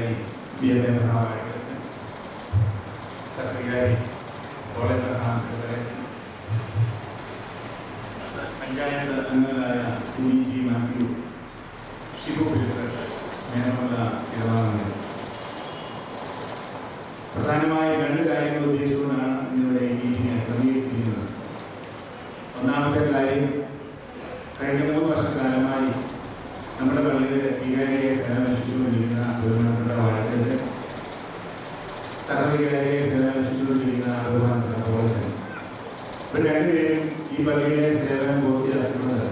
വികാരി വികാരി കോളേജ് പഞ്ചായത്ത് അംഗങ്ങളായ സുനി ജി മാത്യു, ഷിബു സ്നേഹമുള്ള ഇടവാങ്ങുന്നത്. പ്രധാനമായ രണ്ട് കാര്യങ്ങൾ ഉദ്ദേശിച്ചുകൊണ്ടാണ് ഇന്നിവിടെ ഈ മീറ്റിംഗ് ക്രമീകരിച്ചിരിക്കുന്നത്. ഒന്നാമത്തെ കാര്യം, കഴിഞ്ഞ 3 വർഷക്കാലമായി നമ്മുടെ പള്ളിയിൽ വികാരിയെ സേവനമനുഷ്ഠിച്ചുകൊണ്ടിരിക്കുന്ന ബഹുമാനപ്പെട്ട വാഴക്കച്ച്, സഹവികാരിയെ സേവനമനുഷ്ഠിച്ചുകൊണ്ടിരിക്കുന്ന ബഹുമാനപ്പെട്ട കോളേജ്, ഇവർ രണ്ടുപേരും ഈ പള്ളിയിലെ സേവനം പൂർത്തിയാക്കുന്നത്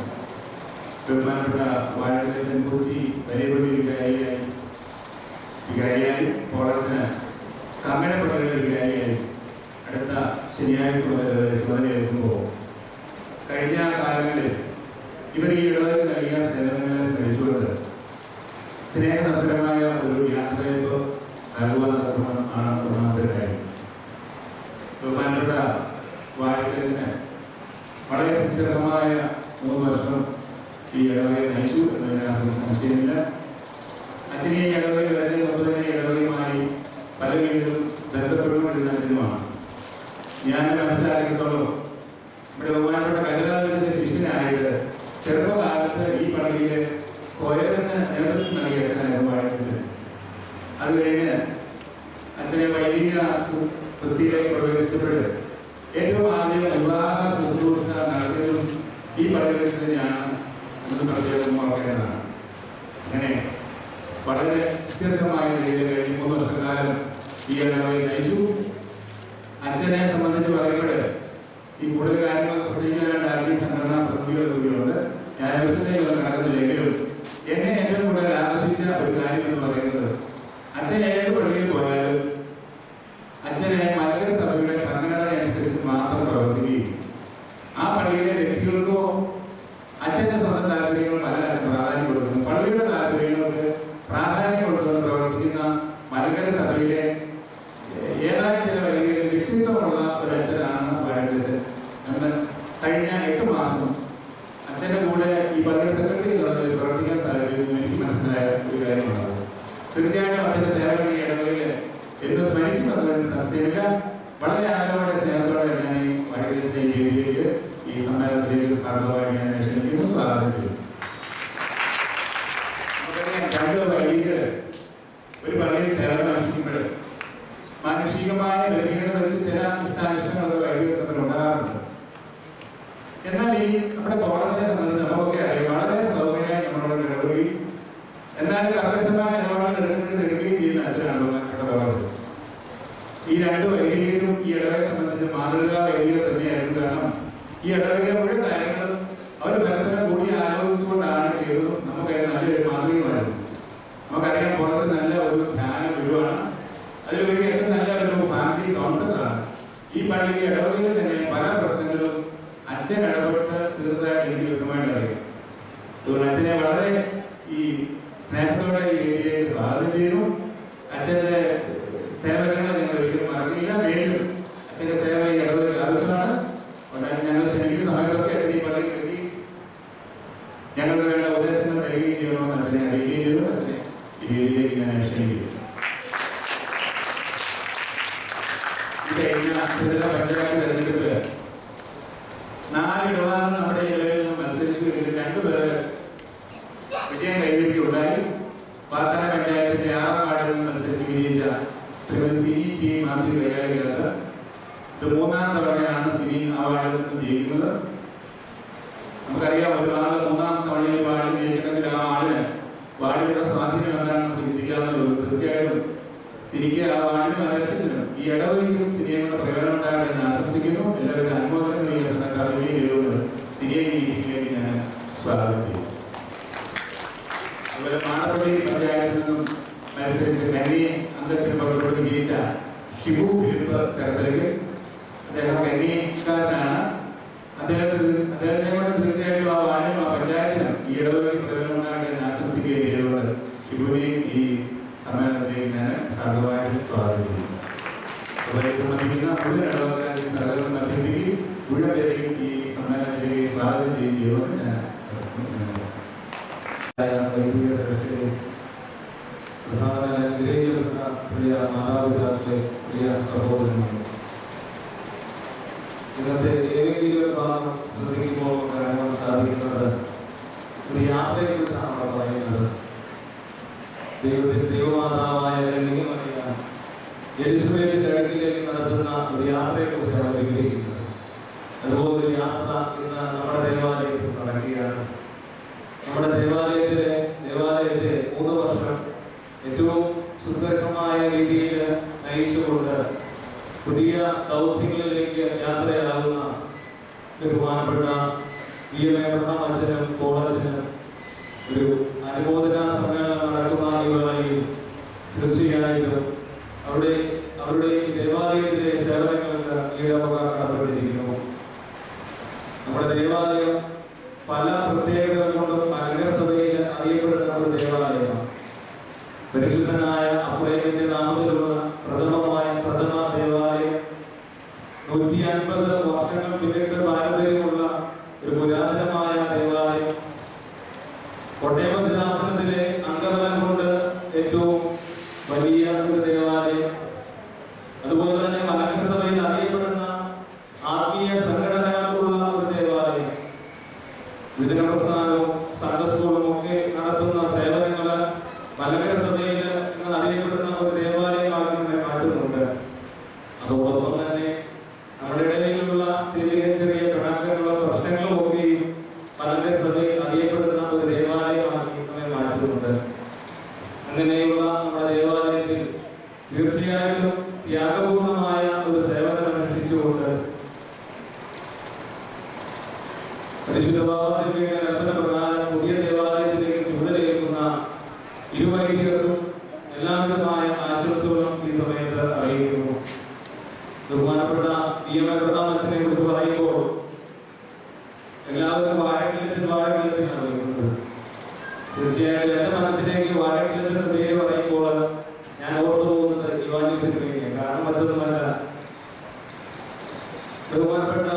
ബഹുമാനപ്പെട്ട വാഴക്കച്ചൻ കൊച്ചി വലിയ പള്ളി വികാരിയായി കോളേജിന് കമ്മന പള്ളിയുടെ വികാരിയായി അടുത്ത ശനിയാഴ്ച ചുമതലയേൽക്കുമ്പോൾ കഴിഞ്ഞ കാലങ്ങളിൽ ഇവർ ഈ ഇടവകയിൽ നൽകിയ സേവനങ്ങളെ സ്മരിച്ചുകൊണ്ട് സ്നേഹനിർഭരമായ ഒരു യാത്രയപ്പ് നൽകുവാൻ ആണ് ഒന്നാമത്തെ കാര്യം. ബഹുമാനപ്പെട്ട വാഴക്കലിന് വളരെ സുദീർഘമായ 3 വർഷം ഈ ഇടവകയെ നയിച്ചു എന്നതിനകത്ത് സംശയമില്ല. അച്ഛനെ ഈ ഇടവകയിൽ വരുന്ന മുമ്പ് ഇടവകയുമായി പല രീതിയിലും ബന്ധപ്പെട്ടുകൊണ്ടിരുന്ന അച്ഛനുമാണ്. ഞാൻ മനസ്സിലാക്കിയത്തോളം നമ്മുടെ ബഹുമാനപ്പെട്ട കരുതാലത്തിന്റെ ശിഷ്യനായിട്ട് ചെറുപ്പകാലത്ത് ഈ പള്ളിയിൽ കൊയറിന് നേതൃത്വം നൽകിയ അച്ഛനായിരുന്നു വാഴക്കച്ചൻ. അത് കഴിഞ്ഞ് അച്ഛനെ വൈദിക വൃത്തിയിലേക്ക് പ്രവേശിച്ചപ്പോൾ ഏറ്റവും ആദ്യം വിവാഹ ശുശ്രൂഷ നടത്തിയതും ഈ പള്ളിയിൽ തന്നെയാണ് എന്ന് പ്രത്യേകം ഓർക്കേണ്ടതാണ്. അങ്ങനെ വളരെ സുദീർഘമായ നിലയിൽ കഴിഞ്ഞ് 3 വർഷക്കാലം ഈ ഇടവകയിൽ നയിച്ചു. അച്ഛനെ സംബന്ധിച്ച് പറയുമ്പോൾ ഈ കൂടുതൽ കാര്യങ്ങൾ പ്രത്യേകിച്ച് സംഘടനാ പദ്ധതികൾ കൂടിയുണ്ട്. ഞാൻ അവസ്ഥയിലൊന്നും നടക്കുന്നില്ലെങ്കിലും എന്നെ ഏറ്റവും കൂടുതൽ ആകർഷിച്ച ഒരു കാര്യം എന്ന് പറയുന്നത്, അച്ഛൻ ഏത് പള്ളിയിൽ പോയാലും അച്ഛനെ മലങ്കര സഭയുടെ ഭരണഘടന അനുസരിച്ച് മാത്രം പ്രവർത്തിക്കുകയും ആ പള്ളിയിലെ വ്യക്തികൾക്കോ അച്ഛന്റെ സ്വന്തം താല്പര്യങ്ങൾ പല അച്ഛൻ പ്രാധാന്യം കൊടുക്കുന്നു. പള്ളിയുടെ താല്പര്യങ്ങൾക്ക് പ്രാധാന്യം കൊടുത്തുകൊണ്ട് പ്രവർത്തിക്കുന്ന മലങ്കര സഭയിലെ ഏതാനും ചില വലിയ വ്യക്തിത്വമുള്ള ഒരു അച്ഛനാണ് വാഴക്കച്ചൻ എന്ന് കഴിഞ്ഞ 8 മാസം അച്ഛൻ്റെ കൂടെ ഈ പള്ളിയുടെ സെക്രട്ടറി എന്നുള്ളതിൽ പ്രവർത്തിക്കാൻ സാധിച്ചതെന്ന് എനിക്ക് മനസ്സിലായ ഒരു കാര്യമാണ്. തീർച്ചയായിട്ടും അച്ഛൻ്റെ സേവനം ഈ ഇടവകയിൽ എന്ന് സ്മരിക്കുന്നതിന് സംശയമില്ല. വളരെ ആഗ്രഹമായ സ്നേഹത്തോടെ ഞാൻ ഈ വാഴക്കച്ചൻ്റെ ഈ വേദിയിലേക്ക് ഈ സമ്മേളനത്തിലേക്ക് സ്വാഗതമായി ഞാൻ ക്ഷണിക്കുന്നു, സ്വാഗതം ചെയ്തു. രണ്ട് വൈദികർ ഒരു പള്ളിയിൽ സേവനം അനുഷ്ഠിക്കുമ്പോൾ മാനുഷികമായ ബലഹീനത വെച്ച് ചില ഇഷ്ടാനിഷ്ടങ്ങൾ വൈദികർ തമ്മിൽ ഉണ്ടാകാറുണ്ട്. എന്നാൽ ഈ നമ്മുടെ കോളേജിനെ സംബന്ധിച്ച് നമുക്കൊക്കെ അറിയാം, വളരെ സൗകര്യമായി നമ്മളോട് ഇടപെടുകയും എന്നാൽ കർക്കശമായ നിലപാടുകൾ എടുക്കുകയും ചെയ്യുന്ന അച്ഛനാണ് കോളേജ്. ഈ രണ്ട് വൈദികരും ഈ ഇടവകയെ സംബന്ധിച്ച് മാതൃകാ വൈദികർ തന്നെയായിരുന്നു. കാരണം ഈ ഇടവകയിലെ മുഴുവൻ കാര്യങ്ങളും അവർ പരസ്പരം കൂടി ആലോചിച്ചുകൊണ്ടാണ് ചെയ്തത്. നമുക്കറിയാം നല്ലൊരു മാതൃകയുമായിരുന്നു. നമുക്കറിയാം പുറത്ത് നല്ല ഒരു ധ്യാന ഗുരുവാണ്. അതിലുപരി അച്ഛൻ നല്ല ഒരു ഫാമിലി കൗൺസിലറാണ്. ഈ പള്ളിയിലെ ഇടവകയിൽ തന്നെ പല പ്രശ്നങ്ങളും അച്ഛൻ ഇടപെട്ട് തീർച്ചയായിട്ടും എനിക്ക് വ്യക്തമായിട്ട് അറിയാം. അതുകൊണ്ട് അച്ഛനെ വളരെ ഈ സ്നേഹത്തോടെ ഈ വേദിയിലേക്ക് സ്വാഗതം ചെയ്യുന്നു. അച്ഛൻ്റെ സേവനങ്ങൾ ഞങ്ങൾ ഒരിക്കലും മറക്കില്ല. വീണ്ടും അച്ഛൻ്റെ സേവനം ഈ ഇടവകയിൽ ആവശ്യമാണ്. അതുകൊണ്ട് ഞങ്ങൾ ക്ഷണിക്കുന്ന സമയത്തൊക്കെ അച്ഛൻ ഈ പള്ളിയിൽ എത്തി ഞങ്ങൾക്ക് വേണ്ട ഉപദേശങ്ങൾ നൽകുകയും ചെയ്യണമെന്ന് അച്ഛനെ അറിയുകയും ചെയ്തു. അച്ഛനെ ഈ വേദിയിലേക്ക് ഞാൻ ക്ഷണിക്കുന്നു. പഞ്ചായത്ത് തെരഞ്ഞെടുപ്പിൽ 4 ഇടവാങ്ങൾ നമ്മുടെ ജില്ലയിൽ നിന്ന് മത്സരിച്ചു. 2 പേര് വിജയം കൈവരിക്കുകയുണ്ടായി. പാത്താന പഞ്ചായത്തിന്റെ 6ാം വാർഡിൽ നിന്ന് മത്സരിച്ച് വിജയിച്ച ശ്രീമതി സിനി ടി മാത്യു കൈകാര്യകത്ത് ഇത് 3ാം തവണയാണ് സിനി ആ വാർഡിൽ നിന്ന് ജയിക്കുന്നത്. നമുക്കറിയാം, ഒരു ആള് 3ാം തവണയിൽ വാർഡിൽ ജയിക്കണമെങ്കിൽ ആ ആളിന് വാർഡിലുള്ള സ്വാധീനം എന്താണെന്ന് നമുക്ക് ചിന്തിക്കാവുന്നതുള്ളൂ. തീർച്ചയായിട്ടും സിനിക്ക് ആ വാർഡിനും അലക്ഷ്യത്തിനും ഈ ഇടവകയ്ക്കും സിനിയുടെ പ്രയോജനം ഉണ്ടാകട്ടെ എന്ന് ആശംസിക്കുന്നു. എല്ലാവരും അനുമോദനം ഈ സർക്കാരിലേക്ക് ചെയ്തുകൊണ്ട് സിനിയെ ഈ മീറ്റിംഗിലേക്ക് ഞാൻ സ്വാഗതം ചെയ്യും. അതുപോലെ മാണപ്പള്ളി പഞ്ചായത്തിൽ നിന്നും മത്സരിച്ച് കന്നി അംഗത്തിന് പുറത്തോട്ട് ജയിച്ച ഷിബു ഫിലിപ്പ് ചേർത്തലയ്ക്ക്, അദ്ദേഹം കന്നിക്കാരനാണ്. അദ്ദേഹത്തെ കൊണ്ട് തീർച്ചയായിട്ടും ആ വാർഡിനും ആ പഞ്ചായത്തിനും ഈ ഇടവകയ്ക്ക് പ്രയോജനം ഉണ്ടാകട്ടെ എന്ന് ആശംസിക്കുകയും ചെയ്തുകൊണ്ട് ഷിബുവിനെയും ഈ സമ്മേളനത്തിലേക്ക് ഞാൻ സാധുവായിട്ട് സ്വാഗതം ചെയ്യുന്നു. അതുപോലെ സംബന്ധിക്കുന്ന മുഴുവൻ ഇടവകാരെ സഹകരണം അഭ്യർത്ഥിക്കുകയും മുഴുവൻ പേരെയും ഈ സമ്മേളനത്തിലേക്ക് സ്വാഗതം ചെയ്യുകയും ഞാൻ വൈദിക സെക്രട്ടറി പ്രധാന ഇന്നത്തെ ഏതെങ്കിലും ഒരു ഭാഗം ശ്രദ്ധിക്കുമ്പോൾ കാണുവാൻ സാധിക്കുന്നത് ഒരു യാത്രയെക്കുറിച്ചാണ് നമ്മൾ പറയുന്നത്. ദൈവമാതാവായ യെരുശലേം ചടങ്ങിലേക്ക് നടത്തുന്ന ഒരു യാത്രയെക്കുറിച്ചാണ് വിവരിക്കുന്നത്. അതുപോലെ ഒരു യാത്ര ഇന്ന് നമ്മുടെ ദേവാലയത്തിൽ നടക്കുകയാണ്. നമ്മുടെ ദേവാലയത്തെ 3 വർഷം ഏറ്റവും സുഖകരമായ രീതിയിൽ നയിച്ചുകൊണ്ട് പുതിയ ദൗത്യങ്ങളിലേക്ക് യാത്രയാകുന്ന ബഹുമാനപ്പെട്ട എബ്രഹാം അച്ഛനും പോളച്ചനും ഒരു അനുമോദന സമ്മേളനം നടക്കുന്ന ഈ വേളയിൽ തീർച്ചയായിട്ടും അവരുടെ ദേവാലയത്തിലെ സേവനങ്ങൾക്ക് ഈടവകാശപ്പെട്ടിരിക്കുന്നു. നമ്മുടെ ദേവാലയം പല പ്രത്യേകതകൾ കൊണ്ടും നഗരസഭയിൽ അറിയപ്പെടുന്ന ഒരു ദേവാലയമാണ്. പരിശുദ്ധനായ അബ്രഹാമിന്റെ നാമത്തിലുള്ള പ്രഥമ ദേവാലയം 150 വർഷങ്ങൾ പിന്നിട്ട് പാരമ്പര്യമുള്ള ഒരു പുരാതനമായ ദേവാലയം. കോട്ടയം ഭദ്രാസനത്തിലെ അംഗബലം കൊണ്ട് ഏറ്റവും വലിയ ഒരു ദേവാലയം. അതുപോലെ തന്നെ മലങ്കര സഭയിൽ അറിയപ്പെടുന്ന ആത്മീയ സംഘടനകളുള്ള ഒരു ദേവാലയം. വിജന പ്രസ്ഥാനവും സംഘസ്കൂളും ഒക്കെ നടത്തുന്ന സേവനങ്ങള് മലങ്കര സഭയിൽ അറിയപ്പെടുന്ന ഒരു ദേവാലയമാക്കി മാറ്റുന്നുണ്ട്. അതോടൊപ്പം തന്നെ നമ്മുടെ ഇടയിലുള്ള ചെറിയ ചെറിയ പിണക്കങ്ങളും പ്രശ്നങ്ങളും ഒക്കെയും മലങ്കര സഭയിൽ അറിയപ്പെടുന്ന ഒരു ദേവാലയമാക്കി നമ്മെ മാറ്റുന്നുണ്ട്. അങ്ങനെയുള്ള നമ്മുടെ ദേവാലയത്തിൽ തീർച്ചയായിട്ടും ത്യാഗപൂർണമായ ഒരു സേവനം അനുഷ്ഠിച്ചുകൊണ്ട് പരിശുദ്ധ ബാബാദിവ്യയുടെ കൽപ്പന പ്രകാരം പുതിയ ദേവാലയത്തിലേക്ക് ചുമതലയേൽക്കുന്ന ഇരുവൈദികർക്കും എല്ലാവിധമായ ആശംസകളും ഈ സമയത്ത് അറിയിക്കുന്നു. ബഹുമാനപ്പെട്ട എബ്രഹാം അച്ഛനെ കുറിച്ച് പറയുമ്പോൾ എല്ലാവരും വാഴക്കിലച്ചൻ അറിയിക്കുന്നത്. തീർച്ചയായിട്ടും എന്റെ മനസ്സിലേക്ക് വാഴക്കിലച്ചൻ പേര് പറയുമ്പോൾ ഞാൻ ഓർത്തു പോകുന്നത് ഇവാനിസിനെ, കാരണം മറ്റൊന്നുമല്ല, ബഹുമാനപ്പെട്ട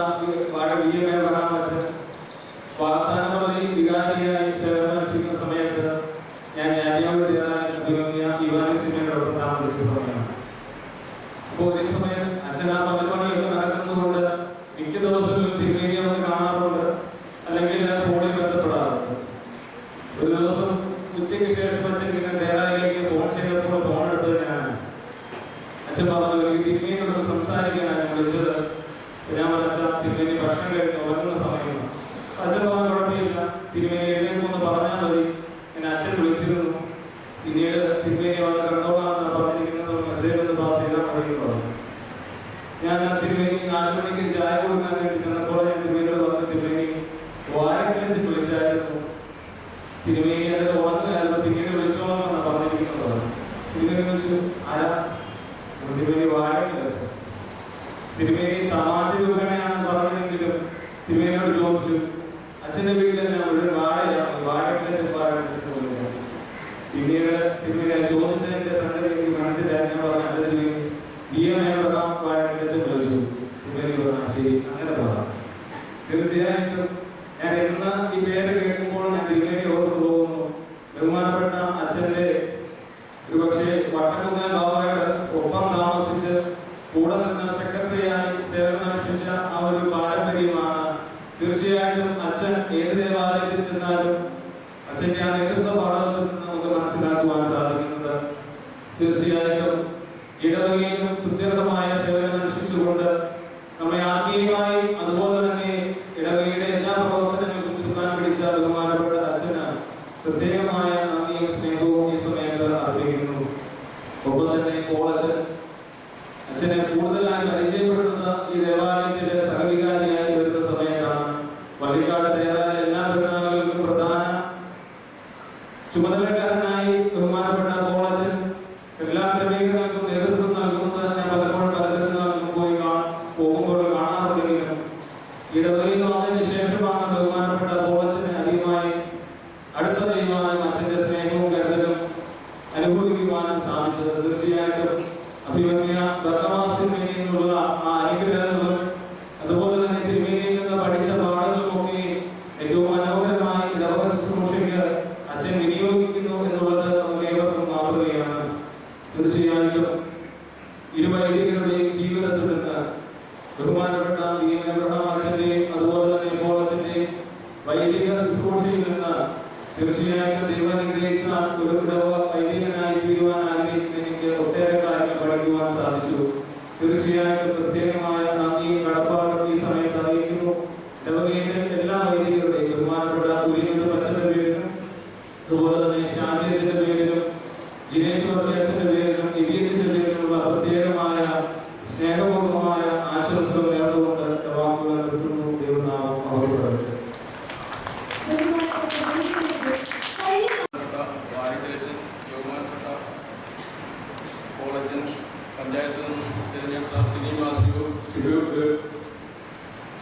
എബ്രഹാം അച്ഛൻ വാഗ്ദാനപള്ളി വികാരിയായി സേവനമനുഷ്ഠിക്കുന്ന സമയത്ത് ഞാൻ ഇവാനിസിനോടൊപ്പം താമസിച്ച സമയമാണ്. അപ്പോൾ ഈ സമയം അച്ഛൻ ആ പലപണിയൊക്കെ നടക്കുന്നതുകൊണ്ട് മിക്ക ദിവസങ്ങളിലും തിരുമേനിയെ വന്ന് കാണാറുണ്ട്, അല്ലെങ്കിൽ ഫോണിൽ ബന്ധപ്പെടാറുണ്ട്. ഒരു ദിവസം ഉച്ചയ്ക്ക് ശേഷം അച്ഛൻ ഇങ്ങനെ ദേവാലയത്തിലേക്ക് ഫോൺ ചെയ്തപ്പോൾ ഫോൺ എടുത്തത് ഞാനാണ്. അച്ഛൻ പറഞ്ഞു, ഈ തിരുമേനിയോട് സംസാരിക്കാനാണ് വിളിച്ചത്. ഞാൻ പറഞ്ഞ തിരുമേനി ഭക്ഷണം കഴിക്കാൻ ഉറങ്ങുന്ന സമയമാണ്. അച്ഛൻ പറഞ്ഞ കുഴപ്പമില്ല, തിരുമേനി എഴുന്നേക്കൊന്ന് പറഞ്ഞാൽ മതി, എന്നെ അച്ഛൻ വിളിച്ചിരുന്നു, പിന്നീട് തിരുമേനി വന്ന് കണ്ടോളാമെന്ന് പറഞ്ഞിരിക്കുന്നത് മെസ്സേജ് ഒന്ന് പാസ് ചെയ്താൽ മതി പറഞ്ഞു. ഞാൻ തിരുമേനി 4 മണിക്ക് ചായ കൊടുക്കാൻ വേണ്ടി ചെന്നപ്പോൾ ഞാൻ തിരുമേനിയോട് പറഞ്ഞു, തിരുമേനി വാഴക്കിലച്ച് വിളിച്ചായിരുന്നു, തിരുമേനി അതിന്റെ ഉറങ്ങുകയായിരുന്നു, പിന്നീട് വിളിച്ചോളാമെന്നാണ് പറഞ്ഞിരിക്കുന്നത്. തിരുമേനി വിളിച്ചു, ആരാ? തിരുമേനി വാഴക്കിലച്ച്. തിരുമേനി തമാശ രൂപേണയാണ് പറഞ്ഞതെങ്കിലും തിരുമേനിയോട് ചോദിച്ചു, അച്ഛന്റെ വീട്ടിൽ ഞാൻ ഒരു വാഴക്കിലച്ച് പിന്നീട് തിരുമേനി ചോദിച്ചതിന്റെ സംഗതി എനിക്ക് മനസ്സിലായി. ഞാൻ പറഞ്ഞു, അല്ല തിരുമേനി വാഴക്കിലച്ച് വിളിച്ചു. തിരുമേനി പറഞ്ഞു, ശരി, അങ്ങനെ പറയാം. തീർച്ചയായിട്ടും ഞാൻ എന്ന ഈ പേര് കേൾക്കുമ്പോൾ ഞാൻ തിരുമേനി ഓർത്തു പോകുന്നു. ബഹുമാനപ്പെട്ട അച്ഛന്റെ ഒരുപക്ഷെ വട്ടക്കുന്നാൻ ബാബായുടെ ഒപ്പം താമസിച്ച് കൂടെ നിന്ന് സെക്രട്ടറിയായി സേവനമനുഷ്ഠിച്ച ആ ഒരു പാരമ്പര്യമാണ്. തീർച്ചയായിട്ടും അച്ഛൻ ഏത് ദേവാലയത്തിൽ ചെന്നാലും അച്ഛന്റെ ആ നേതൃത്വ പാഠത്തിൽ നിന്ന് നമുക്ക് മനസ്സിലാക്കുവാൻ സാധിക്കുന്നത്. തീർച്ചയായിട്ടും ഇടവകയിലും സുസ്ഥിരമായ സേവനം അനുഷ്ഠിച്ചുകൊണ്ട് നമ്മെ ആത്മീയമായി അതുപോലെ തന്നെ ഇടവകയുടെ എല്ലാ പ്രവർത്തനങ്ങൾക്കും ചുക്കാൻ പിടിച്ച ബഹുമാനപ്പെട്ട അച്ഛന് പ്രത്യേകമായ നന്ദിയും സ്നേഹവും ഈ സമയത്ത് അർപ്പിക്കുന്നു. ഒപ്പം തന്നെ പോളച്ചൻ അച്ഛനെ കൂടുതലായി പരിചയപ്പെടുത്തുന്ന ഈ ദേവാലയത്തിലെ സഹവികാരിയായി വരുന്ന സമയത്താണ്. വള്ളിക്കാട് ദേവാലയ എല്ലാ പെരുന്നാളുകൾക്കും പ്രധാന ചുമതലക്കാരനായി ബഹുമാനപ്പെട്ട പോളച്ചൻ എല്ലാ ക്രമീകരണങ്ങൾക്കും നേതൃത്വം നൽകുന്നത് ഞാൻ പലപ്പോഴും പല പെരുന്നാളുകൾക്കും പോകുമ്പോൾ കാണാറുണ്ടെങ്കിലും ഇടവകയിൽ വന്നതിന് ശേഷമാണ് ബഹുമാനപ്പെട്ട പോളച്ചനെ അധികമായി അടുത്ത ദൈവമായി അച്ഛന്റെ സ്നേഹവും കരുതലും അനുഭവിക്കുവാനും സാധിച്ചത്. തീർച്ചയായിട്ടും അഭിമന്യ ബർത്തമാസിൽ നിന്നുള്ള ആ അനുഗ്രഹങ്ങളും അതുപോലെ തന്നെ തിരുമേനിയിൽ നിന്ന് പഠിച്ച പാഠങ്ങളുമൊക്കെ ഏറ്റവും മനോഹരമായി ഇടവക ശുശ്രൂഷയ്ക്ക് അച്ഛൻ വിനിയോഗിക്കുന്നു എന്നുള്ളത് നമുക്ക് ഏവർക്കും മാതൃകയാണ്. തീർച്ചയായിട്ടും ഇരുവൈദികരുടെയും ജീവിതത്തിൽ നിന്ന് ബഹുമാനപ്പെട്ട എബ്രഹാം അച്ഛന്റെയും അതുപോലെ തന്നെ പോൾ അച്ഛന്റെയും വൈദിക ശുശ്രൂഷയിൽ നിന്ന് തീർച്ചയായിട്ടും ദൈവം അനുഗ്രഹിച്ച ഒരു വൈദികനായി തീരുവാൻ ആഗ്രഹിക്കുന്ന എനിക്ക് ഒട്ടേറെ കാര്യങ്ങൾ പഠിക്കുവാൻ സാധിച്ചു. തീർച്ചയായിട്ടും പ്രത്യേകമായ നന്ദിയും കടപ്പാടും ഈ സമയത്ത് അറിയിക്കുന്നു. ഇടവകയിലെ എല്ലാ വൈദികരുടെയും ബഹുമാനപ്പെട്ട കുര്യന്റെ അച്ഛന്റെ പേരിലും അതുപോലെ തന്നെ ഷാജി അച്ഛന്റെ പേരിലും ജിനേഷ് അച്ഛന്റെ പേരിലും ഇബി അച്ഛന്റെ പേരിലുള്ള പ്രത്യേകമായ സ്നേഹപൂർവമായ ആശംസകൾ നേർന്നുകൊണ്ട് വാക്കുകൾ നിർത്തുന്നു. ദൈവനാമം അവസരപ്പെടുത്തി. പഞ്ചായത്തിൽ നിന്നും തിരഞ്ഞെടുത്ത സിനിമാ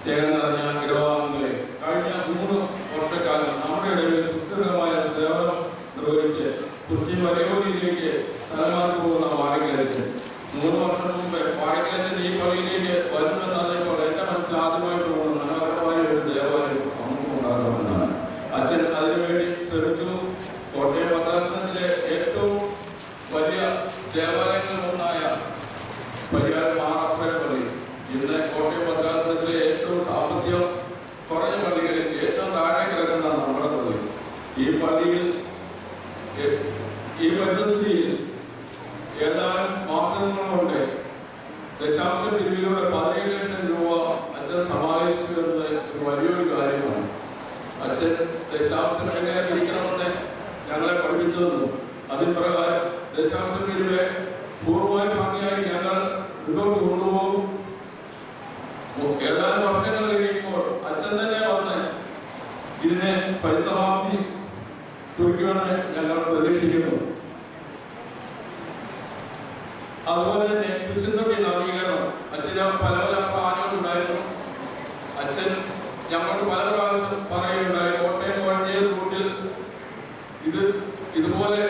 സ്നേഹം നിറഞ്ഞ ഇടവാംഗങ്ങളെ, കഴിഞ്ഞ 3 വർഷക്കാലം നമ്മുടെ ഇടയിൽ സുസ്ഥിരമായ സേവനം നിർവഹിച്ച് കുറിച്ചി വരയോടിയിലേക്ക് സ്ഥലമാറി പോകുന്ന വാഴക്കിലച്ചൻ 3 വർഷം മുമ്പ് വാഴക്കിലച്ചൻ ഈ പള്ളിയിലേക്ക് വരുമെന്നറിഞ്ഞപ്പോൾ എന്റെ മനസ്സിൽ ആദ്യമായിട്ട് പോകുന്ന മനോഹരമായ ഒരു ദേവാലയം ഉണ്ടാകുമെന്നാണ്. അച്ഛൻ അതിനുവേണ്ടി ശ്രമിച്ചു. കോട്ടയം ഭദ്രാസനത്തിലെ ഏറ്റവും വലിയ ദേവാലയങ്ങളിലൊന്നായ പരിഹാരം മാറാപ്പുഴ പള്ളി ഇന്ന് കോട്ടയം ഭദ്രാസനത്തിലെ ഏറ്റവും സാമ്പത്തികം കുറഞ്ഞ പള്ളികളിൽ ഏറ്റവും താഴെ കിടക്കുന്ന നമ്മുടെ പള്ളി. ഈ പള്ളിയിൽ ഈ പരിസ്ഥിതിയിൽ ഏതാനും മാസങ്ങൾ കൊണ്ട് ദശാംശ പിരിവിലൂടെ 17 ലക്ഷം രൂപ അച്ഛൻ സമാഹരിച്ചു എന്നത് ഒരു വലിയൊരു കാര്യമാണ്. അച്ഛൻ ദശാംശം എങ്ങനെ പിരിക്കണമെന്ന് ഞങ്ങളെ പഠിപ്പിച്ചു തന്നു. അതിന് പ്രകാരം ദശാംശ പിരിവ് പൂർവ്വമായി ഭംഗിയായി ഞങ്ങൾ മുന്നോട്ട് കൊണ്ടുപോകും. ഏതാനും വർഷങ്ങൾ കഴിയുമ്പോൾ അച്ഛൻ തന്നെ വന്ന് ഇതിനെ പരിസമാപ്തി കുറിക്കുമെന്ന് ഞങ്ങൾ പ്രതീക്ഷിക്കുന്നു. അതുപോലെ തന്നെ വിശുദ്ധി നവീകരണം അച്ഛന് പല പ്ലാനുകൾ ഉണ്ടായിരുന്നു. അച്ഛൻ ഞങ്ങളോട് പല പ്രാവശ്യം പറയുകയുണ്ടായി, കോട്ടയം കോഴഞ്ചേരി റൂട്ടിൽ ഇതുപോലെ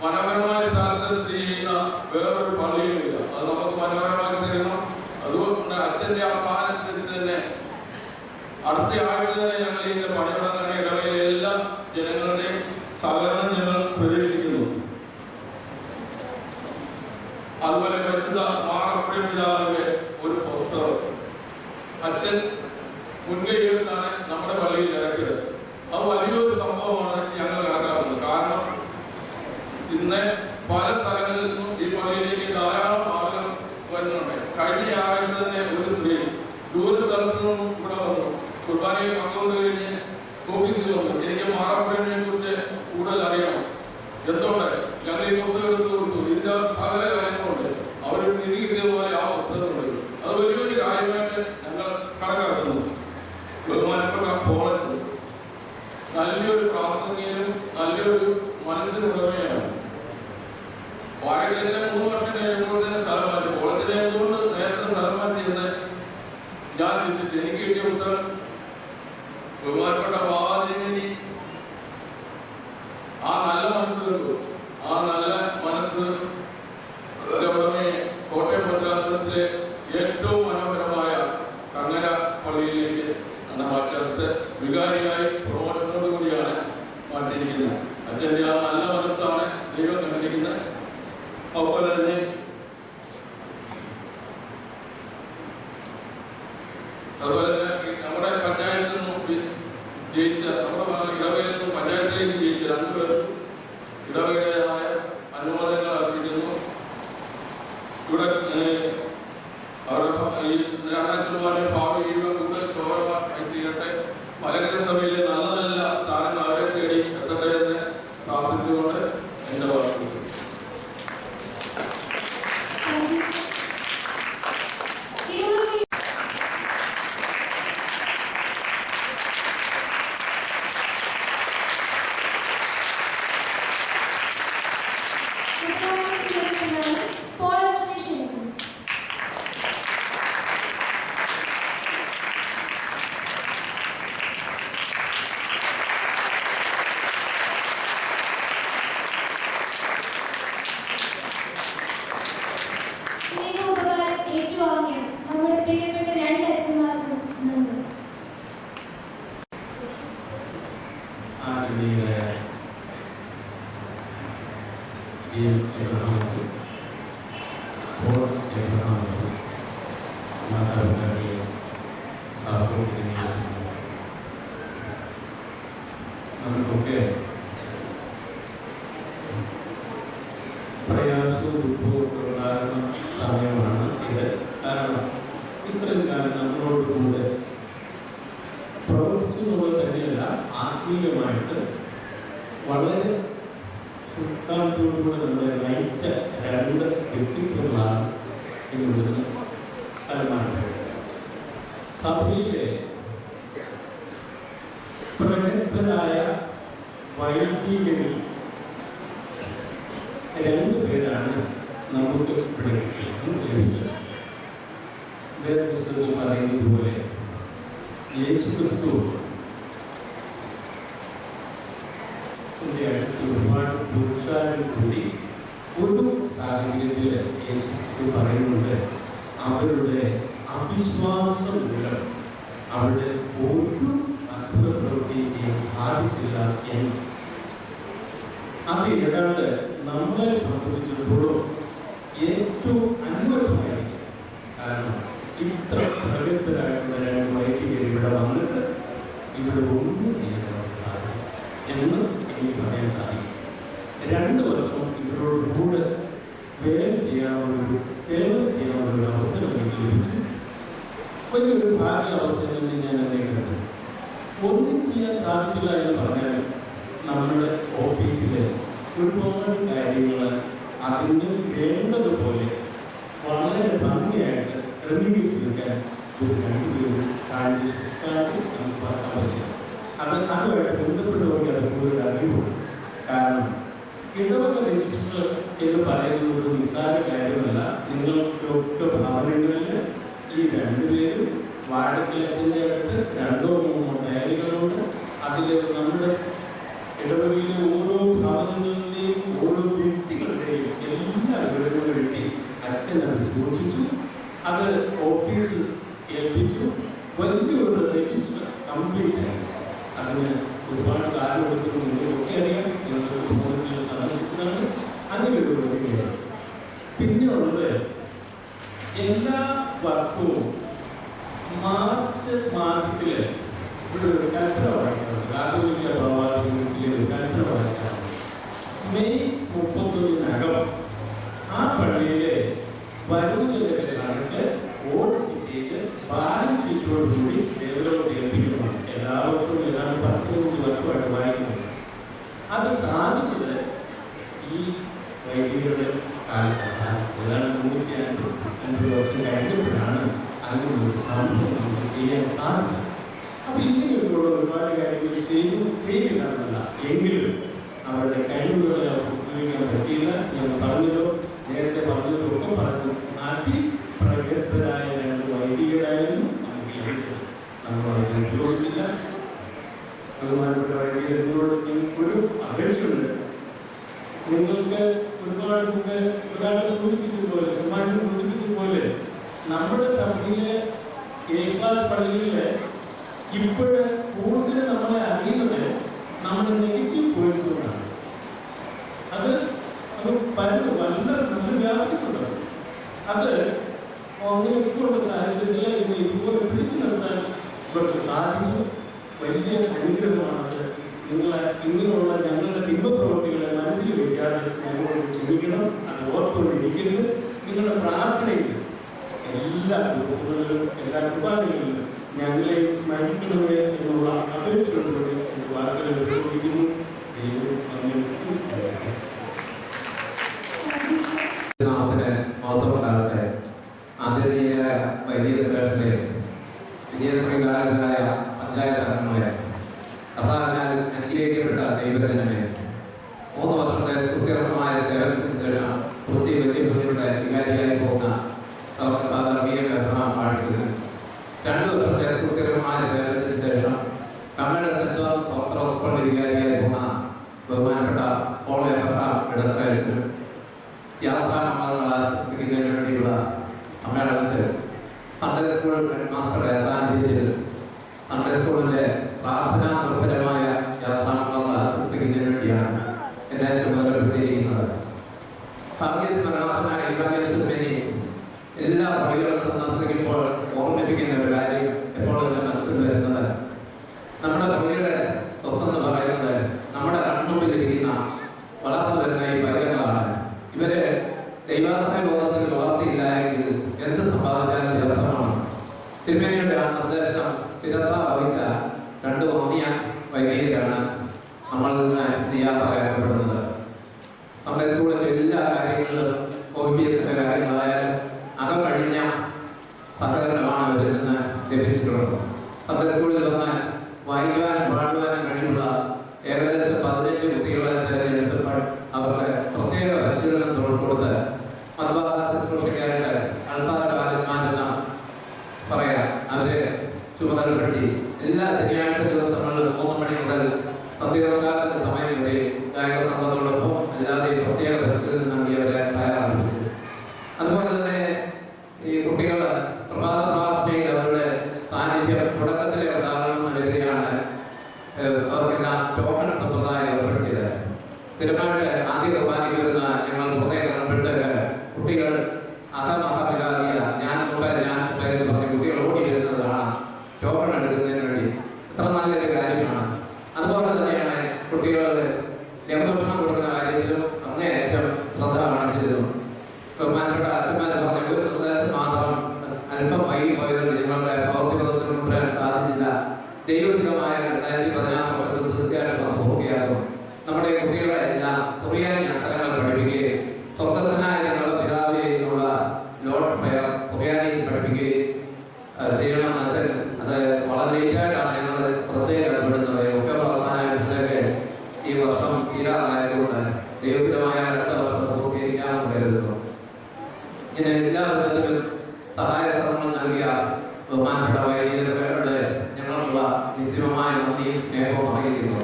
മനോഹരമായ സ്ഥലത്ത് സ്ഥിതി ചെയ്യുന്ന വേറൊരു പള്ളിയുമില്ല. അത് നമുക്ക് മനോഹരമാക്കി തരണം. അതുകൊണ്ട് അച്ഛന്റെ ആ പ്ലാനനുസരിച്ച് തന്നെ അടുത്ത ആഴ്ച തന്നെ ഞങ്ങൾ ഇതിന്റെ പണി തുടങ്ങാൻ ഇടവയിലെ എല്ലാ ജനങ്ങളുടെയും സഹകരണം ഞങ്ങൾ പ്രതീക്ഷിക്കുന്നു. അതുപോലെ പരിശുദ്ധ മാറാപ്പുഴ പിതാവിന്റെ ഒരു പുസ്തകം അച്ഛൻ മുൻകൈയെടുത്താണ് നമ്മുടെ പള്ളിയിൽ ഇറക്കിയത്. അത് വലിയൊരു സംഭവമാണ് ഞങ്ങൾ കണക്കാക്കുന്നത്. കാരണം ഇന്ന് പല സ്ഥലങ്ങളിൽ നിന്നും ഈ പള്ളിയിലേക്ക് ധാരാളം ആളുകൾ വരുന്നുണ്ട്. കഴിഞ്ഞ ആഴ്ച തന്നെ ഒരു സ്ത്രീ ദൂര സ്ഥലത്തു നിന്നും ഇവിടെ വന്നു. കുർബാനയിൽ പങ്കുകൊണ്ട് കഴിഞ്ഞ് ഓഫീസിൽ വന്നു. എനിക്ക് മാറാപ്പുഴയെ കുറിച്ച് കൂടുതൽ അറിയണം. എന്തുകൊണ്ട് ഞങ്ങൾ ഈ പുസ്തകം എടുത്തു കൊടുത്തു. ഇതിന്റെ സകല കാര്യങ്ങളുണ്ട്. അവരുടെ നിധി കിട്ടിയതുപോലെ ആ പുസ്തകമുണ്ട്. അത് വലിയൊരു കാര്യമായിട്ട് ഞങ്ങൾ കണക്കാക്കുന്നു. ബഹുമാനപ്പെട്ട കോളേജ് നല്ലൊരു പ്രാസംഗികനും നല്ലൊരു മനസ്സിനുടമയാണ്. വാഴക്കിലച്ചനെ 3 വർഷം കഴിയുമ്പോൾ തന്നെ സ്ഥലം മാറ്റി. കോളേജിനെ എന്തുകൊണ്ട് നേരത്തെ സ്ഥലം മാറ്റിയെന്ന് ഞാൻ ചിന്തിച്ചു. എനിക്ക് കിട്ടിയ ഉത്തരം ബഹുമാനപ്പെട്ട ബാബാദേവി ആ നല്ല മനസ്സുകൾക്ക് ആ നല്ല മനസ്സ് കോട്ടയം ഭദ്രാസനത്തിലെ ഏറ്റവും മനോഹരമായ കങ്ങര പള്ളിയിലേക്ക് മാറ്റത്ത് വികാരിയായി പ്രമോഷനോട് കൂടിയാണ് മാറ്റിയിരിക്കുന്നത്. അച്ഛൻ്റെ ആ നല്ല മനസ്സാണ് ദൈവം കണ്ടിരിക്കുന്നത്. അതുപോലെ തന്നെ നമ്മുടെ പഞ്ചായത്തിൽ നിന്നും ജയിച്ച നമ്മുടെ ഇടവകയിൽ നിന്നും പഞ്ചായത്തിലേക്ക് ജയിച്ച 2 പേർ ഇടവകയുടേതായ അനുമോദനങ്ങൾ അർപ്പിക്കുന്നു. ഇവിടെ അവരുടെ ഈ 2 അച്ഛന്മാരുടെ ഭാവി ജീവിതം കൂടുതൽ ശോഭമായി തീരട്ടെ. മലങ്കര സഭയിലെ നല്ല നല്ല സ്ഥാനങ്ങൾ അവരെ തേടി എത്തട്ടെ എന്ന് പ്രാർത്ഥിച്ചുകൊണ്ട് എന്റെ വാക്കുകൾ. മാതാപിതാക്കളെ നമുക്കൊക്കെ പ്രയാസവും ദുഃഖവും ഉണ്ടാകുന്ന സമയമാണ് ഇത്. കാരണം ഇത്രയും കാലം നമ്മളോട് കൂടെ പ്രവർത്തിച്ചു എന്നുള്ളത് തന്നെയല്ല, ആത്മീയമായിട്ട് വളരെ സുൽത്താനത്തോടുകൂടെ നമ്മളെ നയിച്ച രണ്ട് വ്യക്തിത്വങ്ങളാണ് ഇവിടുന്ന് അനുമാനപ്പെട്ടത്. സഭയിലെ പ്രഗത്ഭരായ വൈദികരിൽ രണ്ടുപേരാണ് നമുക്ക് ഇവിടെ ലഭിച്ചത്. വേദപുസ്തകത്തിൽ പറയുന്നത് പോലെ യേശുക്രിസ്തു ഒരുപാട് പുരുഷാരം കൂടി ഒരു സാഹചര്യത്തിൽ യേശുക്രിസ്തു പറയുന്നുണ്ട്, അവരുടെ അവിശ്വാസം മൂലം അവരുടെ ഒരു അത്ഭുത പ്രവൃത്തി ചെയ്യാൻ സാധിച്ചില്ല എന്ന്. അത് ഏതാണ്ട് നമ്മളെ സംബന്ധിച്ചിടത്തോളം ഏറ്റവും അനുഭവമായിരിക്കും. കാരണം ഇത്ര പ്രഗത്ഭരായിട്ടുള്ള രണ്ട് വൈദികർ ഇവിടെ വന്നിട്ട് ഇവിടെ ഒന്നും ചെയ്യാൻ സാധിക്കും എന്ന് എനിക്ക് പറയാൻ സാധിക്കും. 2 വർഷം ഇവരോട് കൂടെ വേല ചെയ്യാനുള്ളൊരു സേവനം ചെയ്യാനുള്ളൊരു അവസരം എനിക്ക് ലഭിച്ചു. വലിയൊരു ഭാഗ്യാവസ്ഥയിൽ നിന്ന് ഞാൻ എന്നെ കണ്ടു. ഒന്നും ചെയ്യാൻ സാധിച്ചില്ല എന്ന് പറഞ്ഞാൽ നമ്മുടെ ഓഫീസിലെ ഒരുപാട് കാര്യങ്ങൾ അതിന് വേണ്ടതുപോലെ വളരെ ഭംഗിയായിട്ട് ക്രമീകരിച്ചെടുക്കാൻ ഒരു 2 പേരും നമുക്ക് പറയാൻ പറ്റില്ല. അതുമായിട്ട് ബന്ധപ്പെട്ടവർക്ക് അത് കൂടുതൽ അറിവുണ്ട്. കാരണം ഇടവക രജിസ്റ്റർ എന്ന് പറയുന്നത് ഒരു നിസ്സാര കാര്യമല്ല. നിങ്ങൾക്കൊക്കെ ഭവനങ്ങളിൽ ഈ 2 പേരും വാടകലച്ഛൻ്റെ അടുത്ത് 2 or 3 ഡയറികളുണ്ട്. അതിൽ നമ്മുടെ ഇടവകയിലെ ഓരോ ഭവനങ്ങളിലെയും ഓരോ വ്യക്തികളുടെയും എല്ലാ വിവരങ്ങളും വേണ്ടി അച്ഛൻ അത് സൂക്ഷിച്ചു. അത് ഓഫീസിൽ ഏൽപ്പിച്ചു. വലിയൊരു രജിസ്റ്റർ കംപ്ലീറ്റ് ആയി. അതിന് ഒരുപാട് കാലം എടുക്കുന്നു. നിങ്ങൾക്കൊക്കെ അറിയാം, നിങ്ങൾക്ക് ഭവനത്തിൽ സന്ദർശിച്ചതാണ്. അങ്ങനെ ഒരു വഴിയാണ്. പിന്നെ ഉള്ളത് എല്ലാ വർഷവും മാർച്ച് മാസത്തിൽ ഇവിടെ ഒരു കൽപ്പന വായിക്കാറുണ്ട്. കാത്തോലിക്ക പ്രവാസികളിൽ ഒരു കൽപ്പന വായിക്കാറുണ്ട്. മെയ് 31 ആ പള്ളിയിലെ വരുന്നതിന്റെ കണക്ക് ഓഡിറ്റ് ചെയ്ത് ബാലൻസ് ഷീറ്റോടുകൂടി ദേവരോട് ഏൽപ്പിക്കണം. എല്ലാ വർഷവും ഏതാണ്ട് 15 വർഷമായിട്ട് വായിക്കുന്നത്. അത് സാധിച്ചത് ഈ വൈദികരുടെ കാലത്ത് സാധിച്ചത്. ഏതാണ്ട് 150 വർഷം കഴിഞ്ഞപ്പോഴാണ് അങ്ങനൊരു സംഭവം നമുക്ക് ചെയ്യാൻ സാധിച്ചത്. അപ്പൊ ഇങ്ങനെയൊക്കെയുള്ള ഒരുപാട് കാര്യങ്ങൾ ചെയ്തില്ല. എങ്കിലും അവരുടെ കഴിവുകളെ ഉപയോഗിക്കാൻ പറ്റിയില്ല. ഞാൻ പറഞ്ഞതോ നേരത്തെ പറഞ്ഞതോ ഒക്കെ പറഞ്ഞു. അതിപ്രഗത്ഭരായ 2 വൈദികരായിരുന്നു നമുക്ക് ലഭിച്ചത്. നമ്മൾ അതിനെ ഉപയോഗിച്ചില്ല. ബഹുമാനപ്പെട്ട വൈദികരോട് ഒരു അപേക്ഷയുണ്ട്. നിങ്ങൾക്ക് ഒരുപാട് മുമ്പ് ഒരാളെ സൂചിപ്പിച്ചതുപോലെ, സമാജം സൂചിപ്പിച്ചതുപോലെ, നമ്മുടെ സഭയിലെ A-ക്ലാസ് പള്ളികളില് ഇപ്പോഴ് കൂടുതൽ നമ്മളെ അറിയുന്നത് നമ്മുടെ നെഗറ്റീവ് പോയിന്റ്സ് കൊണ്ടാണ്. അത് നല്ല വ്യാപിച്ചിട്ടുണ്ട്. അത് അങ്ങനെയൊക്കെയുള്ള സാഹചര്യത്തിൽ ഇതുപോലെ പിടിച്ചു നിർത്താൻ ഇവർക്ക് സാധിച്ചു. വലിയ അനുഗ്രഹമാണത്. ഇങ്ങനെയുള്ള ഞങ്ങളുടെ തിന്മപ്രവൃത്തികളെ മനസ്സിൽ വയ്ക്കാതെ ഞങ്ങളോട് ക്ഷമിക്കണം. അത് ഓർത്തുകൊണ്ടിരിക്കരുത്. നിങ്ങളുടെ പ്രാർത്ഥനയിൽ എല്ലാ ദിവസങ്ങളിലും എല്ലാ കുർബാനകളിലും ഞങ്ങളെ സ്മരിക്കണമേ എന്നുള്ള അപേക്ഷയോടുകൂടി എന്റെ വാക്കുകൾ ഉപയോഗിക്കുന്നു. മഹത്വപ്പെട്ടാകട്ടെ. ആദരണീയരായ വൈദിക ശ്രേഷ്ഠരെ, വിജയശ്രീകാലത്തിലായ പഞ്ചായത്ത് അംഗങ്ങളെ, കർത്താവിനാൽ അനുഗ്രഹിക്കപ്പെട്ട ദൈവജനമേ, 3 വർഷത്തെ സുദീർഘമായ സേവനത്തിന് ശേഷം കുറിച്ച് വ്യക്തിപരപ്പെട്ട വികാരിയായി പോകുന്ന പാടിക്കുന്നു. 2 വർഷത്തെ സുദീർഘമായ സേവനത്തിന് ശേഷം കമ്മയുടെ സെന്റ് ഓർത്തഡോക്സ് പള്ളി വികാരിയായി പോകുന്ന ബഹുമാനപ്പെട്ട പോളയപ്പെട്ട ഇടസ്കാരിസിനും യാത്രാമംഗളങ്ങൾ ആശംസിക്കുന്നതിന് വേണ്ടിയുള്ള സമ്മേളനത്തിൽ സൺഡേ സ്കൂൾ ഹെഡ് മാസ്റ്ററുടെ സാന്നിധ്യത്തിൽ സൺഡേ സ്കൂളിന്റെ പ്രാർത്ഥനാ നിർഭരമായ യാത്രാമംഗളങ്ങൾ ആശംസിക്കുന്നതിന് വേണ്ടിയാണ് എന്നെ ചുമതലപ്പെടുത്തിയിരിക്കുന്നത്. ഭാഗ്യസ്മരണാർത്ഥനായ എല്ലാ പള്ളികളും സന്ദർശിക്കുമ്പോൾ ഓർമ്മിപ്പിക്കുന്ന ഒരു കാര്യം എപ്പോഴും എൻ്റെ മനസ്സിൽ വരുന്നത്, നമ്മുടെ പള്ളിയുടെ സ്വത്തെന്ന് പറയുന്നത് നമ്മുടെ കൺമുമ്പിലിരിക്കുന്ന വളർന്നു വരുന്ന ഈ പൈതങ്ങളാണ്. ഇവരെ ദൈവാശ്രയ ബോധത്തിൽ വളർത്തിയില്ല എങ്കിൽ എന്ത് സമ്പാദിച്ചാലും വ്യർത്ഥമാണ്. തിരുമേനിയുടെ ആ നിർദ്ദേശം ശിരസ വഹിച്ച 2 വന്യ വൈദികരാണ് നമ്മൾ യാത്ര ഏർപ്പെടുന്നത്. സൺഡേ സ്കൂളിലെ എല്ലാ കാര്യങ്ങളിലും OBS കാര്യങ്ങളായാലും അകമഴിഞ്ഞ സഹകരണമാണ് അവരിൽ നിന്ന് ലഭിച്ചിട്ടുള്ളത്. സൺഡേ സ്കൂളിൽ വന്ന് വായിക്കുവാനും പാടുവാനും കഴിവുള്ള ഏകദേശം 15 കുട്ടികളെ തിരഞ്ഞെടുത്തപ്പോൾ അവർക്ക് പ്രത്യേക പരിശീലനം കൊടുത്ത് മദ്ബഹ ശുശ്രൂഷയ്ക്കായിട്ട് അൾത്താര ബാലന്മാരെന്ന പറയാം അവരെ ചുമതലപ്പെടുത്തി എല്ലാ ശനിയാഴ്ച ദിവസങ്ങളിലും 3 മണി മുതൽ സന്ധ്യാകാലത്തിന്റെ സമയം വരെ ഗായക സംഘത്തോടൊപ്പം അല്ലാതെ പ്രത്യേക പരിശീലനം നൽകി അവരെ തയ്യാറാക്കിച്ചു. അതുപോലെ തന്നെ ഈ കുട്ടികൾ പ്രഭാത പ്രാർത്ഥനയിൽ അവരുടെ സാന്നിധ്യം തുടക്കത്തിലെ ഉണ്ടാകണമെന്ന് കരുതിയാണ് അവർക്കെല്ലാം ടോക്കൺ സമ്പ്രദായം ഏർപ്പെടുത്തിയത്. സ്ഥിരമായിട്ട് ആദ്യ കുർബാനയ്ക്ക് വരുന്ന ഞങ്ങൾ പ്രത്യേക കണ്ടപ്പോഴത്തേക്ക് കുട്ടികൾ അഹമഹമികാരിയ ഞാൻ മുമ്പേ എന്ന് പറഞ്ഞ കുട്ടികൾ ഓടി വരുന്നതാണ് ടോക്കൺ എടുക്കുന്നതിന് വേണ്ടി. എത്ര നല്ലൊരു കാര്യമാണ്. അതുപോലെ തന്നെയാണ് കുട്ടികളുടെ ലഘുഭക്ഷണം കൊടുക്കുന്ന കാര്യത്തിലും അങ്ങേയറ്റം ശ്രദ്ധ കാണിച്ചിരുന്നു. ബഹുമാനപ്പെട്ട അച്ഛന്മാരെ പറഞ്ഞ ഒരു നിർദ്ദേശം മാത്രം അല്പം വൈകി പോയതുകൊണ്ട് ഞങ്ങളുടെ പ്രവർത്തിപഥത്തിൽ കൊണ്ടുവരാൻ സാധിച്ചില്ല. ദൈവികമായ 2016 വർഷത്തിൽ തീർച്ചയായിട്ടും അത് പൂർത്തിയാകും. നമ്മുടെ കുട്ടികളെ എല്ലാം സുറിയാനി അക്ഷരങ്ങൾ പഠിപ്പിക്കുകയും സ്വർഗസ്ഥനായ ഞങ്ങളുടെ പിതാവേ എന്നുള്ള ലോഡ് ഫയർ സുറിയാനിയിൽ പഠിപ്പിക്കുകയും ചെയ്യണമെന്ന് അച്ഛൻ അത് വളരെ ലേറ്റായിട്ടാണ് ഞങ്ങൾ ശ്രദ്ധയിൽ ഏർപ്പെടുന്നത്. ഒക്ടോബർ അവസാനമായപ്പോഴത്തേക്ക് ഈ വർഷം തീരാറായതുകൊണ്ട് ദൈവികമായ 2 വർഷം പൂർത്തീകരിക്കാമെന്ന് കരുതുന്നു. ഇങ്ങനെ എല്ലാ വിധത്തിലും സഹായ സഹകരണം നൽകിയ ബഹുമാനപ്പെട്ട വൈദികരുടെ ഞങ്ങളുള്ള നിശ്ചയമായ നന്ദിയും സ്നേഹവും അറിയിക്കുന്നു.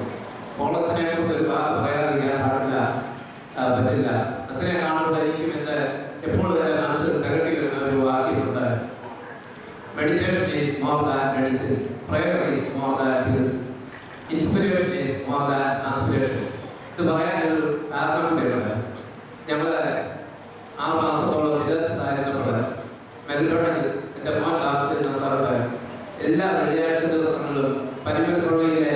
പോളത്തിനെ കുറിച്ച് ഒരു വാക്ക് പറയാതിരിക്കാൻ പറ്റില്ല. അച്ഛനെ കാണുമ്പോൾ എനിക്കും എൻ്റെ എപ്പോഴും എൻ്റെ മനസ്സിൽ തിരക്കി വരുന്ന ഒരു വാക്യമുണ്ട്. Meditation is more than medicine, prayer is more than pills, inspiration is more than aspiration. ഇത് പറയാനൊരു കാരണം കൂടെയുണ്ട്. ഞങ്ങൾ 6 മാസത്തോളം വിദേശത്തായിരുന്നപ്പോൾ മെൽബണിൽ എൻ്റെ മോൻ താമസിച്ചിരുന്ന സ്ഥലത്ത് എല്ലാ വെള്ളിയാഴ്ച ദിവസങ്ങളിലും പരിമൽപ്പള്ളിയിലെ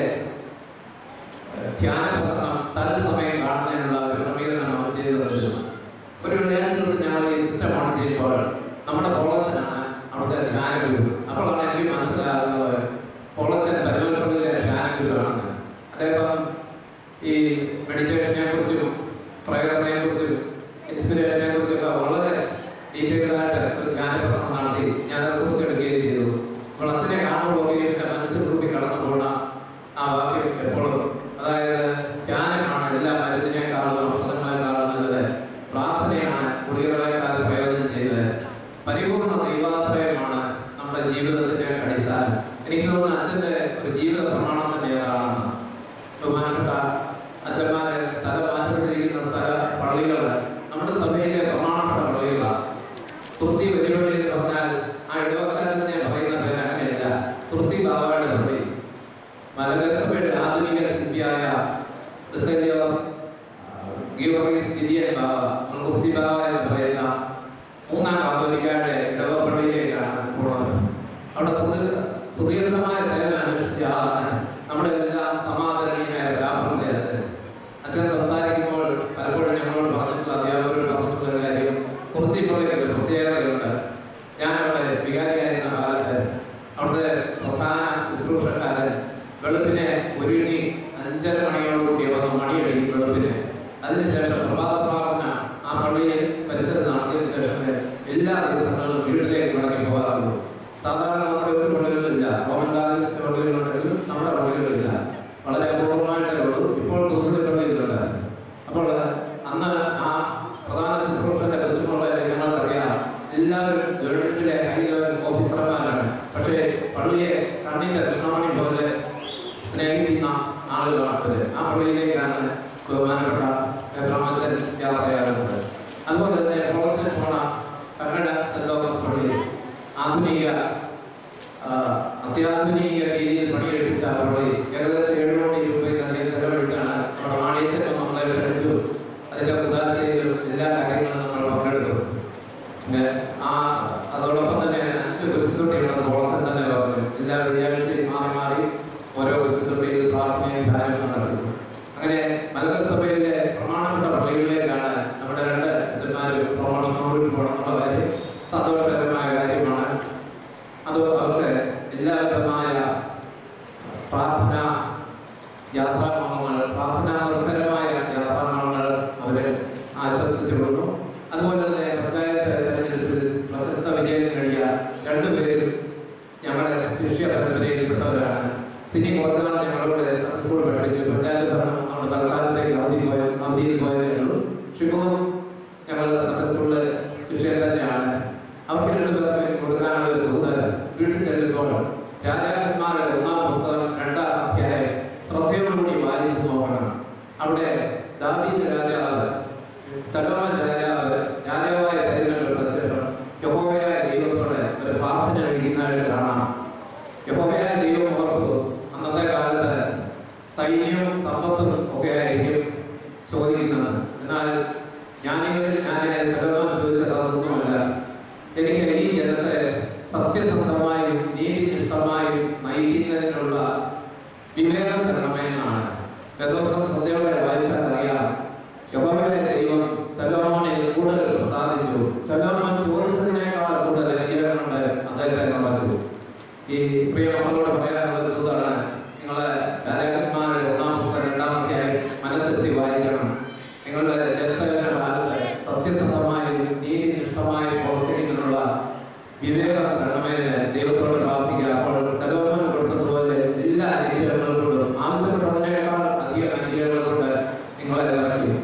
ധ്യാന പ്രസംഗം തത്സമയം കാണുന്നതിനുള്ള ഒരു ക്രമീകരണം നമ്മൾ ചെയ്തു തന്നിരുന്നു. ഒരു വെള്ളിയാഴ്ച ദിവസം ഞങ്ങൾ ഈ സിസ്റ്റം ഓൺ ചെയ്യുമ്പോൾ നമ്മുടെ പോളച്ചനാണ് അവിടുത്തെ ധ്യാന ഗുരു. അപ്പോഴാണ് എനിക്ക് മനസ്സിലാകുന്നത് പോളച്ചൻ പരിമൽപ്പള്ളിയിലെ ധ്യാന ഗുരുവാണെന്ന്. അദ്ദേഹം ഈ മെഡിറ്റേഷനെ കുറിച്ചും പ്രയറിനെ കുറിച്ചും ഇൻസ്പിറേഷനെ കുറിച്ചൊക്കെ വളരെ ഡീറ്റെയിൽഡായിട്ട് ഒരു ജ്ഞാനപ്രസംഗം നടത്തി ഞാൻ അതിനെക്കുറിച്ച് എടുക്കുകയും ചെയ്തു. അപ്പോൾ അച്ഛനെ കാണുമ്പോൾ എൻ്റെ മനസ്സിൽ കൂടി കടന്നു പോകണ ആ വാക്യം എപ്പോഴും, അതായത് ധ്യാനമാണ് എല്ലാ മരുന്നിനേക്കാളും ഔഷധങ്ങളെക്കാളും നല്ലത്, പ്രാർത്ഥനയാണ് ഗുളികകളെക്കാൾ പ്രയോജനം ചെയ്തത്, പരിപൂർണ്ണ ദൈവാശ്രയമാണ് നമ്മുടെ ജീവിതത്തിന്റെ അടിസ്ഥാനം. എനിക്ക് തോന്നുന്നു അച്ഛൻ്റെ ഒരു ജീവിത പ്രമാണം തന്നെയാണ്. ബഹുമാനപ്പെട്ട അച്ഛന്മാരെ സ്ഥലം മാറ്റപ്പെട്ടിരിക്കുന്ന പള്ളികൾ നമ്മുടെ സഭയിലെ പ്രമാണപ്പെട്ട പള്ളികളാണ്. തുർച്ചി വെല്ലുവിളി എന്ന് പറഞ്ഞാൽ ആ ഇടവക്കാരനെ പറയുന്ന പേര് അങ്ങനെയല്ല, തുർച്ചി ബാബയുടെ പള്ളി. മലങ്കര സഭയുടെ ആധുനിക ശില്പിയായ തുർച്ചി ബാബ എന്ന് പറയുന്ന 3ാം കാതോലിക്കയുടെ ഇടവപ്പള്ളിയിലേക്കാണ് പോകുന്നത്. അവിടെ സുദീർഘമായ സേവനം അനുഷ്ഠിച്ച ആളാണ് നമ്മുടെ എല്ലാം സമാധാനീയനായ രാഹുലിന്റെ അച്ഛൻ. അച്ഛൻ സംസാരിക്കുമ്പോൾ പലപ്പോഴും ഞങ്ങളോട് പറഞ്ഞിട്ടുള്ള അധ്യാപകരോട് പറഞ്ഞിട്ടുള്ള ഒരു കാര്യം, കുറിച്ചി പള്ളിക്ക് ഒരു പ്രത്യേകതയുണ്ട്. ഞാനവിടെ വികാരിയായിരുന്ന കാലത്ത് അവിടുത്തെ പ്രധാന ശുശ്രൂഷക്കാരൻ വെളുപ്പിനെ 5:30 മണിയോടുകൂടി വന്ന് മണിയടിക്കും വെളുപ്പിന്. അതിനുശേഷം പ്രഭാത പ്രാർത്ഥന ആ പള്ളിയിൽ പരിസരത്ത് നടത്തിയതിനു ശേഷം എല്ലാ ദിവസങ്ങളിലും വീട്ടിലേക്ക് മടങ്ങി പോകാറുള്ളൂ. സാധാരണ നമ്മുടെ ഒരു പള്ളികളിലില്ല, റോമൻ കാതോലിക്ക പള്ളികളുണ്ടെങ്കിലും നമ്മുടെ പള്ളികളിലില്ല, വളരെ അപൂർവമായിട്ടേ ഉള്ളൂ. ഇപ്പോൾ കുറുപ്പള്ളി പള്ളിയിലുണ്ട്. അപ്പോൾ അന്ന് ആ പ്രധാന ശുശ്രൂഷന്റെ ബന്ധുക്കളെ ഞങ്ങൾക്കറിയാം, എല്ലാവരും ഗവൺമെന്റിലെ ഹൈ ലെവൽ ഓഫീസർമാരാണ്. പക്ഷേ പള്ളിയെ കണ്ണിന്റെ കൃഷ്ണമണി പോലെ സ്നേഹിക്കുന്ന ആളുകളാണ്. ആ പള്ളിയിലേക്കാണ് ബഹുമാനപ്പെട്ട രാമച്ചൻ യാത്രയാകുന്നത്. അതുപോലെ തന്നെ പുറത്ത് പോണ കന്നഡ സെന്റ് തോമസ് പള്ളിയിൽ അത്യാധുനിക രീതിയിൽ പണിയെടുപ്പിച്ച പള്ളി ഏകദേശം 7 കോടി രൂപ ചെലവഴിച്ചാണ് നമ്മുടെ വാണിജ്യം നമ്മളെ ക്ഷണിച്ചു. അതിന്റെ ഉദാസയിലും എല്ലാ കാര്യങ്ങളും നമ്മൾ പങ്കെടുത്തു. പിന്നെ ആ അതോടൊപ്പം തന്നെ 5 വിശുദ്ധുട്ടികളുടെ ബോളത്തിൽ തന്നെ പറഞ്ഞു. എല്ലാ വെള്ളിയാഴ്ചയും മാറി മാറി ഓരോ വിശുദ്ധുട്ടിയിൽ പ്രാർത്ഥനയും ധ്യാനവും നടത്തുന്നു. അങ്ങനെ മലങ്കര സഭയിലെ പ്രമാണപ്പെട്ട പള്ളികളിലേക്കാണ് നമ്മുടെ 2 അച്ഛന്മാരും പ്രൊമോഷനോട് പോകണമെന്നുള്ള കാര്യം സന്തോഷകരമായ കാര്യമാണ്. അത് അവരുടെ എല്ലാവിധമായ പ്രാർത്ഥന യാത്രാക്രമങ്ങൾ, പ്രാർത്ഥനാ നിർഭരമായ യാത്രാക്രമങ്ങൾ അവരെ ആശംസിച്ചുകൊള്ളുന്നു. അതുപോലെ തന്നെ പഞ്ചായത്ത് തെരഞ്ഞെടുപ്പിൽ പ്രശസ്ത വിജയം നേടിയ 2 പേരും ഞങ്ങളുടെ ശിഷ്യ പരമ്പരയിൽപ്പെട്ടവരാണ്. സിനി കോച്ചാണ് ഞങ്ങളുടെ സ്കൂൾ പഠിപ്പിച്ചു. പഞ്ചായത്ത് ഭരണം നമ്മുടെ തൽക്കാലത്തേക്ക് അവധിയിൽ പോയതേ ഉള്ളൂ. ഷിബുവും ഞങ്ങളുടെ സ്കൂളിലെ ശിഷ്യൻ തന്നെയാണ്. അവർക്ക് 2 പേർക്ക് കൊടുക്കാനുള്ള ഒരു തോന്നൽ വീട്ടിൽ ചെല്ലുമ്പോൾ രാജാക്കന്മാരുടെ 1-ാം പുസ്തകം 2-ാം അധ്യായം ശ്രദ്ധയോടുകൂടി വായിച്ചു നോക്കണം. അവിടെ ദാവീദ് രാജാവ്, സലോമൻ രാജാവ് രാജാവായി തെരഞ്ഞെടുത്ത ശേഷം യഹോവയായ ദൈവത്തോട് ഒരു പ്രാർത്ഥന കഴിക്കുന്നതായിട്ട് കാണാം. യഹോവയായ ദൈവം ഓർത്തു അന്നത്തെ കാലത്ത് സൈന്യവും സമ്പത്തും ഒക്കെ ആയിരിക്കും ചോദിക്കുന്നത്. എന്നാൽ ഞാൻ സലോമൻ ചോദിച്ചത് അതൊന്നുമല്ല. എനിക്ക് ഈ ജനത്തെ സത്യസന്ധമായും നീതിനിഷ്ഠമായും നയിക്കുന്നതിനുള്ള വിവേകം തരണമേ എന്നാണ്. വേദോക്തം ശ്രദ്ധയോടെ വായിച്ചാൽ അറിയാം. യഹോവയുടെ ദൈവം സലോമോനിൽ കൂടുതൽ പ്രസാദിച്ചു. സലോമോൻ ചോദിച്ചതിനേക്കാൾ കൂടുതൽ അനുഗ്രഹം കൊണ്ട് അദ്ദേഹത്തെ നിറച്ചു. ഈ പ്രിയ മക്കളോട് പറയാനുള്ളത് എന്താണ്? നിങ്ങളെ രാജാക്കന്മാരുടെ 1-ാം പുസ്തകം 2-ാം അധ്യായം മനസ്സിലെത്തി വായിക്കണം. നിങ്ങളുടെ ജനസേവന കാലത്ത് സത്യസന്ധമായും നീതിനിഷ്ഠമായും പ്രവർത്തിക്കുന്നതിനുള്ള വിവേകം തരണമേന് ദൈവത്തോട് പ്രാർത്ഥിക്കുക. അപ്പോൾ സലോമോൻ കൊടുത്തതുപോലെ എല്ലാ അനുഗ്രഹങ്ങൾ കൊണ്ടും ആവശ്യപ്പെട്ടതിനേക്കാൾ അധികം അനുഗ്രഹങ്ങൾ കൊണ്ട് നിങ്ങളെ നിറയ്ക്കും.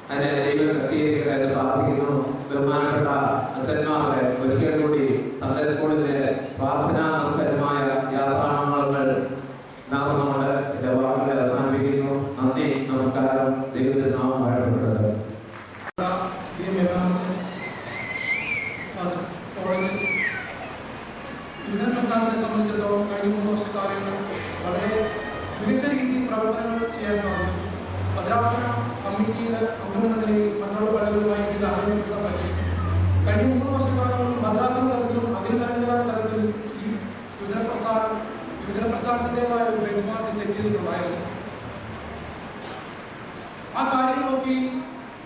അതിനെ ദൈവം ശക്തീകരിക്കട്ടെ എന്ന് പ്രാർത്ഥിക്കുന്നു. ബഹുമാനപ്പെട്ട അച്ഛന്മാരെ ഒരിക്കൽ കൂടി സൺഡേ സ്കൂളിന്റെ പ്രാർത്ഥനാ നിർഭരമായ യാത്രാമംഗളങ്ങൾ നാമങ്ങളുടെ എന്റെ വാക്കുകളെ അവസാനിപ്പിക്കുന്നു. നന്ദി, നമസ്കാരം. ദൈവത്തിന്റെ നാമം വാഴ്ത്തപ്പെട്ടത്. യുവജന പ്രസ്ഥാനത്തെ സംബന്ധിച്ചിടത്തോളം കഴിഞ്ഞ 3 വർഷക്കാലങ്ങൾ വളരെ മികച്ച രീതിയിൽ പ്രവർത്തനങ്ങൾ ചെയ്യാൻ സാധിച്ചു. ഭദ്രാസന കമ്മിറ്റിയുടെ അംഗമെന്നതിൽ മറ്റുള്ള പലരുമായി ഇത് അറിയപ്പെടുത്താൻ പറ്റി. കഴിഞ്ഞ 3 വർഷക്കാലങ്ങളിൽ ഭദ്രാസന തലത്തിലും അഖിലകരങ്കര തലത്തിലും ഈ യുവജന പ്രസ്ഥാനത്തിൻ്റെതായ ഒരു ബെഞ്ച്മാർക്ക് സെറ്റ് ചെയ്തിട്ടുണ്ടായിരുന്നു. ആ കാര്യങ്ങളൊക്കെ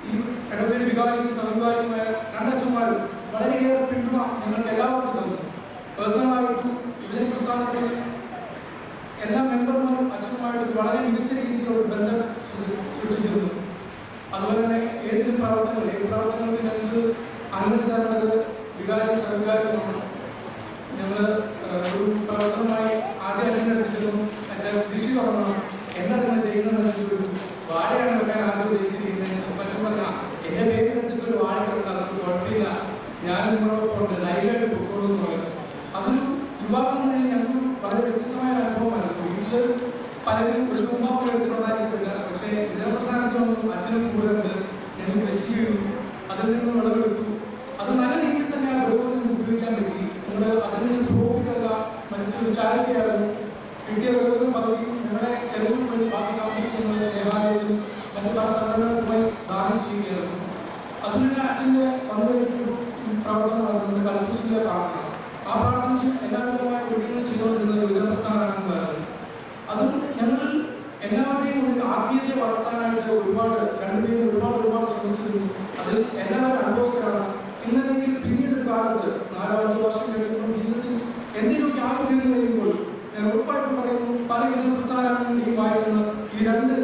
ഈ ഇടവേള വികാരിയും സഹവികാരിയുമായ 2 അച്ഛന്മാരും വളരെയേറെ പിന്തുണ ഞങ്ങൾക്ക് എല്ലാവർക്കും തന്നു. പേഴ്സണലായിട്ടും യുവജന പ്രസ്ഥാനത്തിൽ എല്ലാ മെമ്പർമാരും അച്ഛനുമായിട്ട് വളരെ മികച്ച രീതിയിലുള്ള ബന്ധം സൂക്ഷിച്ചിരുന്നു. അതുപോലെ തന്നെ ഏത് പ്രവർത്തനങ്ങൾക്ക് ഞങ്ങൾക്ക് അനുമതി തരുന്നത് വികാരി സഹകാരിയുമാണ്. ഞങ്ങൾ ഒരു പ്രവർത്തനമായി ആദ്യ അച്ഛനെ എടുത്തിരുന്നു. അച്ഛൻ കൃഷി തുടങ്ങണം, എന്താ നിങ്ങൾ ചെയ്യുന്നതെന്ന് ഒരു വാഴയാണ് വെക്കാൻ ആദ്യം ഉദ്ദേശിച്ചിരിക്കുന്നത്. പറ്റും പറഞ്ഞാൽ എന്റെ പേര് എടുത്തിട്ട് ഒരു വാഴ കിടത്താം, അതൊന്നും കുഴപ്പമില്ല, ഞാൻ നിങ്ങളോടൊപ്പം ലൈവായിട്ട് പൊക്കോളൂ എന്ന് പറയുന്നത്. അതൊരു യുവാക്കളിൽ ഞങ്ങൾക്ക് വളരെ വ്യത്യസ്തമായ അനുഭവമായിരുന്നു. വീട്ടിൽ പലരും ഒരു കുടുംബം എടുത്തിട്ടുണ്ടായിരുന്നില്ല. പക്ഷേ ജനപ്രസ്ഥാനത്തിനൊന്നും അച്ഛനും കൂടുതലുണ്ട്. ഞങ്ങൾ കൃഷി ചെയ്തു, അതിൽ നിന്ന് വിളവെടുത്തു. അത് നല്ല രീതിയിൽ തന്നെ ആ വിളവിൽ നിന്ന് ഉപയോഗിക്കാൻ പറ്റി. ഞങ്ങൾ അതിൽ നിന്ന് പ്രോഫിറ്റ് അല്ല, മറ്റൊരു ചാരിറ്റിയായിരുന്നു. കിട്ടിയ വിളവും പകുതി ഞങ്ങളുടെ ചെലവിൽ പോയി ബാക്കി കമ്മിറ്റി ഞങ്ങളുടെ സേവാലയത്തിലും മറ്റു പല സംഘടനകളുമായി ദാനം ചെയ്യുകയായിരുന്നു. അതിനുള്ള അച്ഛൻ്റെ പങ്കുവഹിക്കുന്ന പ്രവർത്തനമായിരുന്നു കൽപ്പൂസിലെ പ്രാർത്ഥന. ആ പ്രാർത്ഥന എല്ലാവിധമായ ഒഴികൾ ചെയ്തുകൊണ്ടിരുന്നത് യുവജന പ്രസ്ഥാനമായിരുന്നു. അതും ഞങ്ങൾ എല്ലാവരുടെയും ഒരു ആത്മീയതയെ വളർത്താനായിട്ട് രണ്ടുപേരും ഒരുപാട് ശ്രമിച്ചിരുന്നു. അതിൽ എല്ലാവരും അനുഭവസ്ഥരാണ്. ഇന്നല്ലെങ്കിൽ പിന്നീട് ഒരു കാലത്ത് 4-5 വർഷം കഴിയുമ്പോൾ ജീവിതത്തിൽ എന്തെങ്കിലുമൊക്കെ ആഗ്രഹങ്ങൾ കഴിയുമ്പോൾ ഞാൻ ഉറപ്പായിട്ടും പറയുന്നു, പല യുവജന പ്രസ്ഥാനങ്ങളുടെയും വായിക്കുന്ന ഈ 2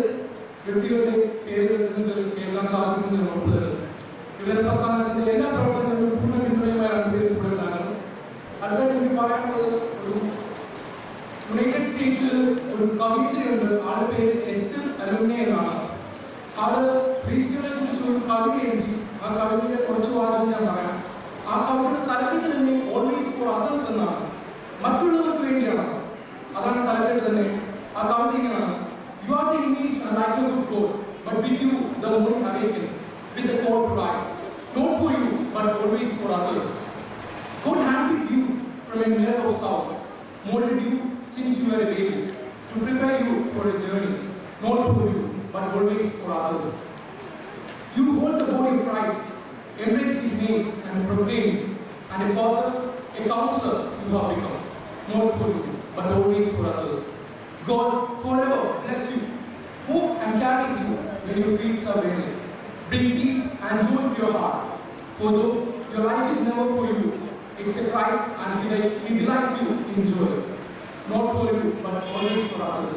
വ്യക്തികളുടെ പേരുകൾ നിങ്ങൾക്ക് കേൾക്കാൻ സാധിക്കുമെന്ന് ഞാൻ ഉറപ്പ് തരുന്നു. യുവജന പ്രസ്ഥാനത്തിന്റെ എല്ലാ പ്രവർത്തനങ്ങളും പൂർണ്ണ പിന്തുണയുമായി 2 പേരും കൂടെ ഉണ്ടാകുന്നു. അടുത്തായിട്ട് എനിക്ക് പറയാനുള്ളത്, ഒരു യുണൈറ്റഡ് സ്റ്റേറ്റ്സിൽ ഒരു കവിത ഉണ്ട്. ആളുടെ പേര് എസ്റ്റർ അലുമിനെ എന്നാണ്. ആള് ക്രിസ്ത്യനെ കുറിച്ച് ഒരു കവിത എഴുതി. ആ കവിതയുടെ കുറച്ച് വാക്കുകൾ ഞാൻ പറയാം. ആ കവിതയുടെ തലക്കെട്ട് തന്നെ ഓൾവേസ് ഫോർ അതേഴ്സ് എന്നാണ്, മറ്റുള്ളവർക്ക് വേണ്ടിയാണ്. അതാണ് തലക്കെട്ട് തന്നെ. ആ കവിത ഇങ്ങനെയാണ്: you are the image and likeness of God, but with you the morning awakens with the call to rise, not for you but always for others. God handpicked you from a myriad of souls, molded you since you were a baby, to prepare you for a journey, not for you but always for others. You hold the body of Christ, embrace His name and proclaim, and a Father a counselor you have become, not for you, but always for others. God forever bless you. Hope and carry you when your feet are weary. Bring peace and joy to your heart. For though your life is never for you, it's a Christ and He delights you in joy. Not for you, but always for others.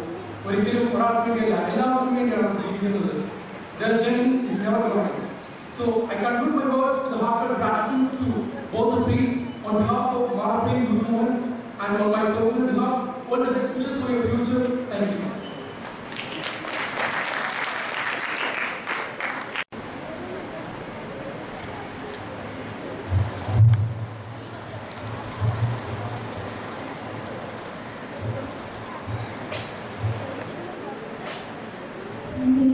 Their journey is never going. So I conclude my words with the heartfelt gratitude to both the priests on behalf of Marathon Good Moment and on my personal behalf. All the best wishes for your future. Thank you. Thank you.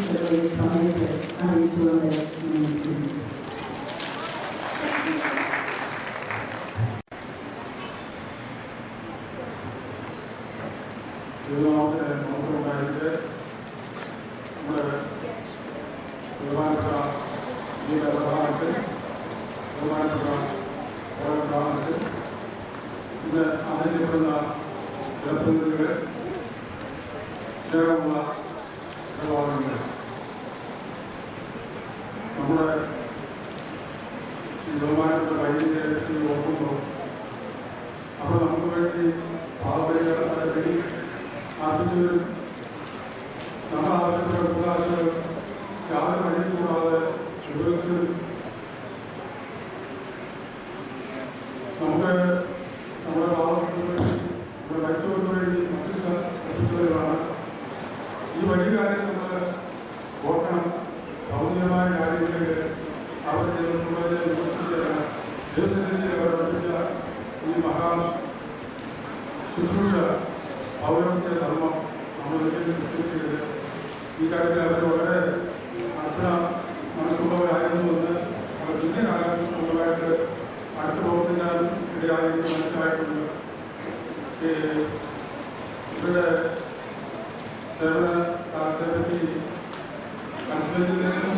ആശംസകൾ സമയത്ത് അറിയിച്ചുകൊണ്ട് നിർത്തുന്നു. നമുക്കുണ്ടായിട്ട് നമ്മുടെ ബഹുമാനപ്പെട്ട ഈ പ്രധാനത്തിൽ ബഹുമാനപ്പെട്ട ഓരോ ഗ്രാമത്തിൽ ഇന്ന് ആദരിക്കപ്പെടുന്ന ജനപ്രതിനിധികളെ സ്നേഹമുള്ള സഹോദരങ്ങൾ, നമ്മുടെ ഈ ബഹുമാനപ്പെട്ട വൈദ്യുതി ഓർക്കുമ്പോൾ അപ്പോൾ നമുക്ക് വേണ്ടി പാവപ്പെട്ടവരെ ആദ്യത്തെ നമ്മൾ ആവശ്യപ്പെട്ട കൂടാശകൾ യാതൊരു വഴിയും കൂടാതെ ഉപയോഗിച്ച് നമുക്ക് നമ്മുടെ പാവപ്പെട്ടവർക്ക് നമ്മുടെ മറ്റുള്ളവർക്ക് വേണ്ടി മറ്റുള്ളവരാണ്. ഈ വലിയ കാര്യം നമ്മൾ ഓർക്കണം. ഭൗതികമായ കാര്യങ്ങളിൽ അവർ ദൈവത്തിൻ്റെ അവർ പഠിപ്പിച്ച ഈ മഹാ ശുശ്രൂഷ പൗരത്യ ധർമ്മം നമ്മൾ ഒരിക്കലും സൃഷ്ടിച്ചത്. ഈ കാര്യത്തിൽ അവർ വളരെ അത്ര മനസ്സുള്ളവരായിരുന്നുവെന്ന് അവർ ശുദ്ധികാലമായിട്ട് അടുത്ത് പ്രവർത്തിക്കാൻ ഇടയായിട്ട് മനസ്സിലായിട്ടുണ്ട്. ഇവരുടെ സേവന കാലത്തെപ്പറ്റി അനുസ്മരിക്കുന്നതിനും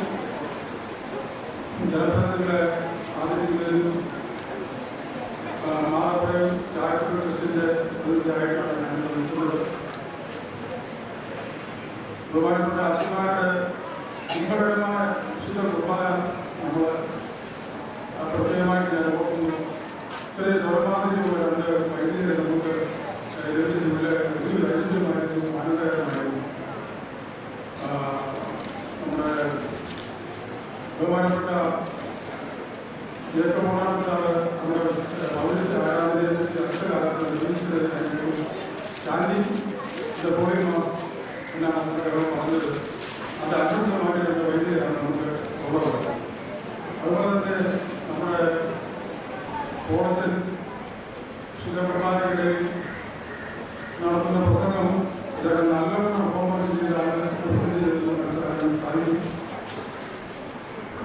ജനപ്രതിനിധികളെ ആദരിക്കുന്നതിനും മാതാപുരം ചാരിറ്റബിൾ ട്രസ്റ്റിന്റെ പ്രതിനിധിയായിട്ടാണ് ഞാൻ നിൽക്കുന്നത്. ബഹുമാനപ്പെട്ട അച്ഛന്മാരുടെ ഇമ്പകരമായ വിശുദ്ധ കുർബാന നമ്മൾ പ്രത്യേകമായിട്ട് ഞാൻ ഓർക്കുന്നു. ഇത്രയും സ്വർമാതിരിയുള്ള രണ്ട് വൈദ്യുതിയെ നമുക്ക് ലഭിച്ചിട്ടുള്ള വലിയ ഐശ്വര്യമായിരുന്നു, ആനന്ദകരമായിരുന്നു. നമ്മുടെ ബഹുമാനപ്പെട്ട ബഹുമാനപ്പെട്ട നമ്മുടെ പൗരത്വ ആരാധനയെ അടുത്തകാലത്ത് നിർമ്മിച്ചതിനായിരുന്നു ശാന്തി പോളിമാസ് എന്നാണ് നമ്മുടെ പറഞ്ഞത്. അത് അത്ഭുതമായിട്ട് വൈദ്യുതിയാണ് നമുക്ക് ഉള്ളത്. അതുപോലെ തന്നെ നമ്മുടെ ഓണത്തിൽ ശുദ്ധപ്രഭാതകളിൽ നടത്തുന്ന പ്രസംഗം ഇതൊക്കെ നല്ലവണ്ണം പെർഫോമൻസ് ചെയ്താണ് മനസ്സിലാക്കാൻ സാധിക്കും.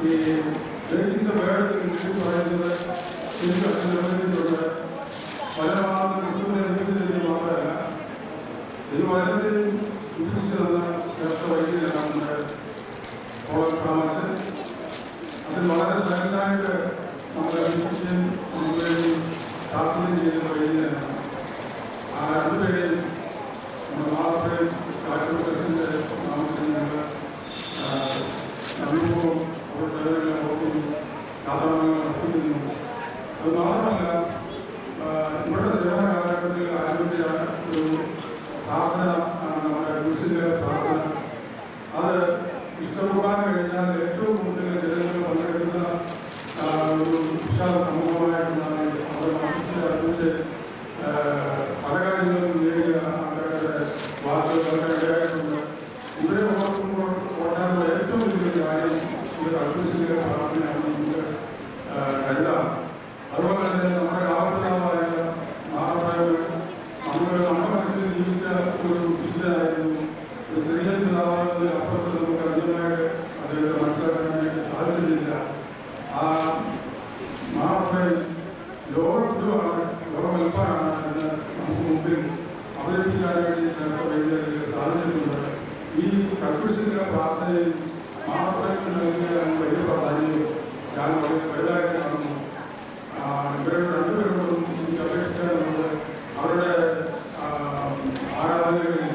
ഈ ദൈവത്തിന്റെ വേർഡ് പറയുന്നത് എനിക്ക് നിർവഹിച്ചിട്ടുണ്ട്. പല ഭാഗത്തും ക്രിസ്തുവിനെ നിർമ്മിച്ചതിന് മാത്രമല്ല, ഇത് വളരെയും വിഭജിച്ചു തന്ന ശ്രേഷ്ഠ വൈദ്യുതിയാണ് നമ്മുടെ ഓണക്രാമത്തിൽ. അതിൽ വളരെ സൈലന്റായിട്ട് നമ്മളെ വിശ്വസിച്ചും നമുക്ക് വേണ്ടി പ്രാർത്ഥന ചെയ്യുന്ന വൈദ്യുതിയാണ്. ആ രണ്ടുപേരെയും നമ്മുടെ മാതാപിതാക്കളെ കാറ്റുപ്രസിന്റെ നാമത്തിൽ ഞങ്ങൾ അനുഭവവും അവർ സേവനങ്ങളെ ഓർക്കുന്നു, യാഥാർത്ഥ്യങ്ങൾ അർപ്പിക്കുന്നു. അത് മാത്രമല്ല, ഇവരുടെ സേവന കാലഘട്ടത്തിൽ ആരംഭിച്ച ഒരു പ്രാർത്ഥന നമ്മുടെ ക്രിസ്ത്യന്റെ പ്രാർത്ഥന. അത് ഇഷ്ടകുർബാന കഴിഞ്ഞാൽ ഏറ്റവും കൂടുതൽ ജനങ്ങൾ പങ്കെടുക്കുന്ന ഒരു വിശാല സമൂഹമായിട്ടാണ് അവർ മനസ്സിൽ അറിയിച്ച് പല കാര്യങ്ങളും നേടിയ ആൾക്കാരുടെ വാർത്തകളൊക്കെ ഇടയായിട്ടുണ്ട്. ഇവരെ ഓർക്കുമ്പോൾ ഓർക്കാനുള്ള ഏറ്റവും വലിയൊരു കാര്യം ഇത് അർപ്പിച്ചിന്റെ പ്രാർത്ഥനയാണ് നമുക്ക് കരുതാം. അതുപോലെ തന്നെ നമ്മുടെ കാവൽപിതാവായ മാതാവ് നമ്മുടെ മനസ്സിൽ ജീവിച്ച ഒരു വിശുദ്ധനായിരുന്നു. ഒരു സ്ത്രീയൻ പിതാവിന്റെ അപ്പുറത്ത് നമുക്ക് അന്യമായിട്ട് അദ്ദേഹത്തെ മനസ്സിലാക്കാനായിട്ട് സാധിച്ചിട്ടില്ല. ആ മാതാവ് ലോകമാണ്, ലോകമെൽപ്പാണ് എന്ന് നമുക്ക് മുമ്പിൽ അവതരിപ്പിക്കാൻ വേണ്ടി ചിലപ്പോൾ സാധിച്ചിട്ടുണ്ട്. ഈ കർക്കുശിന്റെ പ്രാർത്ഥനയും മാതാവിന് നൽകിയ വലിയ പ്രാധാന്യവും ഞാൻ വളരെ വലുതായിട്ട് കാണുന്നു. ഇവരുടെ രണ്ടുപേരോടും എനിക്ക് അപേക്ഷിക്കാറുള്ളത് അവരുടെ ആരാധനകളിൽ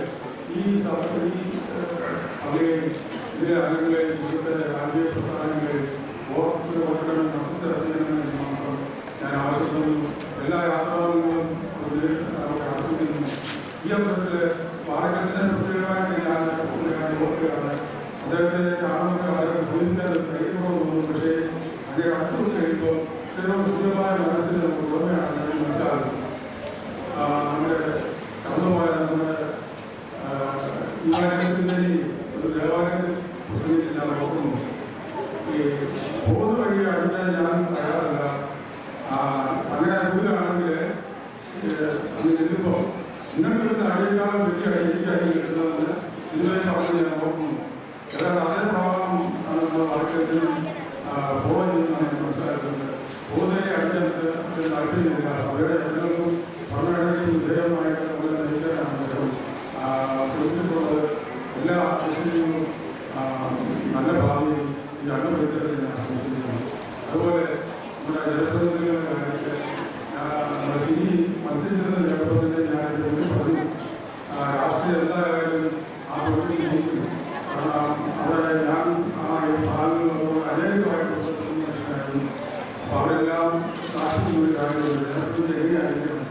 ഈ അവയെ ഇതിലെ അംഗങ്ങളെ ഇവിടുത്തെ രാഷ്ട്രീയ പ്രസ്ഥാനങ്ങളിൽ ഓർമ്മ കൊടുക്കണമെന്ന് മനസ്സിലാക്കണമെന്ന് മാത്രം ഞാൻ ആവശ്യപ്പെടുന്നു. എല്ലാ യാത്രാങ്ങളും അർപ്പിക്കുന്നു. ഈ അവസരത്തിൽ പാലഘട്ടനെ പ്രത്യേകമായിട്ട് ഞാൻ ഓർക്കുകയാണ്. അദ്ദേഹത്തെ കാണുമ്പോൾ വളരെ സൂചിക്കാൻ കഴിയുമ്പോൾ, പക്ഷേ അങ്ങനെ അടുത്തു കഴിയുമ്പോൾ പുതിയമായ മനസ്സിൽ നമുക്ക് ഓർമ്മയാണ് ഞാൻ മനസ്സിലാകുന്നത്. നമ്മുടെ കടന്നുപോയ നമ്മുടെ ഈ കാര്യത്തിന്റെ ഒരു ദേവാലയത്തിൽ പ്രസംഗിച്ച് ഞാൻ ഓർക്കുന്നു. ഈ പോകുന്ന വഴി അടുക്കാൻ ഞാൻ തയ്യാറല്ല. അങ്ങനെ ദൂരാണെങ്കിൽ അന്ന് ചെല്ലുമ്പോൾ നിങ്ങൾക്ക് അറിയിക്കാനും വലിയ ഐക്യായി കിട്ടുന്നതെന്ന് ഇതുവരെ പറഞ്ഞ് ഞാൻ ഓർക്കുന്നു. ഏതാണ്ട് അതേ ഭാഗം ആൾക്കാർക്ക് ഫോളോ ചെയ്യുന്നതാണ് ഞാൻ മനസ്സിലാക്കുന്നത്. കൂടുതലായി അടുത്തടുത്ത് അതിന് താല്പര്യമില്ല. അവരുടെ ജനങ്ങൾക്കും ഭരണഘടനയും വിധേയമായിട്ട് നമ്മൾ നയിക്കാനാണ് ചോദിച്ചിട്ടുള്ളത്. എല്ലാ കൃഷിയും നല്ല ഭാവിയും ഈ അംഗപ്പെടുത്തൽ ഞാൻ ആശംസിക്കുന്നു. അതുപോലെ നമ്മുടെ ജനപ്രതിനിധികളുടെ കാര്യത്തിൽ ഈ മത്സരിച്ചിരുന്ന ജനപ്രതിനിധി ഞാൻ മുന്നിൽ പറഞ്ഞു. രാഷ്ട്രീയ എന്തായാലും ആ പ്രവൃത്തി ജയിക്കും. കാരണം അവിടെ ഞാൻ ഭാഗങ്ങളിലൊക്കെ അനേകമായിട്ട് മനുഷ്യനായിരുന്നു. അപ്പോൾ അവരെല്ലാം സാക്ഷിക്കുന്ന കാര്യങ്ങളുണ്ട്. ജനപ്രതിനിധി എങ്ങനെയായിരിക്കണം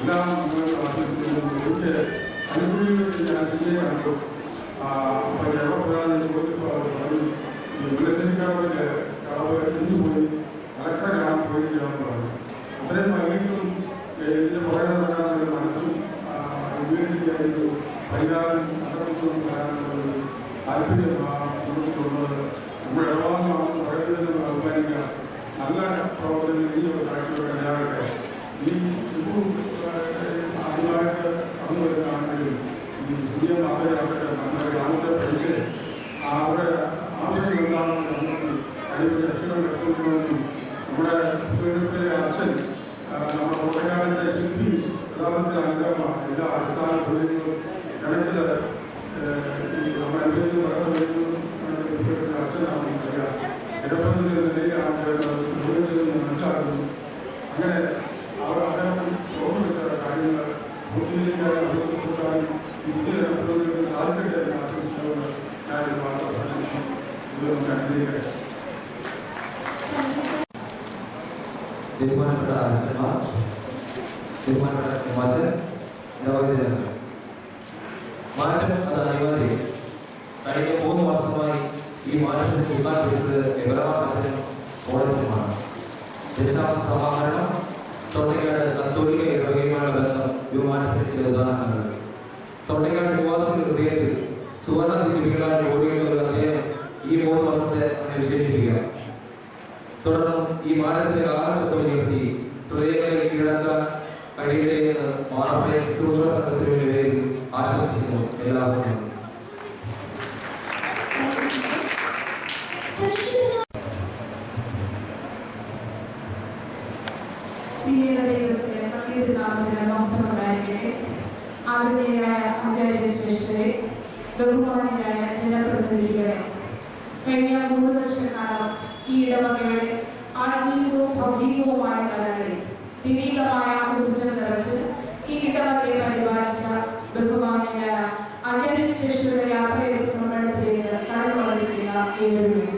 എല്ലാം എനിക്ക് അനുഭവിക്കുന്നത് ഞാൻ ശരിയെ കണ്ടു. അപ്പോൾ ജനപ്രധാന പറഞ്ഞു വികസനിക്കാവില്ല കളവ് തിരിഞ്ഞുപോയി കലക്ടർ ഞാൻ പോയി ചെയ്യാമെന്ന് പറഞ്ഞു. അത്രയും വൈകിട്ടും ഇതിന് പറയുന്നതിനുള്ള മനസ്സും വീട്ടിലേക്ക് പരിഹാരം നടത്തുന്നതും പറയാനുള്ളത് താല്പര്യമാണ് നമുക്കുള്ളത്. നമ്മുടെ ഇടപാടാണെന്ന് പറയുന്നതിന് അഭിമാനിക്കുക. നല്ല പ്രവർത്തനങ്ങൾ ഈ ഒരു കാഴ്ചയോടെ ഉണ്ടാകട്ടെ. ഈ ആദ്യമായിട്ട് കടന്നു വരുന്നതാണെങ്കിലും ഈ പുതിയ മാതൃകയാകട്ടെ നമ്മുടെ ഗ്രാമത്തെ പഠിച്ച് അവിടെ ആവശ്യം എന്താണെന്ന് നമുക്ക് കഴിവ് രക്ഷകൾ രക്ഷപ്പെടുത്തുന്നതിനും നമ്മുടെ വീട്ടിലെ അച്ഛൻ നമ്മുടെ കോട്ടയാറിൻ്റെ ശില്പി യഥാർത്ഥത്തിൽ അംഗമാണ്. എല്ലാ അടിസ്ഥാന തൊഴിലുകളും ഗണത്തിൽ നമ്മുടെ എന്തെങ്കിലും അച്ഛനാണ് അറിയാം. ജനപ്രതിനിധി എന്ന നിലയിലാണ് മനസ്സിലാക്കുന്നു. അങ്ങനെ അവർ അദ്ദേഹം ഓർമ്മിച്ച കാര്യങ്ങൾ പൂർത്തീകരിക്കാനും ഇന്ത്യ ജനപ്രതിനിധികൾ സാധിക്കട്ടെ എന്ന് ആശംസിച്ചുകൊണ്ട് ഞാനൊരു വാർത്ത പ്രകടിപ്പിക്കുന്നു. ഇതൊന്നും അംഗീകരിക്കട്ടെ. ബഹുമാനപ്പെട്ട അച്ഛന്മാർ, ബഹുമാനപ്പെട്ട ശ്രീനിവാസൻ, ലോകജനങ്ങൾ, മാറ്റം അത് അനിവാര്യം. കഴിഞ്ഞ 3 വർഷമായി ഈ മാറ്റത്തിന് ചുക്കാൻ പിടിച്ചത് എബ്രഹാം കോളേജുമാണ്. ദശാംശ സമാഹരണം, തൊണ്ടക്കാട് കത്തോലിക്ക ഇടവകയുമായുള്ള ബന്ധം യുവമാറ്റത്തിന് ചില ഉദാഹരണങ്ങൾ. തൊണ്ടക്കാട് നിവാസികളുടെ ഹൃദയത്തിൽ സുവർണ ലിപികളാൽ ഓടിയുള്ള അദ്ദേഹം ഈ 3 വർഷത്തെ വിശേഷിപ്പിക്കുക. തുടർന്നും ഈ മാറ്റത്തിന്റെ ആവശ്യത്തെ ഉയർത്തി ഹൃദയങ്ങളെ കീഴടക്കാൻ കഴിയട്ടെ എന്ന് മാറപ്പള്ളി ശുശ്രൂഷ സംഘത്തിന് പേരിൽ ആശംസിക്കുന്നു. എല്ലാവർക്കും ആദരണീയരായ ആചാര്യശ്രേഷ്ഠരെ, ബഹുമാന്യരായ ജനപ്രതിനിധികളെ, കഴിഞ്ഞ 3 വർഷക്കാലം ഈ ഇടവകയുടെ ആത്മീയവും ഭൗതികവുമായ തലങ്ങളിൽ ദൈവികമായ ഊർജ്ജം നിറച്ച് ഈ ഇടവകയെ പരിപാലിച്ച ബഹുമാന്യരായ ആചാര്യശ്രേഷ്ഠരുടെ യാത്രയുടെ സമ്മേളനത്തിലേക്ക് കടന്നു വന്നിരിക്കുന്ന ഏവരും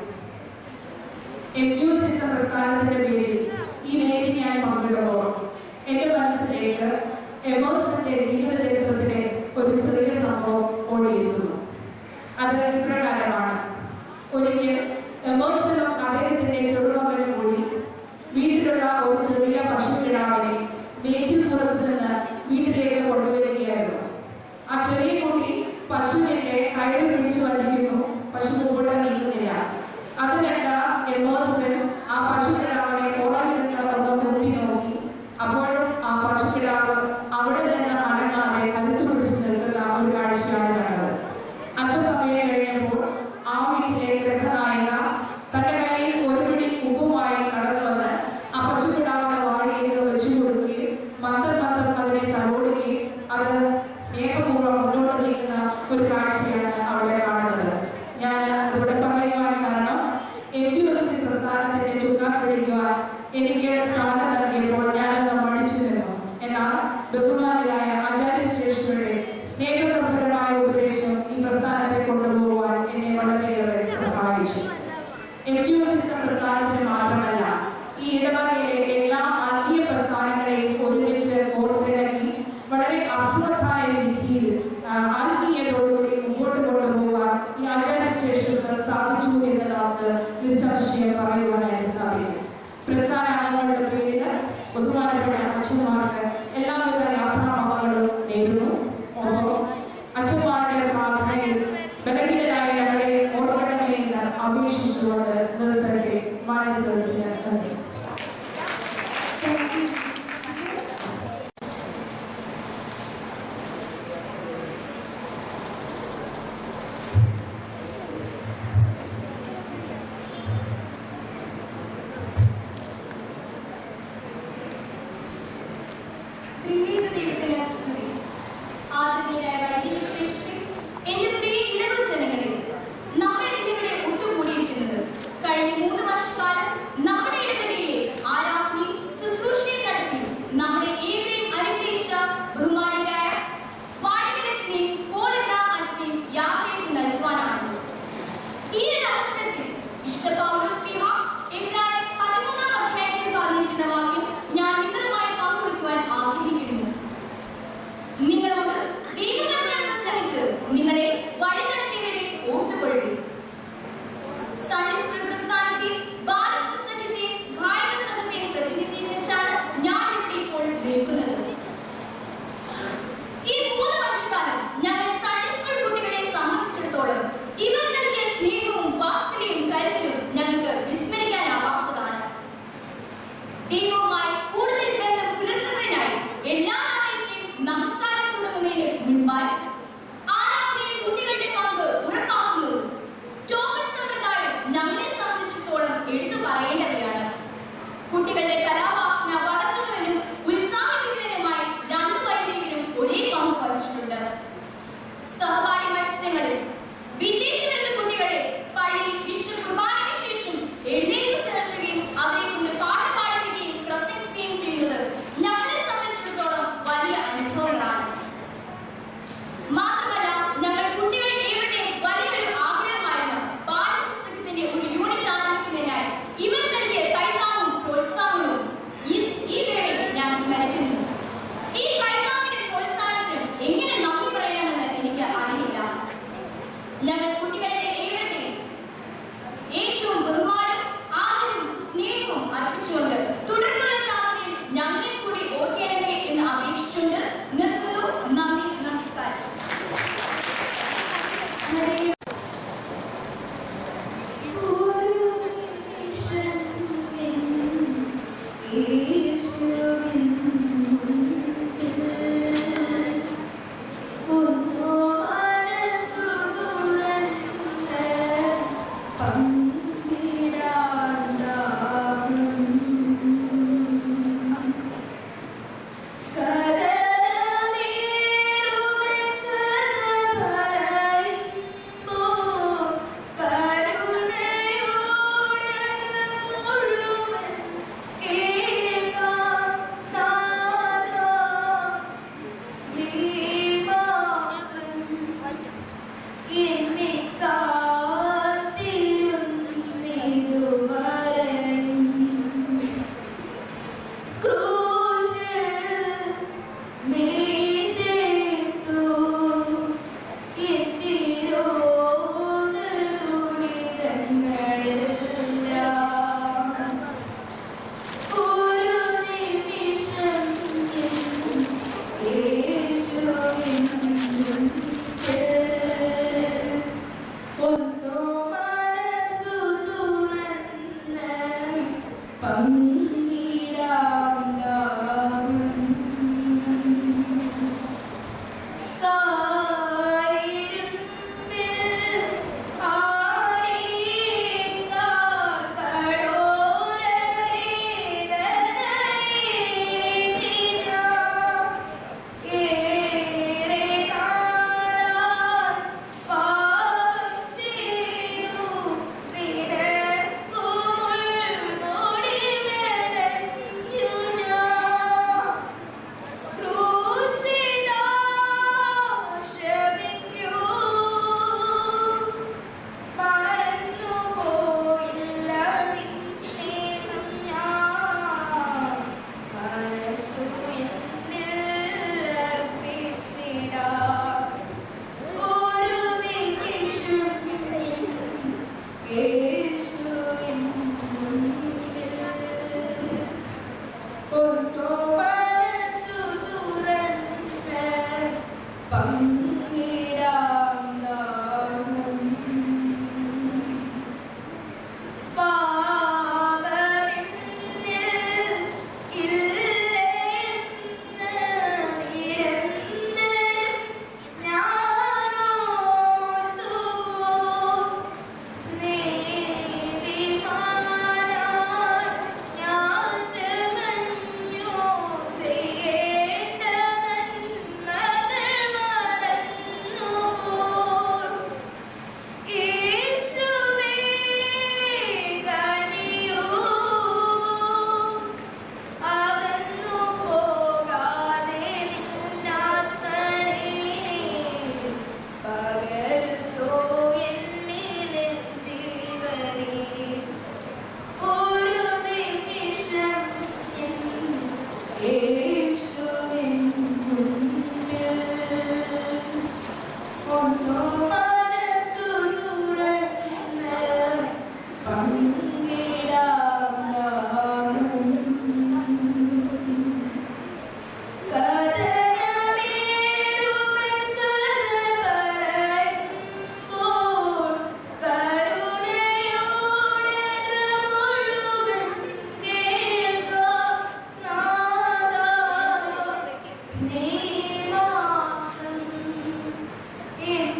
എംജൂസിസം പ്രസ്ഥാനത്തിന്റെ പേരിൽ ഈ വേദി ഞാൻ പങ്കിടുമ്പോൾ എന്റെ മനസ്സിലേക്ക് എമോസന്റെ ജീവിത ചരിത്രത്തിലെ ഒരു ചെറിയ സംഭവം ഓടിയെത്തുന്നു. അത് ഇപ്രകാരമാണ്. ഒരിക്കൽ എമോസനും അദ്ദേഹത്തിന്റെ ചെറുമകനും കൂടി വീട്ടിലുള്ള ഒരു ചെറിയ പശുക്കിടാവിനെ മേച്ചിൽപ്പുറത്ത് നിന്ന് വീട്ടിലേക്ക് കൊണ്ടുവരികയായിരുന്നു. ആ ചെറിയ കുട്ടി പശുവിന്റെ കയറ് പിടിച്ചു വലിക്കുന്നു. പശു മുമ്പോട്ട് നീങ്ങുന്നില്ല. അത് കണ്ട എമോസൻ ആ പശുക്കിടാവിനെ കോളറിൽ നിന്ന് ഒന്ന് മുട്ടി നോക്കി. അപ്പോഴും ആ പശുക്കിടാവ് അവിടെ നിന്ന് അനങ്ങാതെ കരുത്തു പിടിച്ചു നിൽക്കുന്ന ഒരു കാഴ്ചയാണ് കണ്ടത്. അല്പസമയം കഴിഞ്ഞപ്പോൾ ആ വീട്ടിലെ ഗൃഹനായിക തന്റെ കയ്യിൽ ഒരു പിടി ഉപ്പുമായി കടന്നു വന്ന് ആ പശുക്കിടാവിന്റെ വായിലേക്ക് വെച്ചു കൊടുക്കുകയും മന്ദം അതിനെ തലോടുകയും അത് സ്നേഹപൂർവ്വം മുന്നോട്ട് നീങ്ങുന്ന ഒരു കാഴ്ചയാണ് അവിടെ കാണുന്നത്. ഞാൻ ഇവിടെ പറയുവാൻ കാരണം എംജൂസി പ്രസ്ഥാനത്തിന്റെ ചുക്കാൻ പിടിക്കുവാൻ എനിക്ക് സ്ഥാനം നൽകിയപ്പോൾ ഞാനത് മടിച്ചു നിന്നു. എന്നാൽ ബഹുമാനരായ ആചാര്യശ്രേഷ്ഠരുടെ സ്നേഹപ്രഭുരമായ ഉപദേശം പ്രശ്നങ്ങളിൽ വിജയിച്ചു വരുന്ന കുട്ടികളെ പള്ളിയിൽ വിശുദ്ധ കുർബാനയ്ക്ക് ശേഷം എഴുന്നേൽപ്പിച്ച് നിർത്തുകയും അവരെ കൊണ്ട് പാട്ട് പാടിപ്പിക്കുകയും പ്രസംഗിക്കുകയും ചെയ്യുന്നത് ഞങ്ങളെ സംബന്ധിച്ചിടത്തോളം വലിയ അനുഭവങ്ങളാണ്. മാത്രമല്ല ഞങ്ങൾ കുട്ടികളുടെ ഏവരുടെയും വലിയൊരു ആഗ്രഹമായിരുന്നു ബാലപുസ്തകത്തിന്റെ ഒരു യൂണിറ്റ് ആരംഭിക്കുന്നതിനായി ഇവർ നൽകിയ കൈത്താങ്ങും പ്രോത്സാഹനവും ഈ വേളയിൽ ഞാൻ സ്മരിക്കുന്നു. ഈ കൈത്താങ്ങിനും പ്രോത്സാഹനത്തിനും എങ്ങനെ നന്ദി പറയണമെന്ന് എനിക്ക് അറിയില്ല. ഞങ്ങൾ കുട്ടികളുടെ ഏവരുടെയും ഏറ്റവും ബഹുമാനം, ആദരവും സ്നേഹവും അർപ്പിച്ചുകൊണ്ട് തുടർന്നുള്ള പ്രാർത്ഥനയിൽ ഞങ്ങളെ കൂടി ഓർക്കണമേ എന്ന് അപേക്ഷിച്ചുകൊണ്ട് നിർത്തുന്നു. നന്ദി, നമസ്കാരം.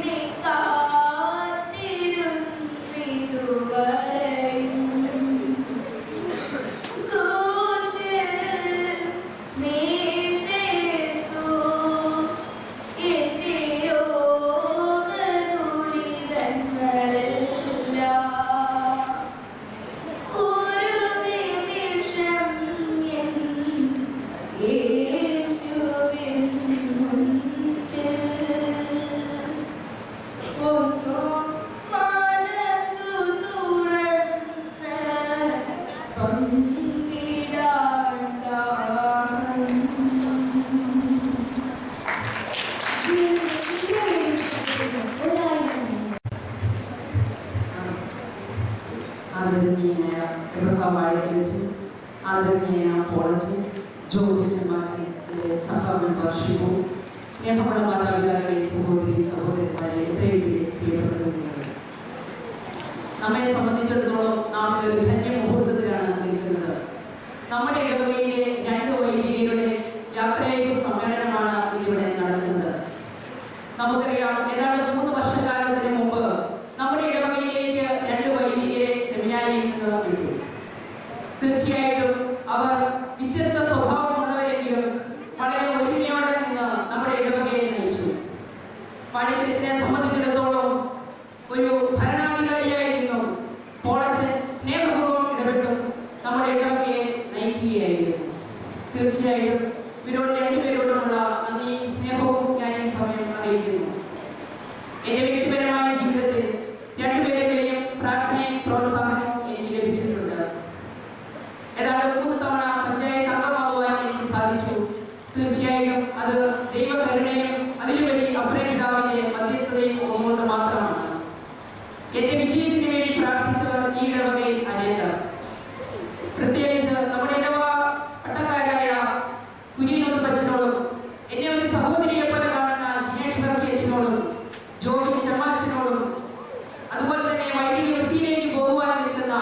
Name ആദരണീയനായ എബ്രഹാം വാഴക്കലച്ചൻ, ആദരണീയനായ പോളച്ചൻ, ജോലി ചെമ്മാച്ചൻ, എൻ്റെ സഹമെമ്പർ ഷിബു, സ്നേഹമുള്ള മാതാപിതാക്കളെ, സഹോദരി സഹോദരന്മാരെ, എത്രയും പ്രിയപ്പെട്ടവർ, നമ്മെ സംബന്ധിച്ചിടത്തോളം നാം ഒരു ധന്യമുഹൂർത്തത്തിലാണ് നിൽക്കുന്നത്. നമ്മുടെ ഇടവകയിലെ 2 വൈദികരുടെ യാത്രയയപ്പ് സമ്മേളനമാണ് ഇവിടെ നടക്കുന്നത്. നമുക്കറിയാം, ഏതാണ്ട് 3 വർഷക്കാലത്തിന് മുമ്പ് നമ്മുടെ ഇടവകയിലേക്ക് 2 വൈദികരെ സെമിനാരിയിൽ നിന്ന് വിട്ടു. തീർച്ചയായിട്ടും അവർ വ്യത്യസ്ത സ്വഭാവമുള്ളവരെങ്കിലും വളരെ ഒരുമയോടെ നിന്ന് നമ്മുടെ ഇടവകയെ നയിച്ചു. വാഴക്കലത്തിനെ സംബന്ധിച്ചിടത്തോളം ഒരു ഭരണാധികാരിയായിരുന്നു പോളച്ചൻ സ്നേഹപൂർവ്വം ഇടപെട്ടും നമ്മുടെ ഇടവകയെ നയിക്കുകയായിരുന്നു. തീർച്ചയായും ഇവരോട് 2 പേരോടുമുള്ള നന്ദിയും സ്നേഹവും ഞാൻ ഈ സമയം അറിയിക്കുന്നു. എന്റെ വ്യക്തിപരമായ ജീവിതത്തിൽ 2 പേരുടെയും പ്രാർത്ഥനയും പ്രോത്സാഹനവും എനിക്ക് ലഭിച്ചിട്ടുണ്ട്. ഏതാണ്ട് 3 തവണ പഞ്ചായത്ത് അംഗമാകുവാൻ എനിക്ക് സാധിച്ചു. തീർച്ചയായും അത് ദൈവകരുണയും അതിലുപരി അപരപിതാവിന്റെ മധ്യസ്ഥതയും ഒന്നുകൊണ്ട് മാത്രമാണ്. എന്റെ വിജയത്തിന് വേണ്ടി പ്രാർത്ഥിച്ചവർ ഈ ഇടവകയിൽ അനേകർ. പ്രത്യേകിച്ച് നമ്മുടെ ഇടവക പട്ടക്കാരായ കുര്യനൂർ അച്ഛനോടും, എന്നെ ഒരു സഹോദരിയെ പോലെ കാണുന്ന ജിനേഷ് വർക്കി അച്ഛനോടും, ജോബി ചെമ്മാച്ചനോടും, അതുപോലെ തന്നെ വൈദിക വൃത്തിയിലേക്ക് പോകുവാൻ നിൽക്കുന്ന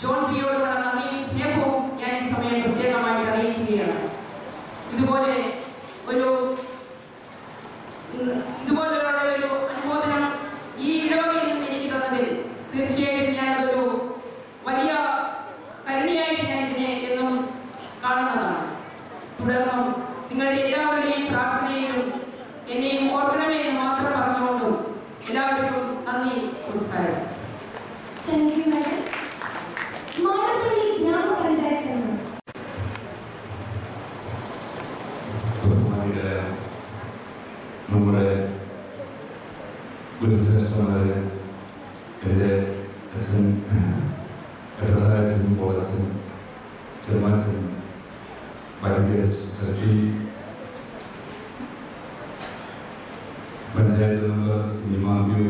ജോൺ പിയോടുമുള്ള നന്ദിയും സ്നേഹവും ഞാൻ ഈ സമയം പ്രത്യേകമായിട്ട് അറിയിക്കുകയാണ്. ഇതുപോലുള്ള ഒരു അനുമോദനം ഈ ഇടവകയിൽ നിന്ന് എനിക്ക് തന്നതിൽ തീർച്ചയായിട്ടും ഞാനതൊരു വലിയ കരുണയായിട്ട് ഞാൻ ഇതിനെ എന്നും കാണുന്നതാണ്. തുടർന്നും നിങ്ങളുടെ എല്ലാവരുടെയും പ്രാർത്ഥനയിലും എന്നെയും ഓർക്കണമേ എന്ന് മാത്രം പറഞ്ഞുകൊണ്ടും എല്ലാവർക്കും നന്ദി, നമസ്കാരം. മാടപ്പള്ളി ഗ്രാമപഞ്ചായത്ത് നമ്മുടെ ഗുരുശ്രേഷ്ഠന്മാര്, എൻ്റെ അച്ഛൻ അച്ഛൻ, പോളച്ചൻ, ചെമ്മാച്ചൻ, വൈദ്യ trustee, panchayat member C Mathew,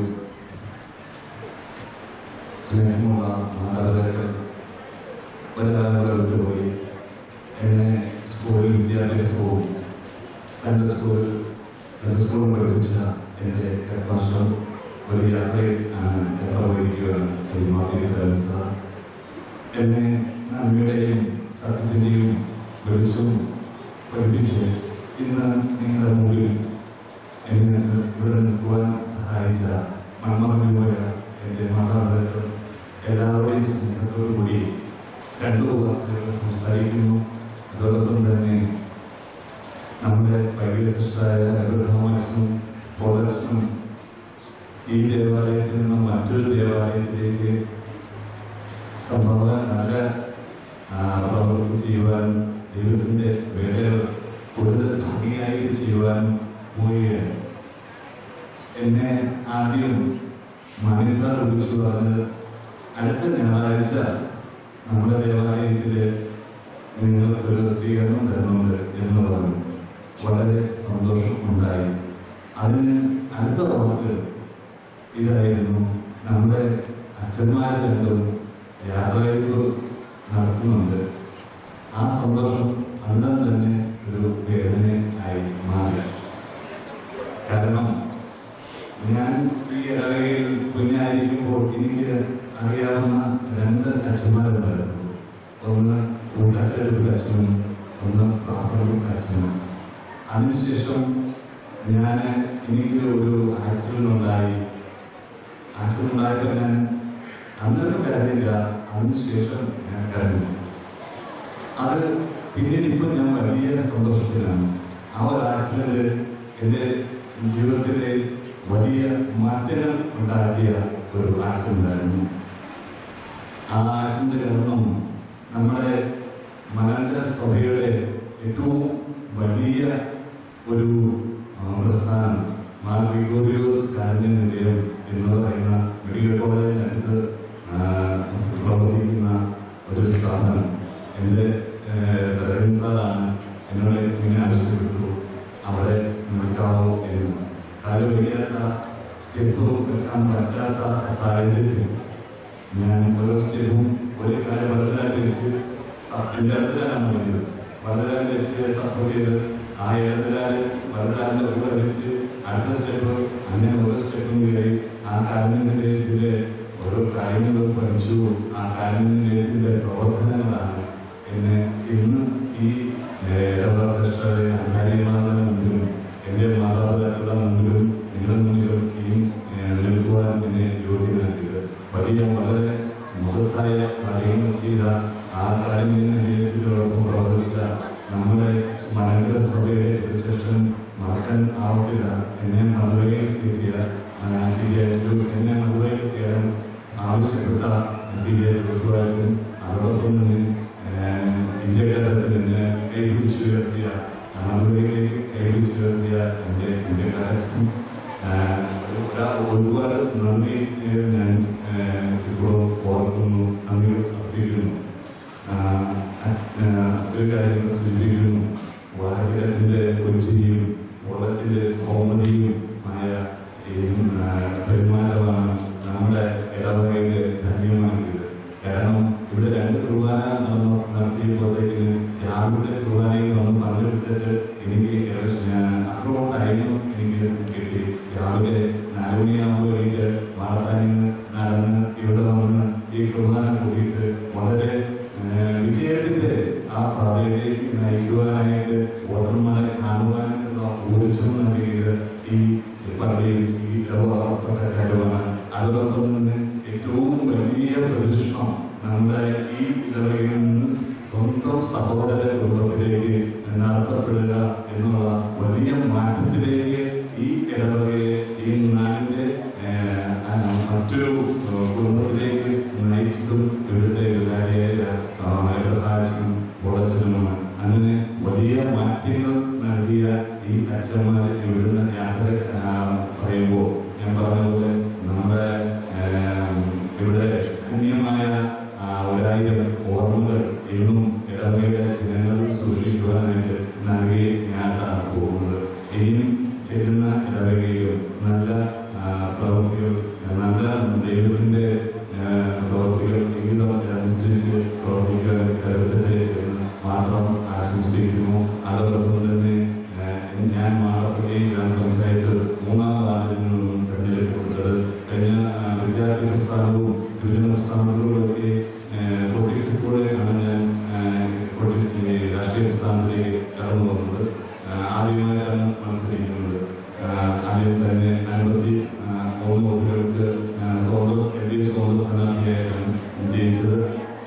സ്നേഹമുള്ള മാതാപിതാക്കൾ, ഒരാളെ വിട്ടുപോയി. എന്നെ സ്കൂളിൽ വിദ്യാഭ്യാസവും സെൻട്രൽ സ്കൂളും പഠിപ്പിച്ച എൻ്റെ ഹെഡ് മാസ്റ്റർ ഒരു യാത്രയിൽ നിർവഹിക്കുകയാണ് ശ്രീ മാത്യു സാർ. എന്നെ നന്മയുടെയും സത്യത്തിൻ്റെയും വെളിച്ചവും പഠിപ്പിച്ച് ഇന്ന് നിങ്ങളുടെ മുമ്പിൽ എന്നെ ഇവിടെ നിൽക്കുവാൻ സഹായിച്ച മൺമറഞ്ഞുപോയ എൻ്റെ മാതാപിതാക്കൾ എല്ലാവരുടെയും സ്നേഹത്തോടു കൂടി 2 വാക്കുകൾ സംസാരിക്കുന്നു. അതോടൊപ്പം തന്നെ നമ്മുടെ വൈദ്യശ്രേഷ്ഠരായ എബ്രഹാമച്ചനും പോളച്ചനും ഈ ദേവാലയത്തിൽ നിന്നും മറ്റൊരു ദേവാലയത്തിലേക്ക് സംഭവം നല്ല പ്രവൃത്തി ചെയ്യുവാൻ, ദൈവത്തിൻ്റെ വേലകൾ കൂടുതൽ ഭംഗിയായിട്ട് ചെയ്യുവാൻ പോവുകയാണ്. എന്നെ ആദ്യം മനസ്സാർ വിളിച്ചു പറഞ്ഞത്, അടുത്ത ഞായറാഴ്ച നമ്മുടെ ദേവാലയത്തിൽ നിങ്ങൾക്കൊരു സ്വീകരണം തരുന്നുണ്ട് എന്ന് പറഞ്ഞു. വളരെ സന്തോഷം ഉണ്ടായി. അതിന് അടുത്ത വാക്ക് ഇതായിരുന്നു, നമ്മുടെ അച്ഛന്മാർ 2 യാത്രയയപ്പ് നടത്തുന്നുണ്ട്. ആ സന്തോഷം അന്ന് തന്നെ ഒരു വേദനയായി മാറി. കാരണം ഞാൻ ഈ ഇടവകയിൽ കുഞ്ഞായിരിക്കുമ്പോൾ എനിക്ക് അറിയാവുന്ന 2 അച്ഛന്മാരുണ്ടായിരുന്നു. ഒന്ന് കൂട്ടക്കരൂർ അച്ഛനും ഒന്ന് പ്രാപ്പറൂർ അച്ഛനും. അതിനുശേഷം എനിക്ക് ഒരു ആക്സിഡന്റ് ഉണ്ടായപ്പോൾ ഞാൻ അന്നൊക്കെ കരഞ്ഞില്ല. അതിനുശേഷം ഞാൻ കരഞ്ഞു. അത് പിന്നീട് ഇപ്പം ഞാൻ വലിയ സന്തോഷത്തിലാണ്. ആ ഒരു ആക്സിഡന്റ് എൻ്റെ ജീവിതത്തിലെ വലിയ മാറ്റങ്ങൾ ഉണ്ടാക്കിയ ഒരു ആക്സിഡന്റ് ആയിരുന്നു. ആ ആക്സിഡന്റ് കാരണം നമ്മുടെ മലങ്കര സഭയുടെ ഏറ്റവും വലിയ ഒരു പ്രസ്ഥാനം മാർ ഗ്രിഗോറിയോസ് കാരുണ്യ നിലയം എന്ന് പറയുന്ന മെഡിക്കൽ കോളേജിനടുത്ത് പ്രവർത്തിക്കുന്ന ഒരു സ്ഥാപനം. എൻ്റെ സാറാണ് എന്നോട് ഇങ്ങനെ ആവശ്യപ്പെട്ടു, അവിടെ നിൽക്കാവോ എന്ന്. കാല് വയ്യാത്ത സ്റ്റെപ്പ് വെക്കാൻ പറ്റാത്ത സാഹചര്യത്തിൽ ഞാൻ ഓരോ സ്റ്റെപ്പും ഒരു കാര്യം വലുതാക്കി വെച്ച് എൻ്റെ അടുത്തലാണ് വേണ്ടത്. വലുതാക്കി വെച്ച് സപ്പോർട്ട് ചെയ്ത് ആ ഇടത്തിലാല് വലുതാലിൻ്റെ കൂടെ വെച്ച് അടുത്ത സ്റ്റെപ്പ് അങ്ങനെ ഓരോ സ്റ്റെപ്പും കയറി ആ കാലിൻ്റെ ഇതിലെ ഓരോ കാര്യങ്ങളും പഠിച്ചു. ആ കാലിൻ്റെ ഇതിൻ്റെ പ്രവർത്തനങ്ങളാണ് എന്നെ ഇന്ന് ഈ ആചാര്യന്മാരുടെ മുമ്പിലും എൻ്റെ മാതാപിതാക്കളുടെ മുമ്പിലും നിങ്ങളുടെ മുമ്പിലും ഈ നിൽക്കുവാൻ എന്നെ യോഗ്യനാക്കിയത്. വലിയ വളരെ മഹത്തായ കാര്യങ്ങൾ ചെയ്ത ആ കാര്യങ്ങളുടെ ജീവിതത്തിലോടൊപ്പം പ്രവർത്തിച്ച നമ്മുടെ മലങ്കര സഭയുടെ വിശേഷം മറക്കാൻ ആവത്തില്ല. എന്നെ മധുരയിൽ കിട്ടിയ എന്നെ മധുരയിൽ കയറാൻ ആവശ്യപ്പെട്ട ജോഷുവാച്ചൻ, അതോടൊപ്പം തന്നെ ഇന്ത്യക്കാരച്ചൻ എന്നെ കൈപിടിച്ചു ഉയർത്തിയ മധുരയിലേക്ക് കൈപിടിച്ചു ഉയർത്തിയ എൻ്റെ ഇന്ത്യക്കാരച്ചൻ ഒരുപാട് നന്ദി ഞാൻ ഇപ്പോൾ ഓർക്കുന്നു, നന്ദി അർപ്പിക്കുന്നു. ഒരു കാര്യങ്ങൾ സൂചിപ്പിക്കുന്നു. വാഴക്കരച്ചൻ്റെ ഒരു ചിരിയും ഉള്ളത്തിൻ്റെ സോമതിയും ആയ പെരുമാറ്റമാണ് നമ്മുടെ ഇടവകയുടെ ധന്യമാക്കിയത്. കാരണം ഇവിടെ 2 കുർബാന നടത്തിയപ്പോഴത്തേക്ക് രാവിലത്തെ കുർബാനയിൽ വന്ന് പങ്കെടുത്തിട്ട് എനിക്ക് അത്രയും ടൈം എനിക്ക് കിട്ടി. രാവിലെ 4 മണിയാകുമ്പോൾ എനിക്ക് വാർത്താനിന്ന് നടന്ന് ഇവിടെ വന്ന് ഈ കുർബാന കൂടിയിട്ട് വളരെ വിജയത്തിന്റെ ആ പാതയിലേക്ക് നയിക്കുവാനായിട്ട് വോട്ടർമാരെ കാണുവാനായിട്ടുള്ള ഊർജ്ജം നൽകിയത് ഈ പള്ളിയിൽ ഈ ഇടവകപ്പെട്ട കാര്യമാണ്. അതോടൊപ്പം തന്നെ ഏറ്റവും വലിയ പ്രതിഷ്ഠം നമ്മുടെ ഈ ഇടവകയിൽ നിന്ന് സ്വന്തം സഹോദര കുടുംബത്തിലേക്ക് നടത്തപ്പെടുക എന്നുള്ള വലിയ മാറ്റത്തിലേക്ക് ഈ ഇടവകയെ ഈ നാടിന്റെ മറ്റൊരു കുടുംബത്തിലേക്ക് നയിച്ചതും ഇവിടുത്തെ ഇടതാഴ്ചയും ഉളച്ചതുമാണ്. അങ്ങനെ വലിയ മാറ്റങ്ങൾ നൽകിയ ഈ അച്ഛന്മാർ ഇവിടുന്ന് യാത്ര പറയുമ്പോൾ ഞാൻ പറഞ്ഞതുപോലെ നമ്മുടെ ഇവിടെ അന്യമായ 1000 ഓർമ്മകൾ എന്നും ഇടവകയുടെ ജനങ്ങൾ സൂക്ഷിക്കുവാനായിട്ട് നൽകി ഞാനാണ് പോകുന്നത്. ഇനിയും ചെല്ലുന്ന ഇടവകയിലും നല്ല പ്രവൃത്തികൾ, നല്ല ദൈവത്തിന്റെ പ്രവൃത്തികൾ ജീവിതമനുസരിച്ച് പ്രവർത്തിക്കാൻ കരുതട്ടെ എന്ന് മാത്രം ആശംസിക്കുന്നു. അതോടൊപ്പം തന്നെ ഞാൻ മാറപ്പള്ളി ഗ്രാമപഞ്ചായത്ത് 3ാം വാർഡിൽ നിന്നും തെരഞ്ഞെടുക്കപ്പെട്ടത്. കഴിഞ്ഞ വിദ്യാർത്ഥി പ്രസ്ഥാനവും യുവജന പ്രസ്ഥാനങ്ങളിലൊക്കെ പൊളിറ്റിക്സിലൂടെയാണ് ഞാൻ രാഷ്ട്രീയ പ്രസ്ഥാനത്തിലേക്ക് കടന്നു വന്നത്. ആദ്യമായിട്ടാണ് മത്സരിക്കുന്നത്. ആദ്യം തന്നെ 53 വോട്ടുകൾക്ക് സ്വതന്ത്ര സ്ഥാനാർത്ഥിയായിട്ടാണ് ജയിച്ചത്.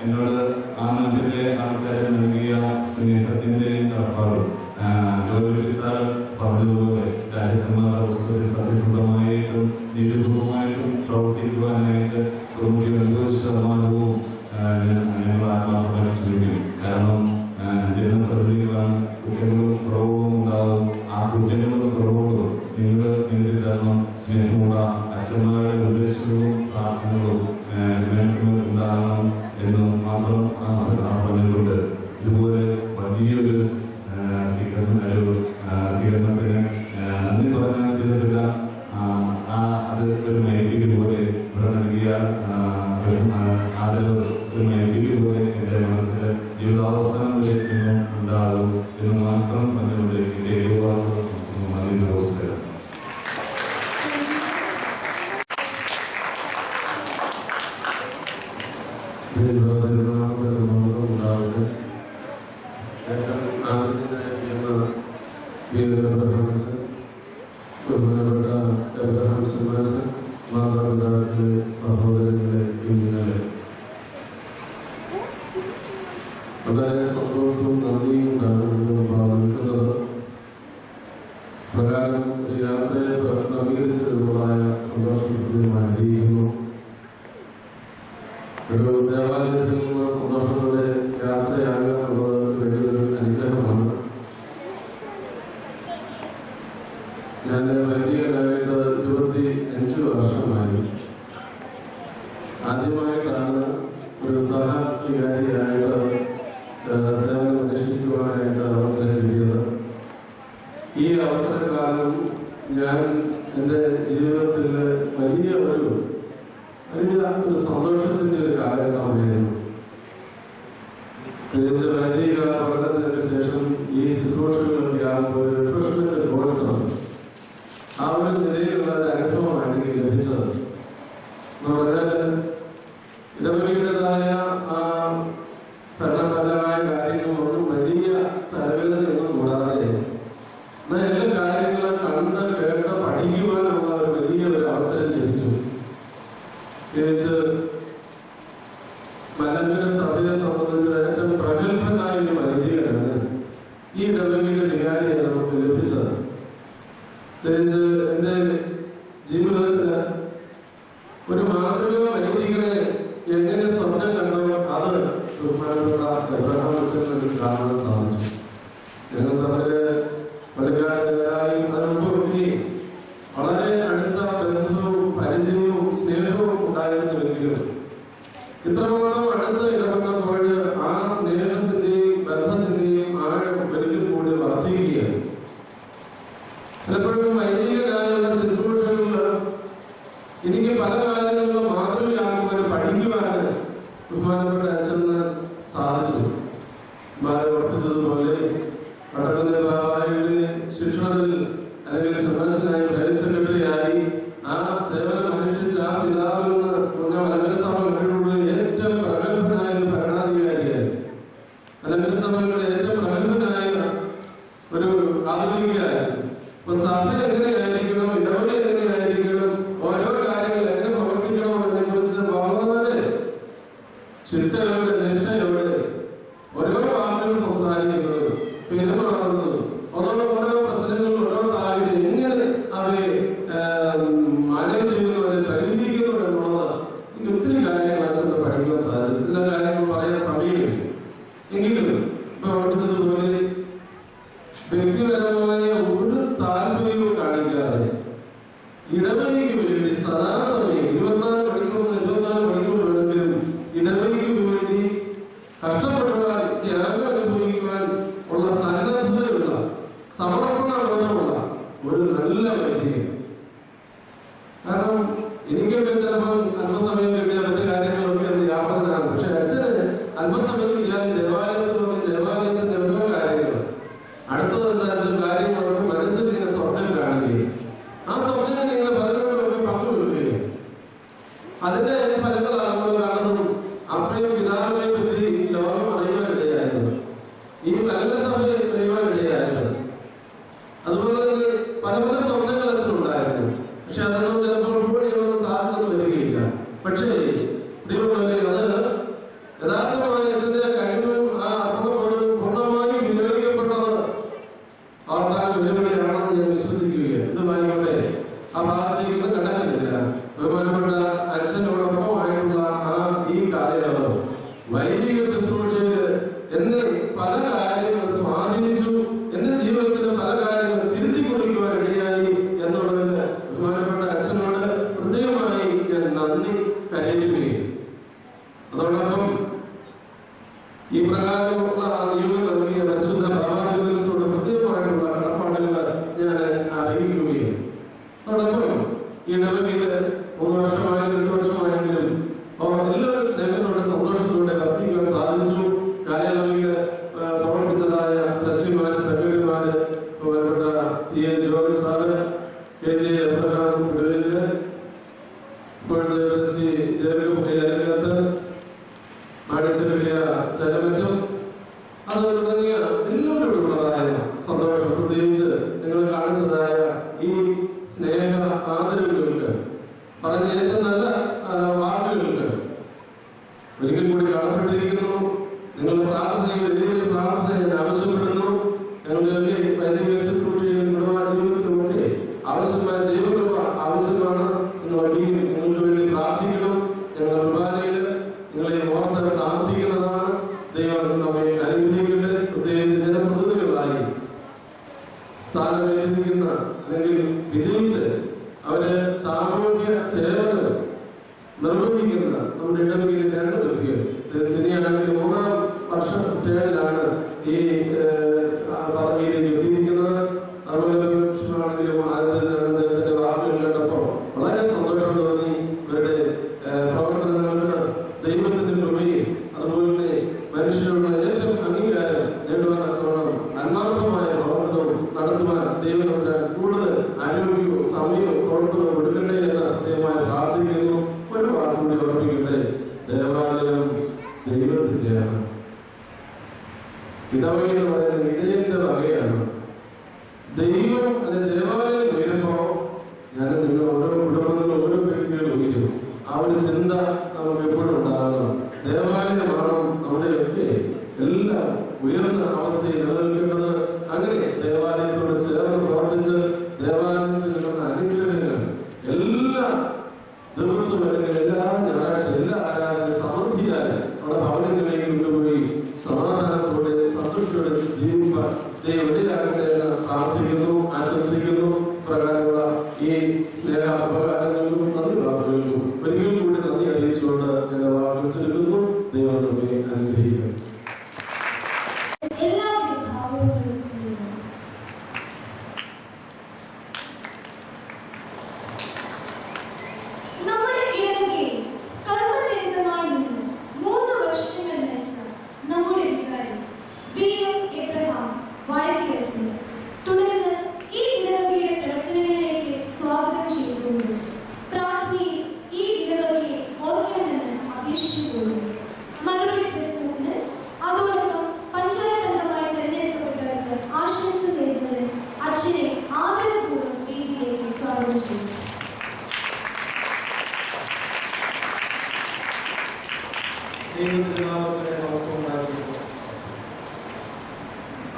എന്നോട് ആ നാട്ടിലെ ആൾക്കാരെ നൽകിയ സ്നേഹത്തിന്റെയും കടപ്പാടും ജോലി സാർ പറഞ്ഞതുപോലെ രാജകുമാരുടെ പുസ്തകത്തിൽ സത്യസന്ധമായിട്ടും നീതിപൂർവമായിട്ടും പ്രവർത്തിക്കുവാനായിട്ട് 99% ഞങ്ങൾ ആത്മാർത്ഥമായി ശ്രമിക്കും. കാരണം ജനപ്രതിനിധികളാണ്. കുറ്റങ്ങളും കുറവുകളും ഉണ്ടാകും. ആ കുറ്റങ്ങളും കുറവുകളും നിങ്ങൾ നേരിൽ തരണം. സ്നേഹമുള്ള അച്ഛന്മാരുടെ നിർദ്ദേശങ്ങളും പ്രാർത്ഥനകളും ഉണ്ടാകണം എന്ന് മാത്രം പറഞ്ഞുകൊണ്ട് ഇതുപോലെ വലിയൊരു സ്വീകരണത്തിന് നന്ദി പറയാൻ ചെയ്തിട്ടില്ല. അത് ഒരു മൈക്ക് പോലെ ഇവിടെ നൽകിയ ആദരവ് ഒരു മൈക്ക് പോലെ എൻ്റെ മനസ്സിൽ ജീവിതാവസാനം വരെ ഉണ്ടാകും എന്ന് മാത്രം പറഞ്ഞുകൊണ്ട് എൻ്റെ യുവാക്കൾ നന്ദി. നമസ്കാരം. സഹോദരങ്ങളെ, കുഞ്ഞുങ്ങളെ, വളരെ സന്തോഷവും നന്ദിയും ഉണ്ടാകുന്നത് ഭാവിക്കുന്നത് പ്രകാരം യാത്രയെ നവീകരിച്ചതുള്ളതായ സന്തോഷമായിരിക്കുന്നു. ഒരു ദേവാലയത്തിൽ നിന്നുള്ള സന്തോഷങ്ങളുടെ യാത്രയാകുക എന്നുള്ളത് വലിയൊരു അനുഗ്രഹമാണ്. ഞാൻ വൈദികനായിട്ട് 25 വർഷമായി. ആദ്യമായിട്ടാണ് ഒരു സഹവികാരിയായിട്ട് സേവനം അനുഷ്ഠിക്കുവാനായിട്ട് അവസരം കിട്ടിയത്. ഈ അവസരകാലം ഞാൻ എൻ്റെ ജീവിതത്തിൽ വലിയ ഒരു വലിയ ഒരു സന്തോഷത്തിന്റെ ഒരു കാലഘട്ടമായിരുന്നു. തിരിച്ച് വൈദിക പഠനത്തിന് ശേഷം ഈ ശുശ്രൂഷകളൊക്കെ ആകുമ്പോൾ ഒരു റിഫ്രഷ്മെന്റ് കോഴ്സാണ്. ആ ഒരു നിലയിലുള്ള ഒരു അനുഭവമാണ് എനിക്ക് ലഭിച്ചത്. എന്ന് പറഞ്ഞാൽ ഇടവകയുടേതായ ആ ഭരണപരമായ കാര്യങ്ങളൊന്നും വലിയ തലവേദനയൊന്നും കൂടാതെ എന്നാൽ എല്ലാ കാര്യങ്ങളും കണ്ട് കേട്ട് പഠിക്കുവാനുള്ള ഒരു വലിയൊരു അവസരം ലഭിച്ചു. പ്രത്യേകിച്ച് മലങ്കര സഭയെ സംബന്ധിച്ച് ഏറ്റവും പ്രഗത്ഭനായ ഒരു വൈദികനാണ് ഈ ഇടവകയുടെ വികാരിയെ നമുക്ക് ലഭിച്ചത്. പ്രത്യേകിച്ച് എൻ്റെ ജീവിതത്തില് ഒരു മാതൃക വൈദികനെ എങ്ങനെ സ്വപ്നം കണ്ടോ അത് ബഹുമാനപ്പെട്ട എബ്രഹാം അച്ഛനിൽ കാണാൻ സാധിച്ചു. ഞങ്ങൾ തമ്മില് പലകാലങ്ങളായി അനുഭവി വളരെ അടുത്ത ബന്ധവും പരിചയവും സ്നേഹവും ഉണ്ടായിരുന്നുവെങ്കിലും ഇത്രമാത്രം അടുത്ത ഇടപെട്ടപ്പോൾ ആ സ്നേഹത്തിന്റെയും ബന്ധത്തിന്റെയും ആഴം ഒരിക്കൽ കൂടി വർദ്ധിക്കുകയാണ്. പലപ്പോഴും വൈദികനായുള്ള ശുശ്രൂഷകളിൽ എനിക്ക് പല കാര്യങ്ങളിലും മാതൃകയാകുവാൻ പഠിക്കുവാൻ ബഹുമാനപ്പെട്ട അച്ഛന് സാധിച്ചു. ഉറപ്പിച്ചതുപോലെ പട്ടണത്തിലെ ബാബായുടെ ശിക്ഷണത്തിൽ അല്ലെങ്കിൽ സന്ദർശനായി പ്രൈവറ്റ് സെക്രട്ടറി ആയി ആ സേവനം അനുഷ്ഠിച്ച ആ പിതാവിൽ നിന്ന് മലങ്കര സഭ കണ്ടിട്ടുള്ള ഏറ്റവും പ്രഗത്ഭനായ ഒരു ഭരണാധികാരിയായി, മലങ്കര സഭയുടെ ഏറ്റവും പ്രഗത്ഭനായ ഒരു ആധുനികയായിരുന്നു. അപ്പൊ സഭ എങ്ങനെയായിരിക്കണം, ഇടവക എങ്ങനെയായിരിക്കണം, ഓരോ കാര്യങ്ങൾ എങ്ങനെ പ്രവർത്തിക്കണം എന്നതിനെ കുറിച്ച് വളരെ ചിന്തയോടെ നിഷ്ഠയോടെ ഓരോ വാക്കുകൾ സംസാരിക്കുന്നത്, പെരുമാറുന്നത്, ഓരോ പ്രശ്നങ്ങൾ, ഓരോ സാഹചര്യം എങ്ങനെ അവരെ മാനേജ് ചെയ്യുന്നു, അവരെ പരിഹരിക്കുന്നു എന്നുള്ളത് എനിക്ക് ഒത്തിരി കാര്യങ്ങൾ അച്ഛനെ പഠിക്കാൻ സാധിച്ചു. ചില കാര്യങ്ങൾ പറയാൻ സമയമില്ല. എങ്കിലും ഇപ്പൊ പഠിച്ചതുപോലെ വ്യക്തിപരമായ ഒരു താല്പര്യവും കാണിക്കാതെ ഇടവകയ്ക്ക് വേണ്ടി സദാസമയം 24 മണിക്കൂർ വേണമെങ്കിലും ഇടവകയ്ക്ക് വേണ്ടി കഷ്ടപ്പെടുവാൻ, ത്യാഗം അനുഭവിക്കുവാൻ ഉള്ള സന്നദ്ധതയുള്ള, സമർപ്പണ ബോധമുള്ള ഒരു നല്ല വൈദികൻ. കാരണം എനിക്ക് ചിലപ്പോൾ അല്പസമയം കിട്ടിയ മറ്റു കാര്യങ്ങളൊക്കെ അത് വ്യാപകനാണ്. പക്ഷെ അച്ഛന് അല്പസമയം കിട്ടിയാൽ ദേവാലയത്തിന്റെ ഓരോ കാര്യങ്ങൾ അടുത്തത് കാര്യങ്ങളൊക്കെ മനസ്സിൽ ഇങ്ങനെ സ്വപ്നം കാണുകയും ആ സ്വപ്നം ഇങ്ങനെ ഫലങ്ങളൊക്കെ പങ്കുവെക്കുകയും അതിന്റെ ഫലങ്ങളാകുമ്പോൾ കാണുന്നു അപ്പയും പിതാവിനെ പറ്റി ലോകം അറിയുവാനിടയായിരുന്നു, ഈ മലങ്കര സഭയെ അറിയുവാനിടയായിരുന്നു. അതുപോലെ തന്നെ പല പല സ്വപ്നങ്ങൾ അച്ഛനുണ്ടായിരുന്നു. പക്ഷെ അതൊന്നും ചിലപ്പോൾ ഉൾപ്പെടെയൊന്നും സാധിച്ചെന്ന് വരികയില്ല. പക്ഷേ പ്രിയമുള്ളവരെ, അത് യഥാർത്ഥമായ അച്ഛന്റെ കഴിവും ആ അർപ്പണപ്പോഴും പൂർണ്ണമായി വിനിയോഗിക്കപ്പെട്ടത് ഓർത്താൻ വെല്ലുവിളിയാണെന്ന് ഞാൻ വിശ്വസിക്കുകയാണ്. ഇതുമായിക്കോട്ടെ ആ ഭാഗത്തേക്ക് കടക്കുന്നില്ല. ബഹുമാനപ്പെട്ട അച്ഛനോടൊപ്പമായിട്ടുള്ള ആ ഈ കാലയളവ് വൈദിക ശുശ്രൂഷയില് എന്നെ പല കാര്യങ്ങൾ സ്വാധീനിച്ചു, എന്റെ ജീവിതത്തിലെ പല കാര്യങ്ങൾ തിരുത്തി കൊടുക്കുവാൻ ഇടയായി എന്നുള്ളതിന് ബഹുമാനപ്പെട്ട അച്ഛനോട് ഹൃദയമായി ഞാൻ നന്ദി കരയുകയും അതോടൊപ്പം ഈ പ്രകാരമുള്ള നിയമം നൽകിയ പരിശുദ്ധ ബാബാദിവസോട് പ്രത്യേകമായിട്ടുള്ള കടപ്പാടുകൾ ഞാൻ അറിയിക്കുകയും അതോടൊപ്പം ഈ ഇടവകയില് 3 വർഷമായെങ്കിലും 2 വർഷമായെങ്കിലും എല്ലാവരും സ്നേഹത്തോടെ സന്തോഷത്തോടെ വർദ്ധിക്കുവാൻ സാധിച്ചു. കാലയളവില് പ്രവർത്തിച്ചതായ ട്രസ്റ്റിമാര്, സെക്രട്ടറിമാര്, ബഹുമാനപ്പെട്ട TN. George sir, KJ. Abraham ഗുരുവിന്, ഇപ്പോഴത്തെ ട്രസ്റ്റി ജേക്കബ് കൈകാലത്ത്, മാഡിസെക്രട്ടറിയ ചലമറ്റും, അത് തുടങ്ങിയ എല്ലാവരോടുള്ളതായ സന്തോഷം, പ്രത്യേകിച്ച് നിങ്ങൾ കാണിച്ചതായ ഈ സ്നേഹ ആദരവുകൾക്ക്, പറഞ്ഞ ഏറ്റവും നല്ല വാക്കുകൾക്ക് ഒരിക്കൽ കൂടി കടപ്പെട്ടിരിക്കുന്നു. നിങ്ങൾ പ്രാർത്ഥനയിൽ വലിയൊരു പ്രാർത്ഥന ഞാൻ ആവശ്യപ്പെടുന്നു. ഞങ്ങളുടെയൊക്കെ വൈദിക ശുശ്രൂഷയിലും കുടുംബജീവിതത്തിലുമൊക്കെ ആവശ്യമായ ദൈവകൃപ ആവശ്യമാണ് എന്ന് വഴിയിൽ നിങ്ങൾക്ക് വേണ്ടി പ്രാർത്ഥിക്കണം. ഞങ്ങളുടെ കുർബാനയിൽ നിങ്ങളെ ഓർത്ത് പ്രാർത്ഥിക്കുന്നതാണ്. ദൈവം നമ്മെ അനുഗ്രഹിക്കട്ടെ. പ്രത്യേകിച്ച് ജനപ്രതിനിധികളായി സ്ഥാനമേൽപ്പിക്കുന്ന അല്ലെങ്കിൽ വിജയിച്ച് അവര് സാമൂഹ്യ സേവനം നിർവഹിക്കുന്ന നമ്മുടെ ഇടവകയിൽ 2 വ്യക്തികൾ, സിനിയാണെങ്കിൽ 3ാം വർഷം ടേണിലാണ് ഈ പദവിയിലേക്ക് എത്തിയിരിക്കുന്നത്. അതുപോലെ ആണെങ്കിലും അദ്ദേഹത്തിന്റെ വാക്കുകൾ കേട്ടപ്പോൾ വളരെ സന്തോഷം തോന്നി. ഇവരുടെ പ്രാർത്ഥിക്കുന്നു. ഒരു വാക്കുകൂടി ഓർമ്മിക്കട്ടെ, ദേവാലയം ദൈവത്തിന്റെയാണ്. ഇടവക എന്ന് പറയുന്നത് ഇടയന്റെ വകയാണ്. ദൈവം അല്ലെ ദേവാലയം ഉയരുമ്പോ ഞാൻ നിങ്ങൾ ഓരോ കുടുംബങ്ങളും ഓരോ വ്യക്തികളും ഉയരും. ആ ഒരു ചിന്ത നമുക്ക് എപ്പോഴും ഉണ്ടാകണം. ദേവാലയമാണ് നമ്മുടെയൊക്കെ എല്ലാം ഉയർന്ന അവസ്ഥയിൽ നിലനിൽക്കുന്നത്. അങ്ങനെ ദേവാലയത്തോട് ചേർന്ന് പ്രവർത്തിച്ച് ദേവാലയത്തിൽ നിന്നുള്ള അനുഗ്രഹങ്ങൾ എല്ലാ ദിവസവും അല്ലെങ്കിൽ എല്ലാ ഞായറാഴ്ച എല്ലാ ആരാധന സമൃദ്ധിയായി നമ്മുടെ ഭവനങ്ങളിലേക്ക് കൊണ്ടുപോയി സമാധാനത്തോടെ സന്തോഷത്തോടെ ജീവിക്കാൻ ദൈവത്തിലാകട്ടെ എന്ന് പ്രാർത്ഥിക്കുന്നു, ആശംസിക്കുന്നു. പ്രകാരമുള്ള ഈ സ്നേഹാപകാരങ്ങളിലും നന്ദി വാക്കുകൾക്കും ഒരിക്കൽ കൂടി നന്ദി അറിയിച്ചുകൊണ്ട് ഞങ്ങൾ വാക്കുകൾ ചൊല്ലുന്നു. ദൈവം നമ്മെ അനുഗ്രഹിക്കും.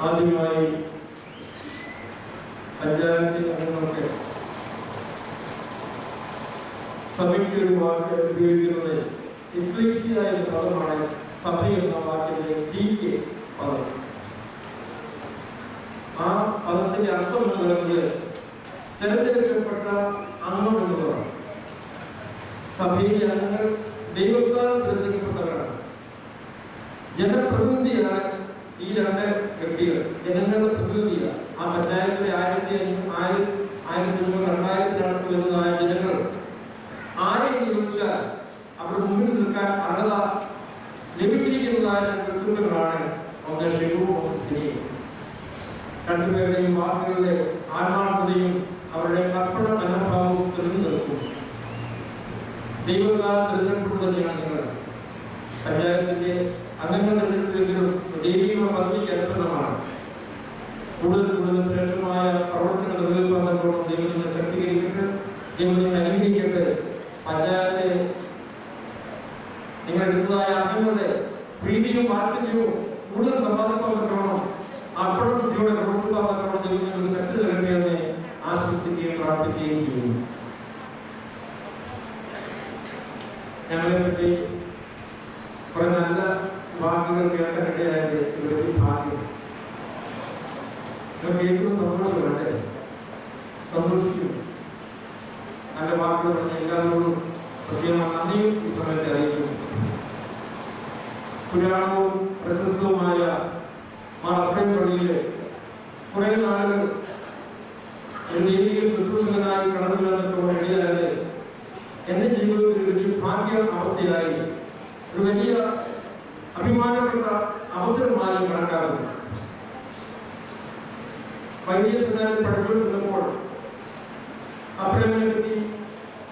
ആദ്യമായി പഞ്ചായത്തിൽ അംഗങ്ങൾക്ക് സഭയ്ക്ക് ഒരു വാക്ക് ഉപയോഗിക്കുന്നത് എക്ലീസിയ എന്ന പദമാണ്. സഭ എന്ന വാക്കിന്റെ ഗ്രീക്ക് പദം. ആ പദത്തിന്റെ അർത്ഥം എന്ന് പറയുന്നത് തെരഞ്ഞെടുക്കപ്പെട്ട അംഗം എന്നുള്ളതാണ്. സഭയിലെ അംഗങ്ങൾ ദൈവത്താൽ തിരഞ്ഞെടുക്കപ്പെട്ടവരാണ്. ജനപ്രതിനിധിയാണ് ഈ രണ്ട് വ്യക്തികൾ. ജനങ്ങളുടെ പ്രതിനിധിയാണ്. ആ പഞ്ചായത്തിലെ 2000-2000 വരുന്നതായ ജനങ്ങൾ ആരെ ചോദിച്ചാൽ അവരുടെ മുമ്പിൽ നിൽക്കാൻ അർഹത ലഭിച്ചിരിക്കുന്നതായ വ്യക്തിത്വങ്ങളാണ്. ഒന്ന് ഷിബു, ഒന്ന് സിനി. രണ്ടുപേരുടെയും വാക്കുകളുടെ ആത്മാർത്ഥതയും അവരുടെ അർപ്പണ മനോഭാവവും തെളിഞ്ഞു നിൽക്കും. ദൈവത്താൽ തിരഞ്ഞെടുപ്പ് തന്നെയാണ് നിങ്ങൾ. പഞ്ചായത്തിന്റെ അംഗങ്ങൾ തിരഞ്ഞെടുത്തെങ്കിലും ദൈവിക പദ്ധതിക്ക് അനുസൃതമാണ്. കൂടുതൽ ശ്രേഷ്ഠമായ പ്രവർത്തനങ്ങൾ നിർവഹിക്കാൻ ദൈവത്തിന്റെ ശക്തീകരിക്കട്ടെ, ദൈവത്തിന്റെ അനുഗ്രഹിക്കട്ടെ. പഞ്ചായത്തെ നിങ്ങൾ എടുത്തതായ അംഗങ്ങളുടെ പ്രീതിയും വാത്സല്യവും കൂടുതൽ സമ്പാദിക്കാൻ പറ്റണം. അർപ്പണ ബുദ്ധിയോടെ പ്രവർത്തിക്കാൻ പറ്റണം. ദൈവത്തിന്റെ ശക്തി നൽകട്ടെയെന്ന് ആശംസിക്കുകയും പ്രാർത്ഥിക്കുകയും ചെയ്യുന്നു. ഞങ്ങളെ പറ്റി കുറെ നല്ല വാക്കുകൾ കേൾക്കാനിടയായത് ഒരു ഭാഗ്യം. നമുക്ക് ഏറ്റവും സന്തോഷമല്ലേ? സന്തോഷിക്കും. നല്ല വാക്കുകൾ പറഞ്ഞ എല്ലാവരോടും പ്രത്യേകം നന്ദിയും ഈ സമയത്ത് അറിയിക്കുന്നു. പുരാണവും പ്രശസ്തവുമായ മാറപ്പൻ പള്ളിയിലെ കുറെ നാളുകൾ ദൈവിക ശുശ്രൂഷകനായി കടന്നു വന്നിട്ടുള്ള ഇടയായത് എന്റെ ജീവിതത്തിൽ ഒരു ഭാഗ്യ അവസ്ഥയായി, ഒരു വലിയ അഭിമാനപ്പെട്ട അവസരമായി കണക്കാക്കുന്നു. വൈദ്യസേനയിൽ പഠിച്ചുകൊണ്ടിരുന്നപ്പോൾ അപ്രേമിനെ പറ്റി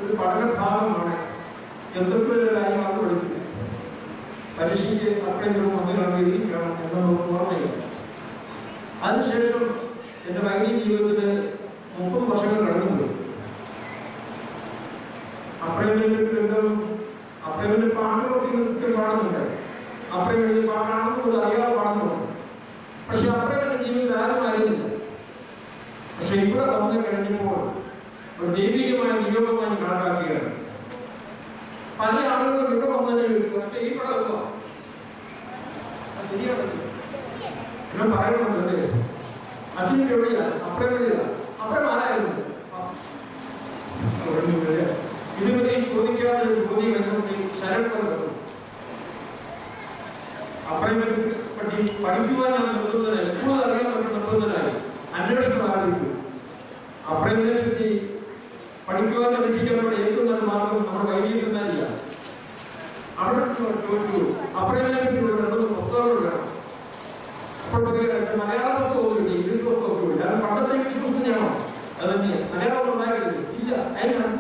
ഒരു പഠനഭാഗമാണ് എന്തൊക്കെ കാര്യമാണ് പഠിച്ചത്. പരീക്ഷയ്ക്ക് അപ്രേമിനും വന്നിട്ടാണ് എഴുതിക്കണം എന്നൊന്നും ഓർമ്മയില്ല. അതിനുശേഷം എന്റെ വൈദ്യ ജീവിതത്തിന് 30 വർഷങ്ങൾ കടന്നുപോയി. അപ്രേമിന്റെ പാട്ടുകളൊക്കെ നിത്യം പാടുന്നുണ്ട്. അപ്രേമിന്റെ പാട്ടാണെന്ന് അറിയാതെ പാടുന്നുണ്ട്. പക്ഷെ അപ്രേമിന്റെ ജീവിതത്തിൽ ആരും അറിയുന്നില്ല. പക്ഷെ ഇവിടെ വന്നു കഴിഞ്ഞപ്പോൾ ഒരു ദൈവികമായ നിയോഗമായി കണക്കാക്കുകയാണ്. പല ആളുകളും ഇവിടെ വന്നതിന് പക്ഷെ ഈ പടം ശരിയാണ് പറയുന്നുണ്ട്. അച്ഛൻ്റെ എവിടെയാ? അപ്രേമില്ല. അപ്രേം ആരായിരുന്നു? ഇതുവരെ ചോദിക്കാതെ ചോദ്യം എന്നുകൊണ്ട് ശരത് അപ്രേമിനെ പറ്റി പഠിക്കുവാൻ ഞാൻ നിർത്തുന്നതിനായി, കൂടുതൽ അറിയാൻ പറ്റി നിർത്തുന്നതിനായി അന്വേഷണം ആരംഭിച്ചു. അപ്രേമിനെ പറ്റി പഠിക്കുവാൻ രക്ഷിക്കപ്പെട്ട ഏറ്റവും നല്ല മാർഗം നമ്മുടെ വൈദ്യസേനയിലാണ്. അവിടെ ചോദിച്ചു അപ്രേമിനെ പറ്റി ഇവിടെ 2 പുസ്തകങ്ങൾ വേണം. അപ്പോൾ മലയാള പുസ്തകമില്ല, ഇംഗ്ലീഷ് പുസ്തകമില്ല. അത് പണ്ടത്തെ ഇംഗ്ലീഷ് പുസ്തകം ഞാനോ? അത് മലയാളം ഉണ്ടാക്കിയില്ല. ഇല്ല. അതിനാണ്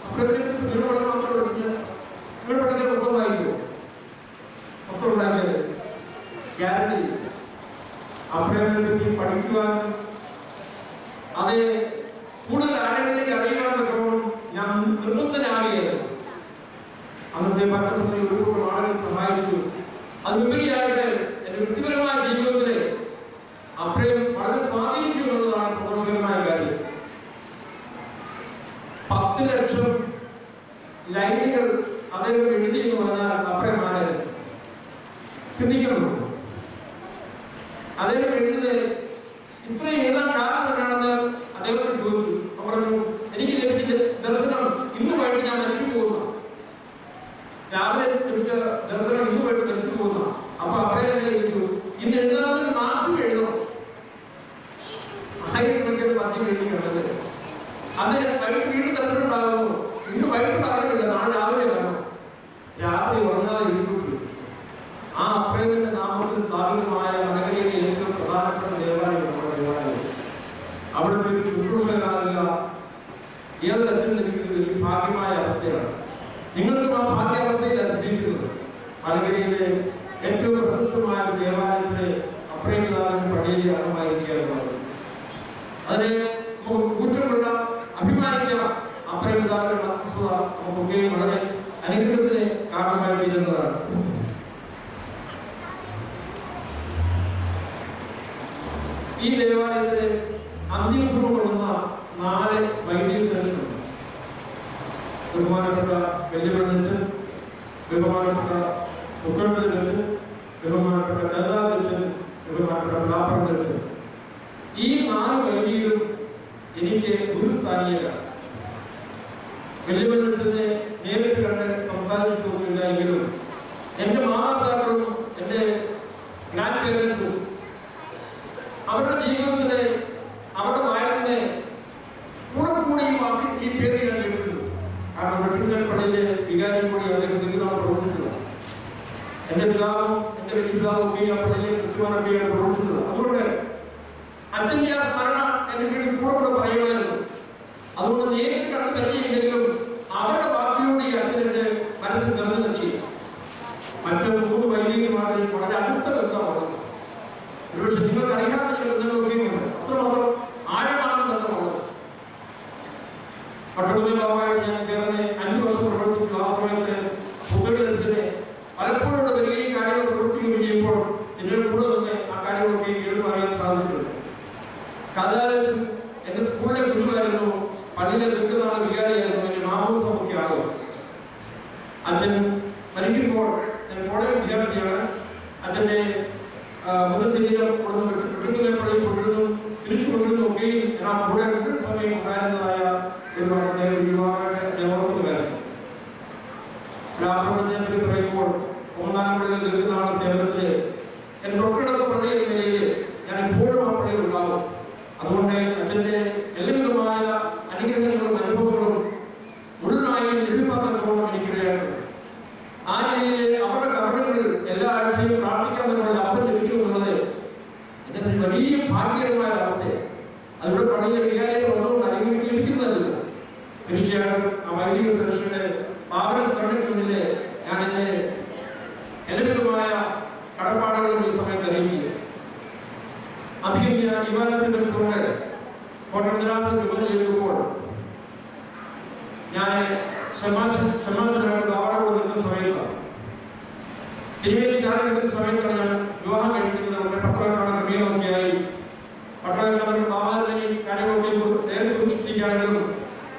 അപ്രേമിനെ പറ്റി നിങ്ങൾ പഠിക്കുന്ന പുസ്തകം വായിക്കുമോ? പുസ്തകം ഉണ്ടാക്കിയത് ഗ്യാരണ്ടി. അബ്രഹാമിനെ പറ്റി പഠിക്കുവാൻ, അത് കൂടുതൽ ആഴങ്ങളിലേക്ക് അറിയാൻ പറ്റുമ്പോൾ ഞാൻ നിർബന്ധനാകിയത് അന്നത്തെ ഭരണസമിതി ഒരുപാട് ആളുകൾ സഹായിച്ചു. അതുപരിയായിട്ട് എന്റെ വ്യക്തിപരമായ ജീവിതത്തിലെ അബ്രഹാം വളരെ സ്വാധീനിച്ചു എന്നുള്ളതാണ് സന്തോഷകരമായ കാര്യം. 10 ലക്ഷം ലൈനുകൾ അദ്ദേഹം എഴുതി എന്ന് പറഞ്ഞാൽ അബ്രഹാം ചിന്തിക്കുന്നു. അദ്ദേഹം എഴുതിയത് ഇത്രയും എഴുതാൻ കാരണം എന്താണെന്ന് അദ്ദേഹത്തിന് ചോദിച്ചു. പറഞ്ഞു, എനിക്ക് ലഭിച്ച ദർശനം ഇന്ന് വൈകിട്ട് ഞാൻ മരിച്ചു പോകുന്നു. രാവിലെ ലഭിച്ച ദർശനം ഇന്ന് വൈകിട്ട് മരിച്ചു പോകുന്നു. അപ്പൊ അബ്രഹാം ചോദിച്ചു, ഇന്ന് എഴുതാതെ മാസം എഴുതണം. 1000 പദ്യം എഴുതി കണ്ടത്. അത് വൈകിട്ട് വീണ്ടും ദർശനം ഉണ്ടാകുന്നു. ഇന്ന് വൈകിട്ട് പറഞ്ഞില്ല, നാളെ രാവിലെ വേണം. രാത്രി ഉറങ്ങാതെ എഴുതിക്കൊണ്ടു. ആ അബ്രഹാമിന്റെ നാമത്തിൽ സ്ഥാപിതമായ നഗരിയിലെ ഏറ്റവും പ്രധാനപ്പെട്ട ദേവാലയം നമ്മുടെ ദേവാലയം. അവിടെ ഒരു ശുശ്രൂഷകാരില്ല. ഏത് അച്ഛൻ ലഭിക്കുന്നത് ഒരു ഭാഗ്യമായ അവസ്ഥയാണ്. നിങ്ങൾക്കും ആ ഭാഗ്യാവസ്ഥയിലാണ് ലഭിക്കുന്നത്. മലങ്കരയിലെ ഏറ്റവും പ്രശസ്തമായ ദേവാലയത്തിലെ അബ്രഹാം പള്ളിയിലെ അംഗമായിരിക്കുക എന്നുള്ളത് അതിനെ നമുക്ക് കൂറ്റമുള്ള അഭിമാനിക്കാം. അബ്രഹാം മധ്യസ്ഥത നമുക്കൊക്കെ വളരെ അനുഗ്രഹത്തിന് കാരണമായി തീരുന്നതാണ്. ഈ ദേവാലയത്തിലെ അന്ത്യശ്രമം കൊള്ളുന്ന 4 വൈദിക ശ്രേഷ്ഠരുണ്ട്. ബഹുമാനപ്പെട്ട വെല്ലുവിളിച്ചൻ, ബഹുമാനപ്പെട്ട മുക്കോട്ടച്ചൻ, ബഹുമാനപ്പെട്ട ഗതാഗതച്ചൻ, ബഹുമാനപ്പെട്ട പ്രാപ്തച്ചൻ. ഈ 4 വൈദികരും എനിക്ക് ഗുരുസ്ഥാനീയരാണ്. വെല്ലുവിളിച്ചനെ നേരിട്ട് കണ്ട് സംസാരിക്കുന്നില്ല എങ്കിലും എന്റെ മാതാപിതാക്കളും എന്റെ ഗ്രാൻഡ് പേരൻസും അവരുടെ ജീവിതത്തിലെ അവരുടെ വായനയെ കൂടെ ഈ പേര് ഞാൻ കേട്ടിട്ടുണ്ട്. കാരണം വെട്ടിക്കൽ പള്ളിയിലെ വികാരം കൂടി അദ്ദേഹം ദീർഘനാൾ പ്രവർത്തിച്ചത്. എന്റെ പിതാവും എന്റെ വലിയ പിതാവും ഒക്കെ ആ പള്ളിയിലെ ക്രിസ്തുവാനൊക്കെയാണ് പ്രവർത്തിച്ചത്. അതുകൊണ്ട് അച്ഛന്റെ ആ സ്മരണ എന്റെ വീട്ടിൽ കൂടെ പറയുമായിരുന്നു. അതുകൊണ്ട് നേരിട്ട് കണ്ടു കഴിയില്ലെങ്കിലും അവരുടെ വാക്കിലൂടെ ഈ അച്ഛനെ മനസ്സിൽ നിറഞ്ഞു നിർത്തി. മറ്റു 3 വൈദികന്മാരിൽ വളരെ അടുത്ത ബന്ധമാണ്. ഒരുപക്ഷെ നിങ്ങൾക്ക് അറിയാത്ത ചില ബന്ധങ്ങളൊക്കെയുണ്ട്. അത്രമാത്രം ആഴമാണ് ബന്ധമുള്ളത്. പട്ടണത്തിലുമായി ഞാൻ ചേർന്ന് 5 വർഷം പ്രവർത്തിച്ചു. ആ സമയത്ത് പുകഴ്ത്തിനെ പലപ്പോഴും വരികയും കാര്യങ്ങൾ പ്രവർത്തിക്കുകയും ചെയ്യുമ്പോൾ ഇതിന്റെ കൂടെ തന്നെ ആ കാര്യങ്ങളൊക്കെ കേൾപ്പറിയാൻ സാധിച്ചിട്ടുണ്ട്. കഥാലസ് എന്റെ സ്കൂളിലെ ഗുരുവായിരുന്നു. പള്ളിയിലെ ദീർഘനാൾ വികാരിയായിരുന്നു. എന്റെ മാമോസമൊക്കെ ആകും. അച്ഛൻ മരിക്കുമ്പോൾ ഞാൻ കോളേജ് വിദ്യാർത്ഥിയാണ്. അച്ഛന്റെ മൃതശരീരം വെട്ടുകുന്നപ്പള്ളിയിൽ കൊണ്ടിരുന്നു, തിരിച്ചു കൊണ്ടിരുന്നു ഒക്കെയും ഞാൻ കൂടെ ഒരു സമയം ഉണ്ടായിരുന്നതായ ഒരു യുവാക്കളുടെ ഓർമ്മയായിരുന്നു. രാമചന്ദ്രൻ പറയുമ്പോൾ 1-ാം പള്ളിയിൽ ദീർഘനാൾ സേവിച്ച് എന്റെ തൊട്ടടുത്ത പള്ളിയിൽ നിലയിൽ ഞാൻ എപ്പോഴും ആ പള്ളിയിൽ ഉണ്ടാവും. അതുകൊണ്ട് അച്ഛന്റെ എല്ലാവിധമായ അനുഗ്രഹങ്ങളും അനുഭവങ്ങളും മുഴുവനായി ലഭ്യമാക്കാൻ എനിക്കിടയാണ്. ആ രീതിയിൽ അവരുടെ കബറുകളിൽ എല്ലാ ആഴ്ചയും പ്രാർത്ഥിക്കാൻ പറ്റുന്ന അവസരം ലഭിച്ചു എന്നുള്ളത് എന്നെ വലിയ ഭാഗ്യകരമായ അവസ്ഥയാണ്. അതിവിടെ പള്ളിയിലെ വികാരിയെ വന്നതുകൊണ്ട് അനുഗ്രഹം ലഭിക്കുന്നതല്ല. തീർച്ചയായിട്ടും ആ വൈദിക ശ്രേഷ്ഠന്റെ പാവനസ്മരണയ്ക്കുള്ളിലെ ഞാൻ എന്നെ എല്ലാവിധമായ കടപ്പാടുകളും ഈ സമയത്ത് അറിയിക്കുക. അഭിനയ ഇവാനസിന്റെ കോട്ടനാഥ് ജോലി ചെയ്യുമ്പോൾ ഞാൻ ക്ഷമാസനായിട്ട് അവാർഡ് കൊടുക്കുന്ന സമയത്താണ് തിരുവേലി ചാരക്കുന്ന സമയത്താണ് ഞാൻ വിവാഹം കഴിക്കുന്നത്. നമ്മുടെ പട്ടണക്കാരൻ ക്രമീകരണമൊക്കെയായി പട്ടണക്കാരൻ ബാബാദിനെ കാര്യങ്ങളൊക്കെ നേരെ കുറിച്ചിരിക്കുകയാണെങ്കിലും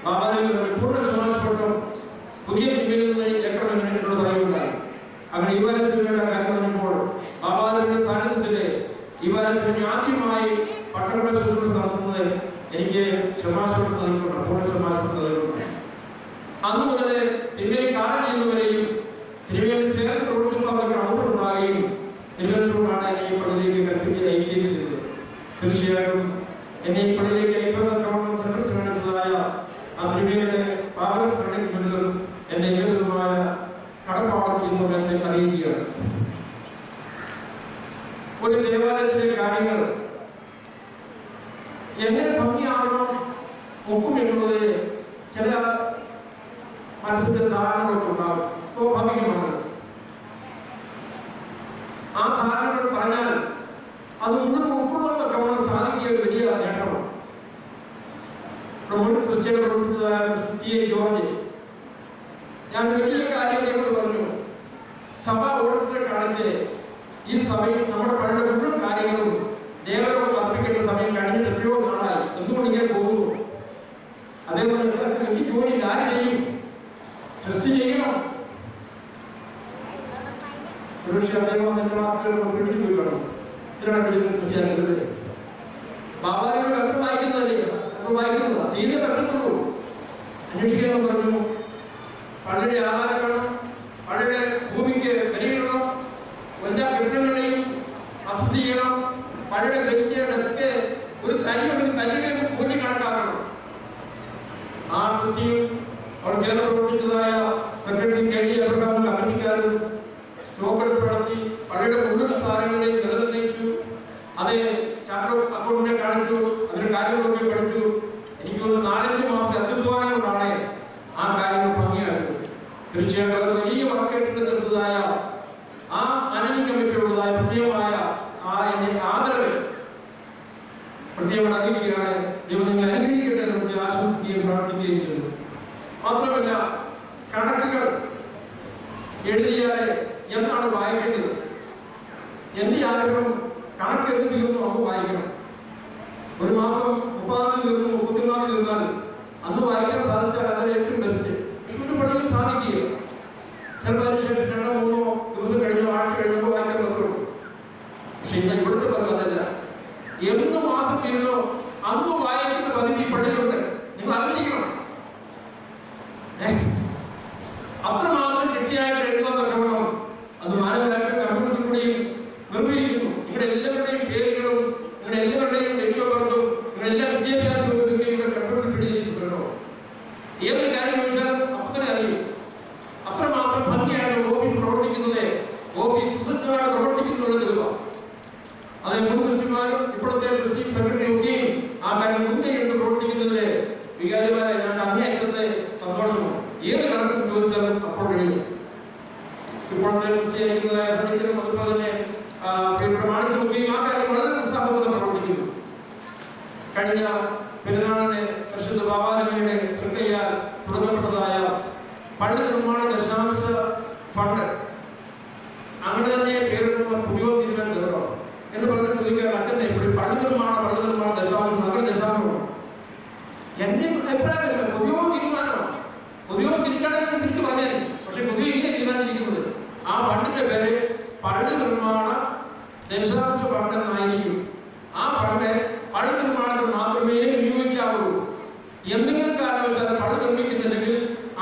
ബാബാദിനെ പൂർണ്ണ ക്ഷമാസപ്പെട്ടം പുതിയ തിരുവേലിൽ നിന്ന് ഏക്കണമെന്ന് എന്നോട് പറയുകയുണ്ടായി. അങ്ങനെ ഇവാനസിന്റെ കാര്യം പറഞ്ഞപ്പോൾ ബാബാദിന്റെ സ്ഥാനത്തിലെ ഇവാനസിന് ആദ്യമായി പട്ടണ ശുശ്രൂഷ നടത്തുന്നത് എനിക്ക് ക്ഷമാസപ്പെട്ട നൽകുന്നുണ്ട്, പൂർണ്ണ ക്ഷമാസപ്പെട്ട നൽകുന്നുണ്ട്. അന്ന് മുതൽ തിരുവേലി കാലം ചെയ്യുന്നവരെയും തിരുവേലി ചേർന്ന് പ്രവർത്തിക്കുമ്പോൾ അവർക്ക് അവസരം ഉണ്ടാകുകയും തിരുവേലിയോടാണ് എന്നെ ഈ പള്ളിയിലേക്ക് കൽപ്പിച്ച് അയക്കുകയും ചെയ്തത്. തീർച്ചയായിട്ടും എന്നെ ഈ പള്ളിയിലേക്ക് അയക്കുന്നതോടൊപ്പം സർവീസ് കാണിച്ചതായ ആ തിരുവേലിയുടെ പാവനസ്മരണയ്ക്ക് മുന്നിലും എന്റെ ഏകവിധമായ കടപ്പാടും ഈ സമയത്തെ അറിയിക്കുകയാണ്. ഒരു ദേവാലയത്തിലെ കാര്യങ്ങൾ എങ്ങനെ ഭംഗിയാവണം ഒക്കും എന്നുള്ളത് ചില മനസ്സിന്റെ ധാരണകളൊക്കെ ഉണ്ടാകും, സ്വാഭാവികമാണ്. ആ ധാരണകൾ പറഞ്ഞാൽ അത് മുഴുവൻ ഉൾക്കൊള്ളുന്നതൊക്കെ വളരെ സാധിക്കുക ഒരു വലിയ നേട്ടമാണ്. ക്രിസ്ത്യൻ ജോർജ് ഞാൻ വലിയ കാര്യങ്ങൾ പറഞ്ഞു. സഭ ഓരോരുത്തരെ കാണിച്ച് ഈ സഭയിൽ നമ്മുടെ പഴയ മുഴുവൻ കാര്യങ്ങളും ദേവരോട് അർപ്പിക്കേണ്ട സമയം കഴിഞ്ഞിട്ട് എത്രയോ നാളായി, എന്തുകൊണ്ട് ഇങ്ങനെ പോകുന്നു? അതേപോലെ ഈ ജോലി ആര് ചെയ്യും? ടെസ്റ്റ് ചെയ്യണം. ഒരുപക്ഷെ അദ്ദേഹം എന്റെ വാക്കുകൾ വീട്ടിൽ പോയി കാണും. ഇതിനാണ് ക്രിസ്ത്യാനികളുടെ ബാബാരികൾ എത്ര വായിക്കുന്നതല്ലേ, എത്ര വായിക്കുന്നതാ ചെയ്തേ പറ്റുന്നുള്ളൂ. അന്വേഷിക്കാൻ പറഞ്ഞു. പള്ളിയുടെ ആഹാരം വേണം, പള്ളിയുടെ ഭൂമിക്ക് പരിഗണണം, എല്ലാ കെട്ടിടങ്ങളെയും അസസ് ചെയ്യണം, പള്ളിയുടെ ബെഞ്ച് ഡെസ്ക് ഒരു തരിയുടെ കൂലി കണക്കാക്കണം. ആ ക്രിസ്ത്യൻ അവർ ചേർന്ന് പ്രവർത്തിച്ചതായ സെക്രട്ടറി കെ.ഡി. അബ്രഹാം കമ്മിറ്റിക്കാരും സ്റ്റോക്കെടുപ്പ് നടത്തി പള്ളിയുടെ മുഴുവൻ സാധനങ്ങളെയും നിർണ്ണയിച്ചു. അത് ചാപ്റ്റർ അക്കൗണ്ടിനെ കാണിച്ചു, അതിന്റെ കാര്യങ്ങളൊക്കെ പഠിച്ചു. എനിക്ക് ഒരു 4-5 മാസത്തെ അത്യുദ്ധാനം കൊണ്ടാണ് ആ കാര്യങ്ങൾ ഭംഗിയാക്കുന്നത്. തീർച്ചയായിട്ടും അത് വലിയ വർക്കേറ്റിന് നിർത്തതായ ആ മാനേജിംഗ് കമ്മിറ്റിയുള്ളതായ പ്രത്യേകമായ ആ ആദരവ് പ്രത്യേകം അറിയിക്കുകയാണ്. ദൈവം നിങ്ങൾ അനുഗ്രഹിക്കട്ടെ എന്ന് ആശ്വസിക്കുകയും പ്രാർത്ഥിക്കുകയും ചെയ്യുന്നു. മാത്രമല്ല, കണക്കുകൾ എഴുതിയാൽ എന്താണ് വായിക്കേണ്ടത്? എന്റെ ആഗ്രഹം കണക്ക് എന്ത് തീർന്നു നമുക്ക് വായിക്കണം. ഒരു മാസം 30 തീർന്നു, 34 തീർന്നാൽ അന്ന് വായിക്കാൻ സാധിച്ചാൽ അതിന് ഏറ്റവും ബെസ്റ്റ്. ഇഷ്ടം പഠിക്കാൻ സാധിക്കുക. ചിലപ്പോൾ 2-3 ദിവസം കഴിഞ്ഞോ ആഴ്ച കഴിഞ്ഞോ വായിക്കാൻ പറ്റുള്ളൂ. പക്ഷെ ഇന്ന് ഇവിടുത്തെ പറഞ്ഞു അതല്ല. എന്ന് മാസം തീർന്നോ അന്ന് വായിക്കുന്ന പദ്ധതി പള്ളിയിലുണ്ട്. നിങ്ങൾ അറിഞ്ഞിരിക്കണം. അത്രമാത്രം കെട്ടിയായിട്ട് എഴുതുന്നതൊക്കെ വേണം. അത് മാനവരായിട്ട് കമ്പ്യൂട്ടറിൽ കൂടിയും നിർവഹിക്കുന്നു. നിങ്ങളുടെ എല്ലാവരുടെയും പേരുകളും നിങ്ങളുടെ എല്ലാവരുടെയും ലക്ഷ്യബോധവും നിങ്ങളുടെ എല്ലാ വിദ്യാഭ്യാസ യോഗ്യതയും കമ്പ്യൂട്ടറിൽ പിടിച്ചിരിക്കുന്നുണ്ടോ? ഏതൊരു കാര്യം ചോദിച്ചാലും അപ്പനെ അറിയും. അത്രമാത്രം ഭംഗിയാണ് ഓഫീസ് പ്രവർത്തിക്കുന്നത്. ഓഫീസ് സുസജ്ജമായിട്ട് പ്രവർത്തിക്കുന്നുള്ളത്. അത് മുൻ ക്രിസ്ത്യന്മാരും ഇപ്പോഴത്തെ ക്രിസ്ത്യൻ സെക്രട്ടറി ഒക്കെയും ആ കാര്യം മുൻകൈയെടുത്ത് പ്രവർത്തിക്കുന്നതിന് വികാരമായ ഞങ്ങളുടെ അങ്ങേയറ്റത്തെ സന്തോഷമാണ്. ഏത് കണക്കും ചോദിച്ചാലും അപ്പോൾ കഴിയും. ഇപ്പോഴത്തെ ക്രിസ്ത്യാനികളായ സൈനികരും അതുപോലെ തന്നെ പ്രമാണിച്ചു നോക്കുകയും ആ കാര്യം വളരെ ഉത്സാഹത്തോടെ പ്രവർത്തിക്കുന്നു. കഴിഞ്ഞ പെരുന്നാളിന് പരിശുദ്ധ ബാബാനമ്മയുടെ തൃക്കയ്യാൽ തുടങ്ങപ്പെട്ടതായ പള്ളി നിർമ്മാണ ദശാംശ ഫണ്ട് അങ്ങനെ തന്നെ പേരിടുന്ന പുതിയ തീരുമാനം എന്ന് പറഞ്ഞ് ചോദിക്കാൻ അച്ഛനെ പള്ളി നിർമ്മാണ ദശാംശം അങ്ങനെ ദശാംശമാണ്. എന്റെ അഭിപ്രായമല്ല, പുതിയ തീരുമാനമാണ്. പുതിയ തിരിച്ചാണെങ്കിൽ തിരിച്ചു പറഞ്ഞാൽ, പക്ഷെ പുതിയ ഇങ്ങനെ തീരുമാനിച്ചിരിക്കുന്നത് ആ ഫണ്ടിന്റെ പേര് പള്ളി നിർമ്മാണ ദശാംശ ഫണ്ട് എന്നായിരിക്കും. ആ ഫണ്ട് പള്ളി നിർമ്മാണത്തിൽ മാത്രമേ വിനിയോഗിക്കാവുള്ളൂ. എന്തെങ്കിലും കാരണവശാൽ പള്ളി നിർമ്മിക്കുന്നില്ലെങ്കിൽ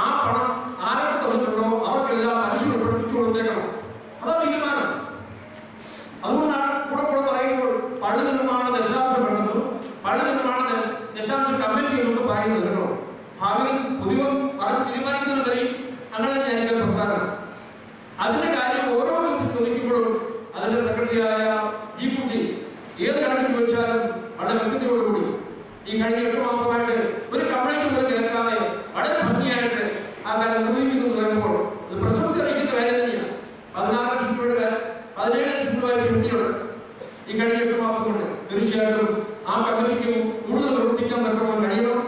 ആ പണം ആരൊക്കെ തന്നിട്ടുണ്ടോ അവർക്കെല്ലാം മനുഷ്യർ പഠിപ്പിച്ചു കൊടുത്തേക്കണം. അതാണ് തീരുമാനം. അതുകൊണ്ടാണ് കൂടെ പറയുമ്പോൾ പള്ളി നിർമ്മാണ ദശാംശം ഫണ്ടെന്നും പള്ളി നിർമ്മാണ ദശാംശ കമ്മിറ്റി എന്നൊക്കെ പറയുന്നത് കേട്ടോ. ഭാവിയിൽ പുതിയ പറഞ്ഞ് തീരുമാനിക്കുന്നത് വരെ അങ്ങനെ തന്നെയായിരിക്കും പ്രസ്ഥാനം. അതിന്റെ കാര്യം ഓരോ ദിവസം ചോദിക്കുമ്പോഴും അതിന്റെ സെക്രട്ടറിയായ ജി കുട്ടി ഏത് കണക്കിൽ ചോദിച്ചാലും വളരെ വ്യക്തതയോടുകൂടി ഈ കഴിഞ്ഞ 8 മാസമായിട്ട് ഒരു കംപ്ലൈന്റ് പോലും കേൾക്കാതെ വളരെ ഭംഗിയായിട്ട് ആ കാര്യം നിർവഹിക്കുന്നു എന്ന് പറയുമ്പോൾ അത് പ്രശംസ അറിയിക്കുന്ന കാര്യം തന്നെയാണ്. 16 ലക്ഷം രൂപയുടെ 17 ലക്ഷം രൂപ വ്യക്തിയുണ്ട് ഈ കഴിഞ്ഞ 8 മാസം കൊണ്ട്. തീർച്ചയായിട്ടും ആ കമ്മിറ്റിക്കും കൂടുതൽ പ്രവർത്തിക്കാൻ തക്കവണ്ണം കഴിയണം.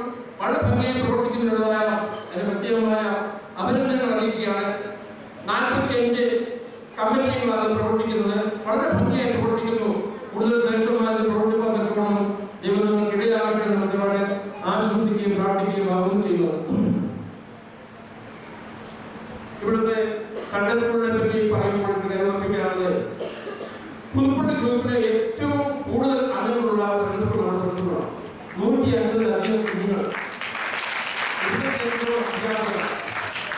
വളരെ ഭംഗിയായി പ്രവർത്തിക്കുന്നതിനുള്ളതായ അതിന് പ്രത്യേകമായ അഭിനന്ദനങ്ങൾ അറിയിക്കുകയാണ്. 45 കമ്മിറ്റികളാണ് പ്രവർത്തിക്കുന്നത്. വളരെ ഭംഗിയായി പ്രവർത്തിക്കുന്നു. കൂടുതൽ ശ്രേഷ്ഠമായി പ്രവർത്തിക്കാൻ തക്കവണ്ണം ദൈവം നിങ്ങൾക്ക് ഇടയാകട്ടെ എന്ന് നമ്മളോട് ആശംസിക്കുകയും പ്രാർത്ഥിക്കുകയും ആവുകയും ചെയ്യുന്നു. ഇവിടുത്തെ സൺഡേ സ്കൂളിനെ പറ്റി പറയുമ്പോൾ ഓർമ്മിക്കാറുള്ളത് പുതുപ്പള്ളി ഗ്രൂപ്പിലെ ഏറ്റവും കൂടുതൽ അംഗങ്ങളുള്ള സൺഡേ സ്കൂളാണ്. 150 കുഞ്ഞുങ്ങൾ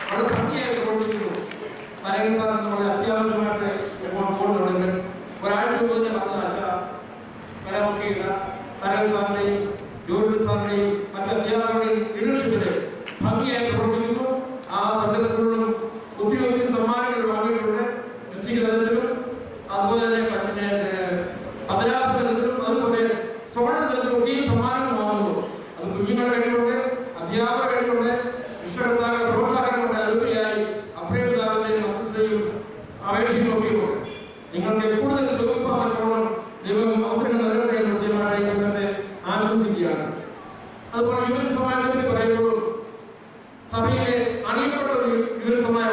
വളരെ ഭംഗിയായി പ്രവർത്തിക്കുന്നു. പരേസാർ നമ്മുടെ അത്യാവശ്യമായിട്ട് ഫോണിലുണ്ട്. ഒരാഴ്ച മുമ്പ് തന്നെ പറഞ്ഞ അച്ഛ വരമൊക്കെയില്ല. പരേസാറിന്റെയും ജോലി സാറിന്റെയും മറ്റ് അധ്യാപകരുടെയും ലീഡർഷിപ്പില് ഭംഗിയായി പ്രവർത്തിക്കുന്നു. ആ സൺഡേ സ്കൂളിലും ഒത്തിരി സമ്മാനങ്ങൾ വാങ്ങിയിട്ടുണ്ട്. ഡിസ്ട്രിക്ട് തലത്തിലും അതുപോലെ തന്നെ പതിനാറ് തലത്തിലും അതുപോലെ സ്വർണ്ണ തലത്തിലും ഒക്കെ ഈ സമ്മാനങ്ങൾ വാങ്ങുന്നു. അത് കുഞ്ഞുങ്ങളുടെ കഴിവുണ്ട്, അധ്യാപകരുടെ കഴിവുണ്ട്, ഇഷ്ടകർത്താക്കളുടെ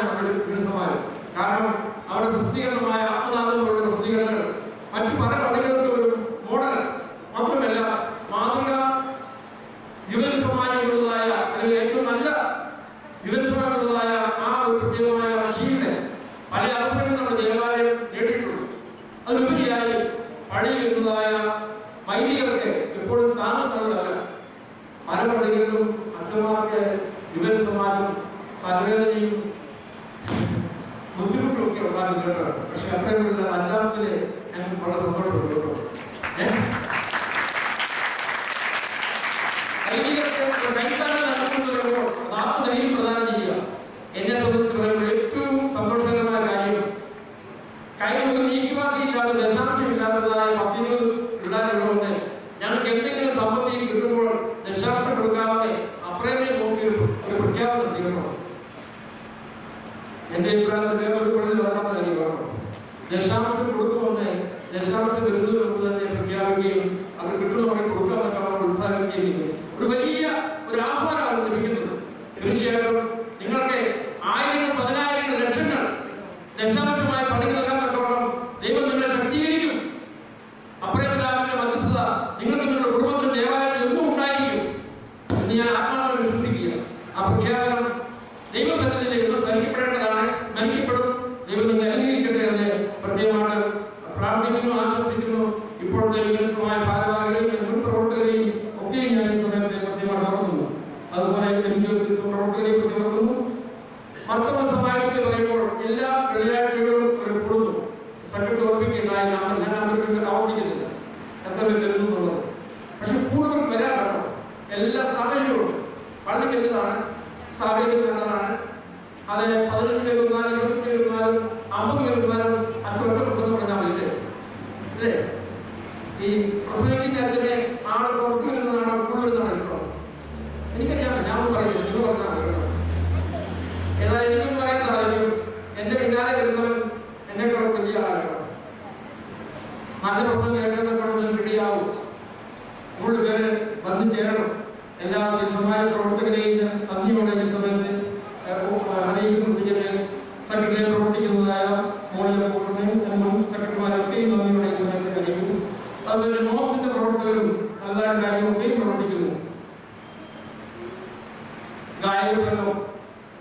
നമ്മുടെ സമാജം. കാരണം അവരുടെ പ്രസിദ്ധീകരണമായ ആത്മനാഥം പോലുള്ള പ്രസിദ്ധീകരണങ്ങൾ മറ്റു പല കഥകൾക്ക് ഒരു മോഡൽ മാത്രമല്ല, മാതൃക യുവജന സമാജങ്ങളുള്ളതായ അല്ലെങ്കിൽ ഏറ്റവും നല്ല യുവജന സമാജങ്ങളുള്ളതായ ആ ഒരു പ്രത്യേകമായ ശീലത്തെ പല അവസരങ്ങളും നമ്മുടെ ദേവാലയം നേടിയിട്ടുണ്ട്. അതിലുപരിയായി പള്ളിയിൽ വരുന്നതായ വൈദികർക്ക് എപ്പോഴും താങ്ങുന്നതല്ല. പല പള്ളികളിലും അച്ഛന്മാർക്ക് യുവജന സമാജം തലവേദനയും ബുദ്ധിമുട്ടും ഒക്കെ ഉണ്ടാകുന്നുണ്ട്. പക്ഷെ അത്തരത്തിലുള്ള അല്ലാത്തതില് ഞങ്ങൾക്ക് വളരെ സന്തോഷമുണ്ട്. ധൈര്യം പ്രദാനം ചെയ്യുക എന്നെ സംബന്ധിച്ച് പറയുമ്പോൾ ഏറ്റവും സന്തോഷകരമായ കാര്യം കയ്യിൽ ഒരു നീക്കുമാക്കിയില്ലാതെ ദശാംശമില്ലാത്തതായ പദ്ധതികൾ ഉണ്ടാകുന്നതുകൊണ്ട് ഞങ്ങൾക്ക് എന്തെങ്കിലും സമ്പത്തി കിട്ടുമ്പോൾ ദശാംശം കൊടുക്കാതെ അപ്പുറമേ നോക്കി ഒരു പ്രഖ്യാപനം തീർക്കണം. എന്റെ അഭിപ്രായത്തിൽ ഒരു പള്ളി നടന്ന കാര്യമാണ്. ദശാംശം കൊടുക്കുമെന്ന് ദശാംശം വരുന്നതിന് തന്നെ പ്രഖ്യാപിക്കുകയും അത് കിട്ടുന്നവരെ കൊടുക്കാൻ പറ്റാമെന്ന് ഉത്സാഹിക്കുകയും ഒരു വലിയ ഒരു ആഹ്വാനമാണ് ലഭിക്കുന്നത്. തീർച്ചയായിട്ടും നിങ്ങൾക്ക് ആയിരങ്ങൾ, പതിനായിരങ്ങൾ, ലക്ഷങ്ങൾ ദശാംശമായി പണിക്ക് നൽകാൻ പറ്റോളം ദൈവം നിങ്ങളെ ശക്തീകരിക്കും. അപ്രേമിതാവിന്റെ മധ്യസ്ഥത നിങ്ങൾക്ക് നിങ്ങളുടെ കുടുംബത്തിനും ദേവാലയത്തിൽ എന്നും ഉണ്ടായിരിക്കും എന്ന് ഞാൻ ആത്മാവിനെ വിശ്വസിക്കുക. ആ പ്രഖ്യാപനം ദൈവസന്നിധിയിൽ എന്നും സ്മരിക്കപ്പെടേണ്ടതാണ്, സ്മരിക്കപ്പെടും. ദൈവം നിങ്ങൾ അനുഗ്രഹിക്കട്ടെ എന്ന് പ്രത്യേകമായിട്ട് പ്രാർത്ഥിക്കുന്നു, ആശ്വസിക്കുന്നു. ഇപ്പോഴത്തെ വികസനമായ ഭാരവാഹികളെയും മുൻ പ്രവർത്തകരെയും ഒക്കെയും ഞാൻ ഈ സമയത്തെ പ്രത്യേകമായിട്ട് ഓർക്കുന്നു. അതുപോലെ പ്രവർത്തകരെയും പ്രതി ഓർക്കുന്നു. മർത്തവ സമാജത്തെ പറയുമ്പോൾ എല്ലാ വെള്ളിയാഴ്ചകളും ഒരു കൂടുന്നു സെക്രട്ടറി ഓർപ്പിക്കുകയുണ്ടായി. ഞാൻ ആവർത്തിക്കുന്നില്ല എത്ര കരുതുന്നുള്ളത്. പക്ഷെ കൂടുതൽ വരാൻ പറ്റണം. എല്ലാ സാഹചര്യവും പള്ളിക്ക് എന്താണ് സാഹചര്യം നല്ലതാണ്. അത് 15 പേര് വന്നാലും 20 പേര് വന്നാലും 50 പേര് വന്നാലും അതൊക്കെ പ്രസംഗം പറഞ്ഞാൽ മതില്ലേ? അല്ലേ? ഈ പ്രസംഗിക്കുന്ന അച്ഛനെ ആള് പുറത്തു വരുന്നതാണ് കൂടുതൽ വരുന്നതാണ് ഇഷ്ടം. എനിക്കറിയാം, ഞാൻ പറയുന്നു, നിങ്ങൾ പറഞ്ഞാൽ എന്നാൽ എനിക്കും പറയാൻ സാധിക്കും. എന്റെ പിന്നാലെ വരുന്നവൻ എന്നെക്കാളും വലിയ ആളാണ്. നല്ല പ്രസംഗം കേട്ടെന്നൊക്കെ കിട്ടിയാവും. കൂടുതൽ പേര് വന്നു ചേരണം. എല്ലാ സമാജ പ്രവർത്തകരെയും നന്ദിയോടെ ഈ സമയത്ത് അറിയിക്കുന്നു. സെക്രട്ടറിയെ പ്രവർത്തിക്കുന്നതായ മോളിലെ സെക്രട്ടറിമാരൊക്കെയും നന്ദിയോടെ ഈ സമയത്ത് അറിയിക്കുന്നു. അതുപോലെ നോത്തിന്റെ പ്രവർത്തകരും നല്ല കാര്യങ്ങളൊക്കെയും പ്രവർത്തിക്കുന്നു. ഗായക സംഘം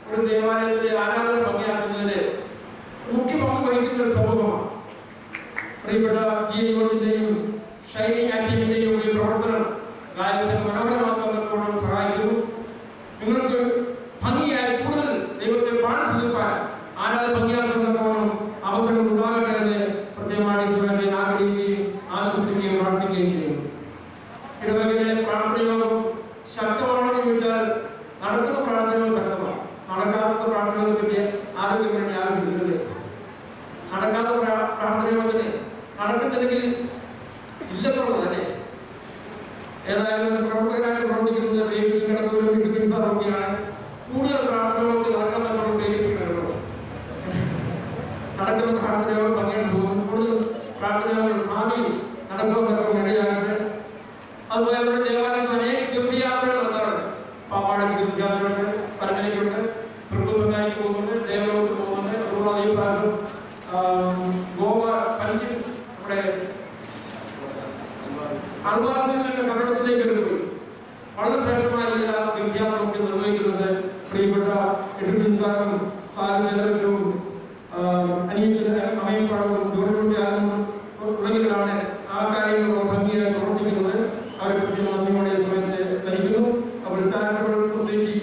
ഒരു ദേവാലയത്തിലെ ആരാധന ഭംഗിയാക്കുന്നതിന് മുഖ്യ പങ്ക് വഹിക്കുന്ന ഒരു സമൂഹമാണ്. പ്രിയപ്പെട്ട ജിയോജിന്റെയും ഷൈനി ആക്ടിവിന്റെയും ഒരു പ്രവർത്തനം ഗായക സംഘം മനോഹരമാക്കാൻ സഹായിക്കുന്നു. നിങ്ങൾക്ക് ഭംഗിയായി കൂടുതൽ ദൈവത്തെ പാടിച്ചു തീർക്കാൻ ആരാധന ഭംഗിയാക്കുന്നതോളം അവസരങ്ങൾ ഉണ്ടാകട്ടെ എന്ന് പ്രത്യേകമായി സമയത്തെ ആഗ്രഹിക്കുകയും ആശംസിക്കുകയും പ്രാർത്ഥിക്കുകയും ചെയ്യുന്നു. ഇടവകയിലെ പ്രാർത്ഥനയോഗം ശക്തമാണെന്ന് ചോദിച്ചാൽ നടക്കുന്ന പ്രാർത്ഥനകൾ ശക്തമാണ്. നടക്കാത്ത പ്രാർത്ഥനകളെ പറ്റി ആരോഗ്യം വേണ്ടി ആലോചിക്കുന്നില്ലേ? നടക്കാത്ത പ്രാർത്ഥനയോഗത്തിന് നടക്കുന്നില്ലെങ്കിൽ ഇല്ലെന്നുള്ളത് തന്നെ. ഏതായാലും പ്രവർത്തകരായിട്ട് പ്രവർത്തിക്കുന്നത് പ്രേരിപ്പിക്കുന്നതാണ്. കൂടുതൽ പ്രാർത്ഥനകൾക്ക് നടക്കുന്ന പ്രേരിപ്പിക്കുന്നുണ്ടോ? നടക്കുന്ന പ്രാർത്ഥനകൾ പങ്കെടുത്തു കൂടുതൽ പ്രാർത്ഥനകൾ ഭാവിയിൽ നടക്കുമെന്നൊക്കെ ഇടയാകട്ടെ. അതുപോലെ നമ്മുടെ ദേവാലയത്തിൽ അനേക തീർത്ഥയാത്രകൾ നടത്താറുണ്ട്. പാപ്പാടേക്ക് തീർത്ഥയാത്രയുണ്ട്, പരമനയ്ക്കുണ്ട്, പ്രഭുസംഘാനിക്ക് പോകുന്നുണ്ട്, ദേവലോകത്ത് പോകുന്നുണ്ട്. അതുപോലെ ഈ പ്രാവശ്യം ഗോവ പഞ്ചി നമ്മുടെ അൽവാസിന്റെ കടത്തിലേക്ക് പോയി വളരെ ശ്രേഷ്ഠമായ എല്ലാ തീർത്ഥയാത്രയൊക്കെ നിർവഹിക്കുന്നത് പ്രിയപ്പെട്ട എഡുസാറും സാരവും അനിയപ്പഴവും ദൂരമുട്ടിയാകും തുടങ്ങിയവരാണ് ആ കാര്യങ്ങൾ ഭംഗിയായി പ്രവർത്തിക്കുന്നത്. അവരെ പറ്റി നന്ദിയോടെ സമയത്തെ സ്മരിക്കുന്നു. അവർ ചാരിറ്റബിൾ സൊസൈറ്റി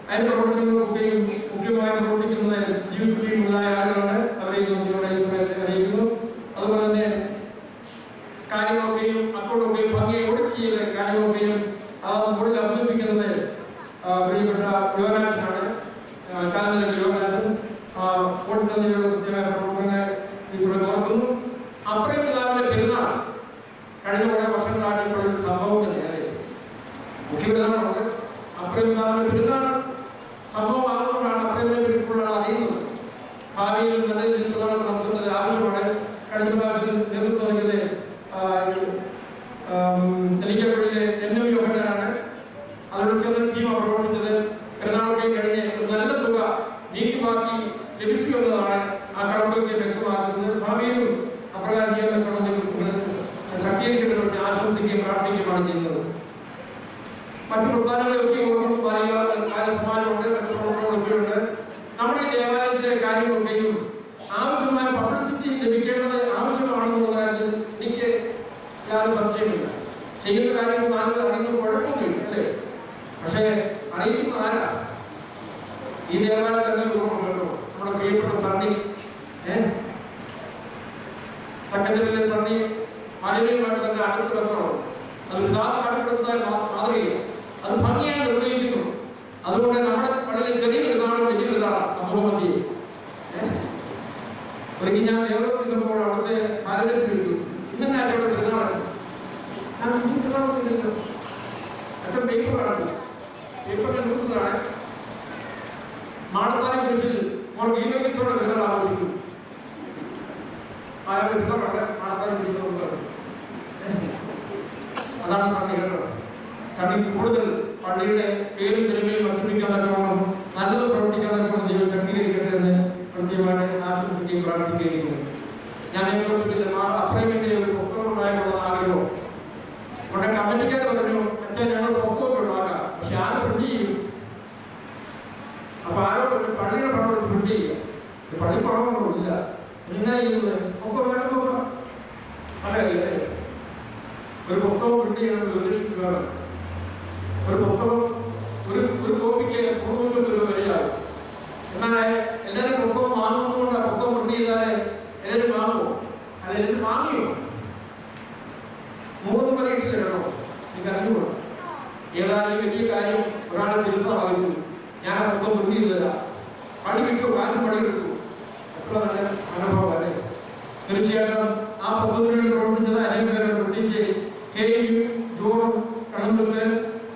അതിന്റെ പ്രവർത്തനങ്ങളൊക്കെയും മുഖ്യമായി പ്രവർത്തിക്കുന്നത് ജീവിതത്തിലുള്ളതായ ആളുകളാണ്. അവരെ നന്ദിയോടെ സമയത്തെ അറിയിക്കുന്നു. അതുപോലെ തന്നെ കാര്യങ്ങളൊക്കെയും അക്കൗണ്ടൊക്കെയും ഭംഗിയെ ഒടുക്കിയ കാര്യങ്ങളൊക്കെയും കൂടുതൽ അവതരിപ്പിക്കുന്നത് പ്രിയപ്പെട്ട യുവരാജനാണ്. കാലനില യുവരാജൻ ഈ സമയത്ത് ഓർക്കുന്നു. അപ്രേമിതാവിന്റെ പെരുന്നാൾ കഴിഞ്ഞ കുറെ വർഷങ്ങളായിട്ട് ഇപ്പോൾ ഒരു സംഭവം തന്നെയാണ്. മുഖ്യപ്രധാനമുണ്ട്. അപ്രേമിതാവിന്റെ പെരുന്നാൾ സംഭവമാകുമ്പോഴാണ് അപ്രേമിനെ പിടിക്കുമ്പോഴാണ് അറിയുന്നത്. ഭാവിയിൽ നല്ല രീതിയിൽ നടത്തുന്നത് ആവശ്യമാണ്. കഴിഞ്ഞ പ്രാവശ്യത്തിൽ നേതൃത്വം നൽകുന്നത് നെല്ലിക്കപ്പള്ളിയിലെ NM യോഹന്നാനാണ്. അതിലൊക്കെ ടീമാണ് പ്രവർത്തിച്ചത്. പെരുന്നാളൊക്കെ കഴിഞ്ഞ് നല്ല തുക നീക്കിമാക്കി ലഭിച്ചു എന്നതാണ് ആ കടമ്പയ്ക്ക് വ്യക്തമാക്കുന്നത്. ഭാവിയിലും അപ്രകാരം ചെയ്യാൻ ശക്തീകരിക്കണമെന്ന് ആശംസിക്കുകയും പ്രാർത്ഥിക്കുകയാണ് ചെയ്യുന്നത്. മറ്റു പ്രസ്ഥാനങ്ങളൊക്കെ സമാജമുണ്ട്, മറ്റു പ്രവർത്തനങ്ങളൊക്കെയുണ്ട്. നമ്മുടെ ദേവാലയത്തിലെ കാര്യങ്ങളൊക്കെയും ആവശ്യമായ പബ്ലിസിറ്റി ലഭിക്കേണ്ടത് ആവശ്യമാണെന്നുള്ള കാര്യത്തിൽ എനിക്ക് യാതൊരു സംശയമില്ല. ചെയ്യുന്ന കാര്യങ്ങൾ നാളുകൾ അറിയുന്ന കുഴപ്പമൊന്നുമില്ല അല്ലേ? പക്ഷേ അറിയിക്കുന്ന ആരാ? ഈ ദേവാലയം തന്നെ രൂപമുണ്ടല്ലോ. നമ്മുടെ പ്രിയപ്പെട്ട സണ്ണി, ചക്കഞ്ചേരിയിലെ സണ്ണി മലയുമായിട്ട് തന്നെ അടുത്ത് വെക്കണം. അത് പിതാവ് മാതൃകയാണ്. അത് ഭംഗിയായി നിർവഹിക്കുന്നു. അതുകൊണ്ട് നമ്മുടെ വളരെ ചെറിയ പെരുന്നാളും വലിയ പെരുന്നാളാണ് സംഭവം മധ്യേ. ഒരിക്കൽ ഞാൻ ദേവലോകത്തിൽ നിന്നപ്പോൾ അവിടുത്തെ ഭാരതത്തിൽ വെച്ചു. ഇന്നെ അവിടെ പെരുന്നാളാണ്. അച്ഛൻ പേപ്പർ കാണുന്നു. പേപ്പറിന്റെ ന്യൂസിലാണ് മാടത്താനെ കുറിച്ച് ഗീതോടെ പെരുന്നാൾ ആഘോഷിക്കുന്നു. മാടത്താനെ കുറിച്ച് അതാണ് സണ്ണി കേട്ടോ. സണ്ണി കൂടുതൽ പള്ളിയുടെ പേരും പെരുമയും വർദ്ധിപ്പിക്കാൻ വേണം, നല്ലത് പ്രവർത്തിക്കാൻ വേണം ദൈവം ശക്തീകരിക്കട്ടെ എന്ന് കൃത്യമായിട്ട് ആശംസിക്കുകയും പ്രാർത്ഥിക്കുകയും ചെയ്യുന്നു. ഞാൻ ഏറ്റവും അപ്രേമിന്റെ ഒരു പുസ്തകം ഉണ്ടായിട്ടുള്ള ആഗ്രഹം ഇവിടെ കമ്മിറ്റിക്കാർ പറഞ്ഞു, അച്ഛൻ ഞങ്ങൾ പുസ്തകം ഉണ്ടാക്കാം, പക്ഷെ ആരും പ്രിന്റ് ചെയ്യും. അപ്പൊ ആരോ പള്ളിയുടെ പണം പ്രിന്റ് ചെയ്യുക. പള്ളി പണമൊന്നും ഇല്ല, എന്നാ ചെയ്യുന്നത്? പുസ്തകം വേണം നോക്കാം. അതെ, ഒരു പുസ്തകം പ്രിന്റ് ചെയ്യണമെന്ന് ഉദ്ദേശിക്കുകയാണ്. ഒരു പുസ്തകം ഒരു കോപ്പിക്ക് 300 രൂപ വരെയാകും. എന്നാൽ എല്ലാവരും പുസ്തകം വാങ്ങുന്നതുകൊണ്ട് ആ പുസ്തകം പ്രിന്റ് ചെയ്താൽ എല്ലാവരും വാങ്ങുമോ? അല്ല, എല്ലാവരും വാങ്ങിയോ? 3 വരെ ഇട്ട് തരണോ? എനിക്ക് അറിഞ്ഞുകൂടാ. ഏതായാലും വലിയ കാര്യം ഒരാളെ ചികിത്സ വാങ്ങിച്ചു, ഞാൻ ആ പുസ്തകം പ്രിന്റ് ചെയ്തു തരാം, പണി കിട്ടും, കാശ് പണി കിട്ടും. എത്ര നല്ല അനുഭവം അല്ലേ? തീർച്ചയായിട്ടും ആ പുസ്തകത്തിന് വേണ്ടി പ്രവർത്തിച്ചത് അനേകം പേരുടെ, പ്രത്യേകിച്ച് കെയും ജോൺ കണ്ണൂർ,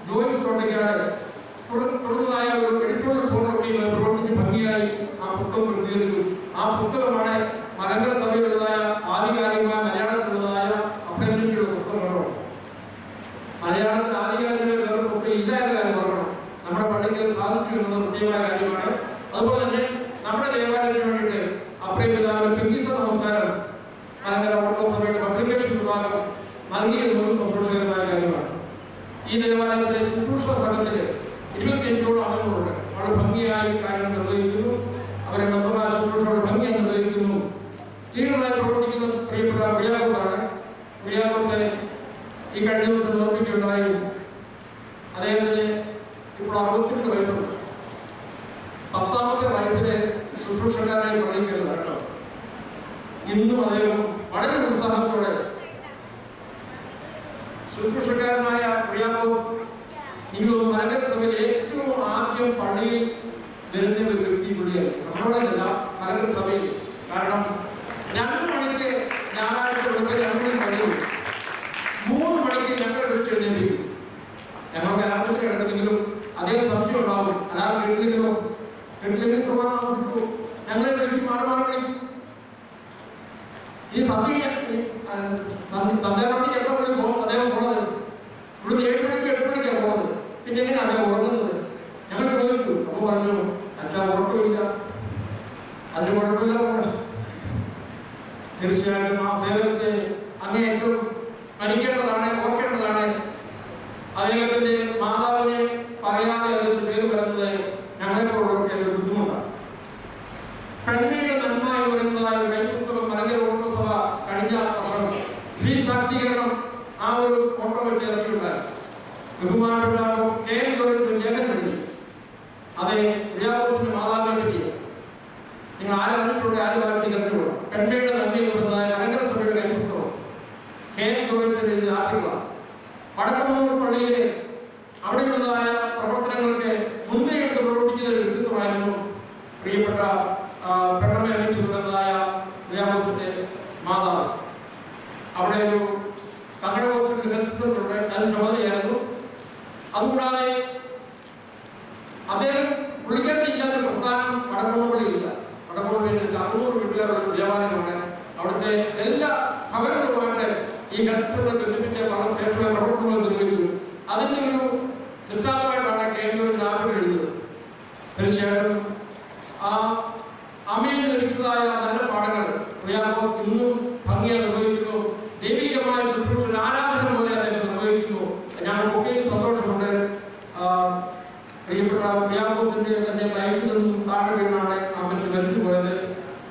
ജോയ്സ് തോട്ടയ്ക്കാട് തുടർന്നതായ ഒരു എഡിറ്റോറിയൽ ബോർഡൊക്കെ പ്രവർത്തിച്ച് ഭംഗിയായി ആ പുസ്തകം പ്രസിദ്ധീകരിച്ചു. ആ പുസ്തകമാണ് മലങ്കര സഭയുടേതായ ആധികാരികമായ മലയാളത്തിലുള്ളതായ അഭ്യർത്ഥനയുടെ പുസ്തകമാണോ? മലയാളത്തിൽ ആധികാരികമായ വേറെ പുസ്തകം ഇല്ല എന്ന കാര്യം ഓർക്കണം. നമ്മുടെ പള്ളിക്ക് സാധിച്ചു എന്നത് പ്രത്യേകമായ കാര്യമാണ്. അതുപോലെ തന്നെ നമ്മുടെ ദേവാലയത്തിന് വേണ്ടിയിട്ട് അപ്രേമിതാവിന്റെ പിന്നീസ നമസ്കാരം മലങ്കര ഓർത്തഡോക്സ് സഭയുടെ പബ്ലിക്കേഷൻ വിഭാഗം നൽകിയെന്നത് സന്തോഷകരമായ കാര്യമാണ്. ഈ ദേവാലയത്തിലെ ശുശ്രൂഷ സംഘത്തില് 25ഓളം അംഗങ്ങളുണ്ട്. വളരെ ഭംഗിയായി കാര്യങ്ങൾ നിർവഹിക്കുന്നു. അവരെ മതപരമായ ശുശ്രൂഷയോട് ഭംഗിയായി നിർവഹിക്കുന്നു. ലീഡറായി പ്രവർത്തിക്കുന്ന പ്രിയപ്പെട്ട പ്രിയാഗോസാണ്. പ്രിയാഗോസ് ഈ കഴിഞ്ഞ ദിവസം ഓർമ്മിക്കുകയുണ്ടായി. അദ്ദേഹത്തിന് ഇപ്പോൾ 62 വയസ്സുണ്ട്. 10ാമത്തെ വയസ്സിലെ ശുശ്രൂഷക്കാരായി പണിക്കുന്നത് കേട്ടോ. ഇന്നും അദ്ദേഹം വളരെ ഉത്സാഹത്തോടെ ശുശ്രൂഷക്കാരനായ പ്രിയാഗോസ് എനിക്ക് തോന്നുന്നു മലങ്കര സഭയിൽ ഏറ്റവും ആദ്യം പള്ളിയിൽ വരുന്ന ഒരു വ്യക്തി കൂടിയാണ്. നമ്മളല്ല, മലങ്കര സഭയിൽ. കാരണം 2 മണിക്ക് ഞായറാഴ്ച 2 മണിക്ക് പള്ളിയിൽ, 3 മണിക്ക് ഞങ്ങൾ വിളിച്ച് എഴുന്നേൽപ്പിക്കും. ഞങ്ങൾക്ക് അലാമത്തിൽ കിടക്കുന്നെങ്കിലും അതേ സംശയം ഉണ്ടാവും. അലാം വീട്ടിലെങ്കിലോ താമസിക്കൂ, ഞങ്ങളെ വിളിക്കും, മാറി ഈ സഭയിൽ സന്ധ്യാപ്രവൃത്തിക്ക് എത്ര മണി പോകും അദ്ദേഹം പോണത്? ഇവിടുന്ന് 7 മണിക്ക് 8 മണിക്കാണ് പോകുന്നത്. പിന്നെ എങ്ങനെയാണ് അദ്ദേഹം ഉറങ്ങുന്നത്? ഞങ്ങൾ ചോദിച്ചു. അപ്പൊ പറഞ്ഞു, അച്ഛാ ഉറക്കമില്ല. അതിന് കുഴപ്പമില്ല. തീർച്ചയായിട്ടും ആ സേവനത്തെ അങ്ങേയറ്റം സ്മരിക്കേണ്ടതാണ്, ഓർക്കേണ്ടതാണ്. അദ്ദേഹത്തിന്റെ മാതാവിനെ പറയാതെ അതിന്റെ പേര് വരുന്നത് ഞങ്ങളെപ്പോഴൊക്കെ ഒരു ബുദ്ധിമുട്ടാണ്. പെൺമയുടെ നന്മ എന്ന് പറയുന്നതായ കൈപുസ്തകം മലങ്കര ഓർത്തഡോക്സ് സഭ കഴിഞ്ഞ വർഷം സ്ത്രീ ശാക്തീകരണം ആ ഒരു കോൺട്രവേഴ്സി ഇറക്കിയിട്ടുണ്ടായി. ബഹുമാനപ്പെട്ട കെ.എൻ. ജോയ്സ് ലേഖനം എഴുതി. അതെ, പ്രിയാഗോസിന്റെ മാതാവിനെ പറ്റി നിങ്ങൾ ആരറിഞ്ഞിട്ടുണ്ട്, ആര് വാഴ്ത്തി കണ്ടുകൂടാ. പെൺമയുടെ നന്മ എന്ന് പറയുന്നതായ മലങ്കര സഭയുടെ കൈപുസ്തകം കെ.എൻ. ജോയ്സ് എഴുതിയ ആർട്ടിക്കിളാണ്. വടക്കന്നൂർ പള്ളിയിലെ അവിടെയുള്ളതായ പ്രവർത്തനങ്ങൾക്ക് മുൻകൈ എടുത്ത് പ്രവർത്തിക്കുന്ന ഒരു വ്യക്തിത്വമായിരുന്നു പ്രിയപ്പെട്ട പെട്ടെന്ന് ലഭിച്ചിട്ടുള്ളതായ പ്രിയാഗോസിന്റെ മാതാവ്. അവിടെ ഒരു കന്നഡ ഹോസ്പിറ്റൽ ഹെൽത്ത് സെന്ററുണ്ട്, അതിന് ചുമതലയായിരുന്നു. അതുകൂടാതെ അദ്ദേഹം പുള്ളിക്കാരൻ ഇല്ലാത്ത പ്രസ്ഥാനം വടക്കോപ്പള്ളിയില്ല. വടക്കോപ്പള്ളിയിൽ 600 വീട്ടുകാരുടെ ദേവാലയമാണ്. അവിടുത്തെ എല്ലാ ഭവനങ്ങളുമായിട്ട് ഈ ഹെൽത്ത് സെന്റർ ബന്ധിപ്പിച്ച വളരെ സേഫ്റ്റിയുടെ പ്രവർത്തനങ്ങൾ നിർവഹിച്ചു. അതിന്റെ ഒരു ദൃഷ്ടാന്തമായിട്ടാണ് കേന്ദ്ര നാട്ടിൽ എഴുതുന്നത്. തീർച്ചയായിട്ടും ആ ലഭിച്ചതായ നല്ല പാഠങ്ങൾ കുര്യാക്കോസ് ഇന്നും ഭംഗിയായി നിർവഹിക്കുന്നു. ദൈവികമായ ശുശ്രൂഷ ആരാധന പോലെ അദ്ദേഹം നിർവഹിക്കുന്നു. ഞങ്ങൾക്കൊക്കെ സന്തോഷമുണ്ട്. പ്രിയപ്പെട്ട കുര്യാക്കോസിന്റെ തന്നെ ലൈഫിൽ നിന്നും താഴെ വീണാണ് അമ്മച്ച് മരിച്ചു പോയത്.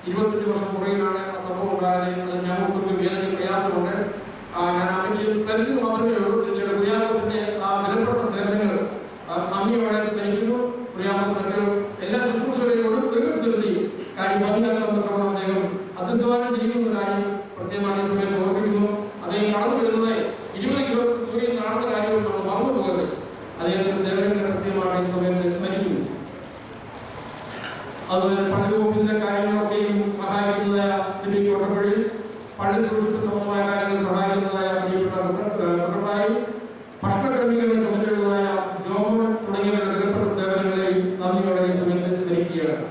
25 വർഷം പുറകിലാണ് ആ സംഭവം ഉണ്ടായത്. ഞങ്ങൾക്കൊക്കെ വേദന പ്രയാസമുണ്ട്. ഞാൻ അമ്മച്ചിയെ സ്മരിച്ചത് മാത്രമേ ഉള്ളൂ. കുര്യാക്കോസിന്റെ ആ വിലപ്പെട്ട സേവനങ്ങൾ നന്ദിയോടെ സ്മരിക്കുന്നു. കുര്യാക്കോസ് എല്ലാ ശുശ്രൂഷകളോടും ദീർഘസ്ഥിതി കാര്യം ഭംഗിയാക്കാൻ അദ്ദേഹം അധ്വാനം ചെയ്യുന്ന കാര്യം പ്രത്യേകമായി ഈ സമയത്ത് ഓർമ്മിക്കുന്നു. അദ്ദേഹം കടന്നു വരുന്നത് 20 കിലോമീറ്റർ ദൂരം കാണുന്ന കാര്യവും നമ്മൾ മറന്നു പോകരുത്. അദ്ദേഹത്തിന്റെ സേവനങ്ങളെ പ്രത്യേകമായി ഈ സമയത്ത് സ്മരിക്കുന്നു. അതുപോലെ പള്ളി ഓഫീസിലെ കാര്യങ്ങളൊക്കെയും സഹായിക്കുന്നതായ സിബി കോട്ടപ്പള്ളി, പള്ളി സുരക്ഷിത സംബന്ധമായ കാര്യങ്ങൾ സഹായിക്കുന്നതായ പ്രിയപ്പെട്ട കുട്ടപ്പായി, ഭക്ഷണക്രമീകരണ ചുമതലയുള്ളതായ ജോമോൻ തുടങ്ങിയവരുടെ വിലപ്പെട്ട സേവനങ്ങളെയും നന്ദിയോടെ ഈ സമയത്ത് സ്മരിക്കുകയാണ്.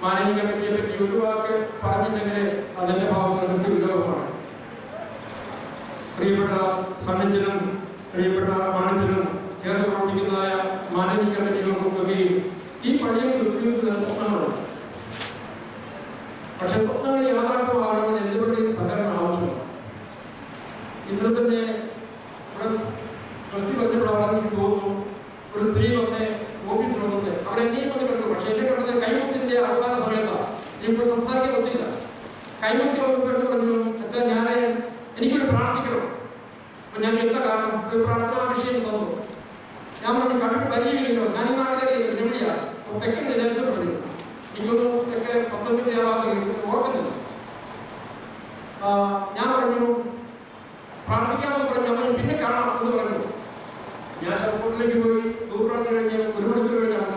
മാനവിക കമ്മിറ്റിയെ പറ്റി ഒരു വാക്ക് പറഞ്ഞില്ലെങ്കിൽ അതിന്റെ ഭാവങ്ങൾക്ക് വിരോധമാണ്. പ്രിയപ്പെട്ട സണ്ണിച്ചനും പ്രിയപ്പെട്ട മാനച്ചനും ചേർന്ന് പ്രവർത്തിക്കുന്നതായ മാനവിക കമ്മിറ്റികൾക്കൊക്കെയും ഈ പള്ളിയെ ഉദ്ദേശിക്കുന്ന സ്വപ്നങ്ങളുണ്ട്. പക്ഷെ സ്വപ്നങ്ങൾ യാഥാർത്ഥ്യമാകണമെന്ന് എന്തുകൊണ്ടും സഹകരണം ആവശ്യമാണ്. ഇന്നലെ തന്നെ ട്രസ്റ്റി ബന്ധപ്പെടാൻ തോന്നുന്നു. ഒരു സ്ത്രീ വന്ന് ഓഫീസിൽ വന്നത് അവരെന്നെയും വന്ന് കണ്ടു. പക്ഷെ എന്നെ കണ്ടത് കൈമുത്തിന്റെ അവസാന സമയത്താണ്. ഇപ്പോൾ സംസാരിക്കാൻ പറ്റില്ല. കൈമുത്തി വന്ന് കണ്ടു പറഞ്ഞു, അച്ഛാ എനിക്കൊരു പ്രാർത്ഥിക്കണം. അപ്പൊ ഞാൻ എന്താ കാരണം? ഒരു പ്രാർത്ഥനാ വിഷയം തന്നു. ഞാൻ പറഞ്ഞു കണ്ടിട്ട് പരിചയമില്ലല്ലോ, ഞാൻ ഈ നാട്ടിലേക്ക് എവിടെയാണ് തെക്കൻ നിരാശപ്പെടുന്നു. എനിക്കൊന്നും തെക്കെ 19 ഓർക്കുന്നില്ല. ഞാൻ പറഞ്ഞു പ്രാർത്ഥിക്കാമെന്ന് പറഞ്ഞു. അമ്മ പിന്നെ കാണാം എന്ന് പറഞ്ഞു. ഞാൻ സപ്പോർട്ടിലേക്ക് പോയി. ദൂരാണ് കഴിഞ്ഞ് 1 മണിക്കൂർ കഴിഞ്ഞാൽ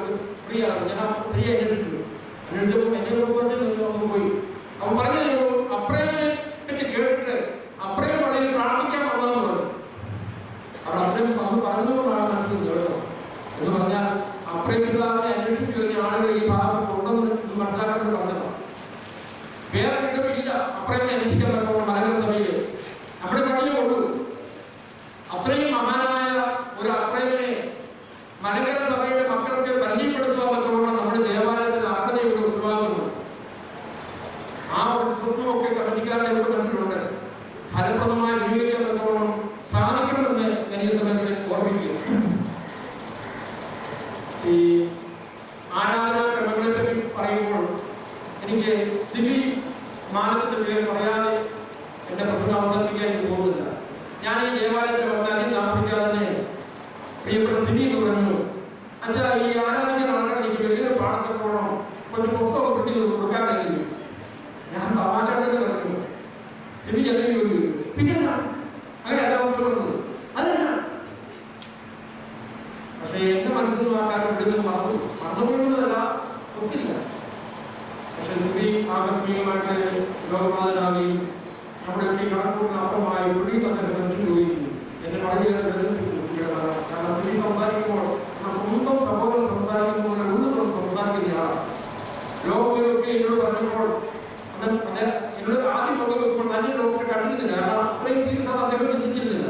ഫ്രീ ആണ്. ഞാൻ ആ സ്ത്രീയെ അന്വേഷിച്ചു. അന്വേഷിച്ചപ്പോൾ എന്നെ ഒന്ന് പോയി. അവൻ പറഞ്ഞു അപ്രേമിനെ പറ്റി കേട്ടിട്ട് അപ്രേം പള്ളിയിൽ പ്രാർത്ഥിക്കാൻ വന്നതെന്ന് പറഞ്ഞു. അവിടെ അപ്രേം അന്ന് പറഞ്ഞതുകൊണ്ടാണ് മനസ്സിലാക്കുന്നത് എന്ന് പറഞ്ഞാൽ അപ്രേം പിതാവിനെ അന്വേഷിച്ചു കഴിഞ്ഞ ആളുകൾ ഈ ഭാഗത്ത് ഉണ്ടെന്ന് മനസ്സിലാക്കാൻ പറഞ്ഞതാണ്. വേറെ കിട്ടത്തില്ല അപ്രേമിനെ അന്വേഷിക്കാൻ പറ്റുമ്പോൾ മലങ്കര സഭയിൽ നമ്മുടെ പള്ളിയെ കൊണ്ടു. അത്രയും മഹാനായ ഒരു അപ്രേമിനെ മലങ്കര സഭയുടെ മക്കൾക്ക് പരിചയപ്പെടുത്തുവാൻ പറ്റുമ്പോൾ നമ്മുടെ ദേവാലയത്തിൽ അർഹതയുടെ ഉത്തരവാദിത്തമുണ്ട്. ആ സ്വപ്നമൊക്കെ കമ്മിറ്റിക്കാരുടെ ഇവിടെ മനസ്സിലുണ്ട്. ഫലപ്രദമായി വിനിയോഗിക്കാൻ പറ്റുമ്പോഴും സാധിക്കണമെന്ന് ഞാൻ ഈ സമയത്ത് ഓർമ്മിക്കുന്നു. ഈ ആരാധനാ ക്രമങ്ങളെ പറ്റി പറയുമ്പോൾ എനിക്ക് സിബി മാനത്തിന്റെ പേര് പറയാതെ എന്റെ പ്രസംഗം അവസാനിപ്പിക്കാൻ എനിക്ക് തോന്നുന്നില്ല. ഞാൻ ഈ ദേവാലയത്തിൽ വന്നാൽ താമസിക്കാതെ പ്രിയപ്പെട്ട സിബി എന്ന് പറഞ്ഞു, അച്ഛാ ഈ ആരാധന നടക്കാൻ എനിക്ക് വലിയൊരു പാടത്തിൽ പോകണം, കുറച്ച് പുസ്തകം കിട്ടി കൊടുക്കാൻ കഴിയും. ഞാൻ തമാശ പറഞ്ഞു. സിബി അല്ലെങ്കിൽ ചോദിച്ചു പിന്നെന്താ അങ്ങനെ എല്ലാവർക്കും പറഞ്ഞത് അതെന്നാ. പക്ഷെ എന്റെ മനസ്സിൽ നിന്ന് ആ കാര്യം വിടുന്നത് മറന്നുപോകുന്നതല്ല, ഒത്തില്ല. പക്ഷെ സിബി ആകസ്മികമായിട്ട് ലോകനാഥനാവുകയും നമ്മുടെ ഈ കണക്കൂട്ടിന് അപ്പുറമായി പുള്ളി തന്നെ മനുഷ്യൻ ചോദിക്കുന്നു. എന്നെ വളരെ കാരണം സിബി സംസാരിക്കുമ്പോൾ സ്വന്തം സഹോദരൻ സംസാരിക്കുമ്പോൾ ഉള്ളിൽ സംസാരിക്കുന്നയാളാണ്. ലോകങ്ങളൊക്കെ എന്നോട് പറഞ്ഞപ്പോൾ എന്നോട് ആദ്യം വെക്കുമ്പോൾ നല്ല ഡോക്ടറെ കണ്ടിരുന്നില്ല. കാരണം അത്രയും സീരിയസ് ആണ് അദ്ദേഹം ചിന്തിച്ചിരുന്നില്ല.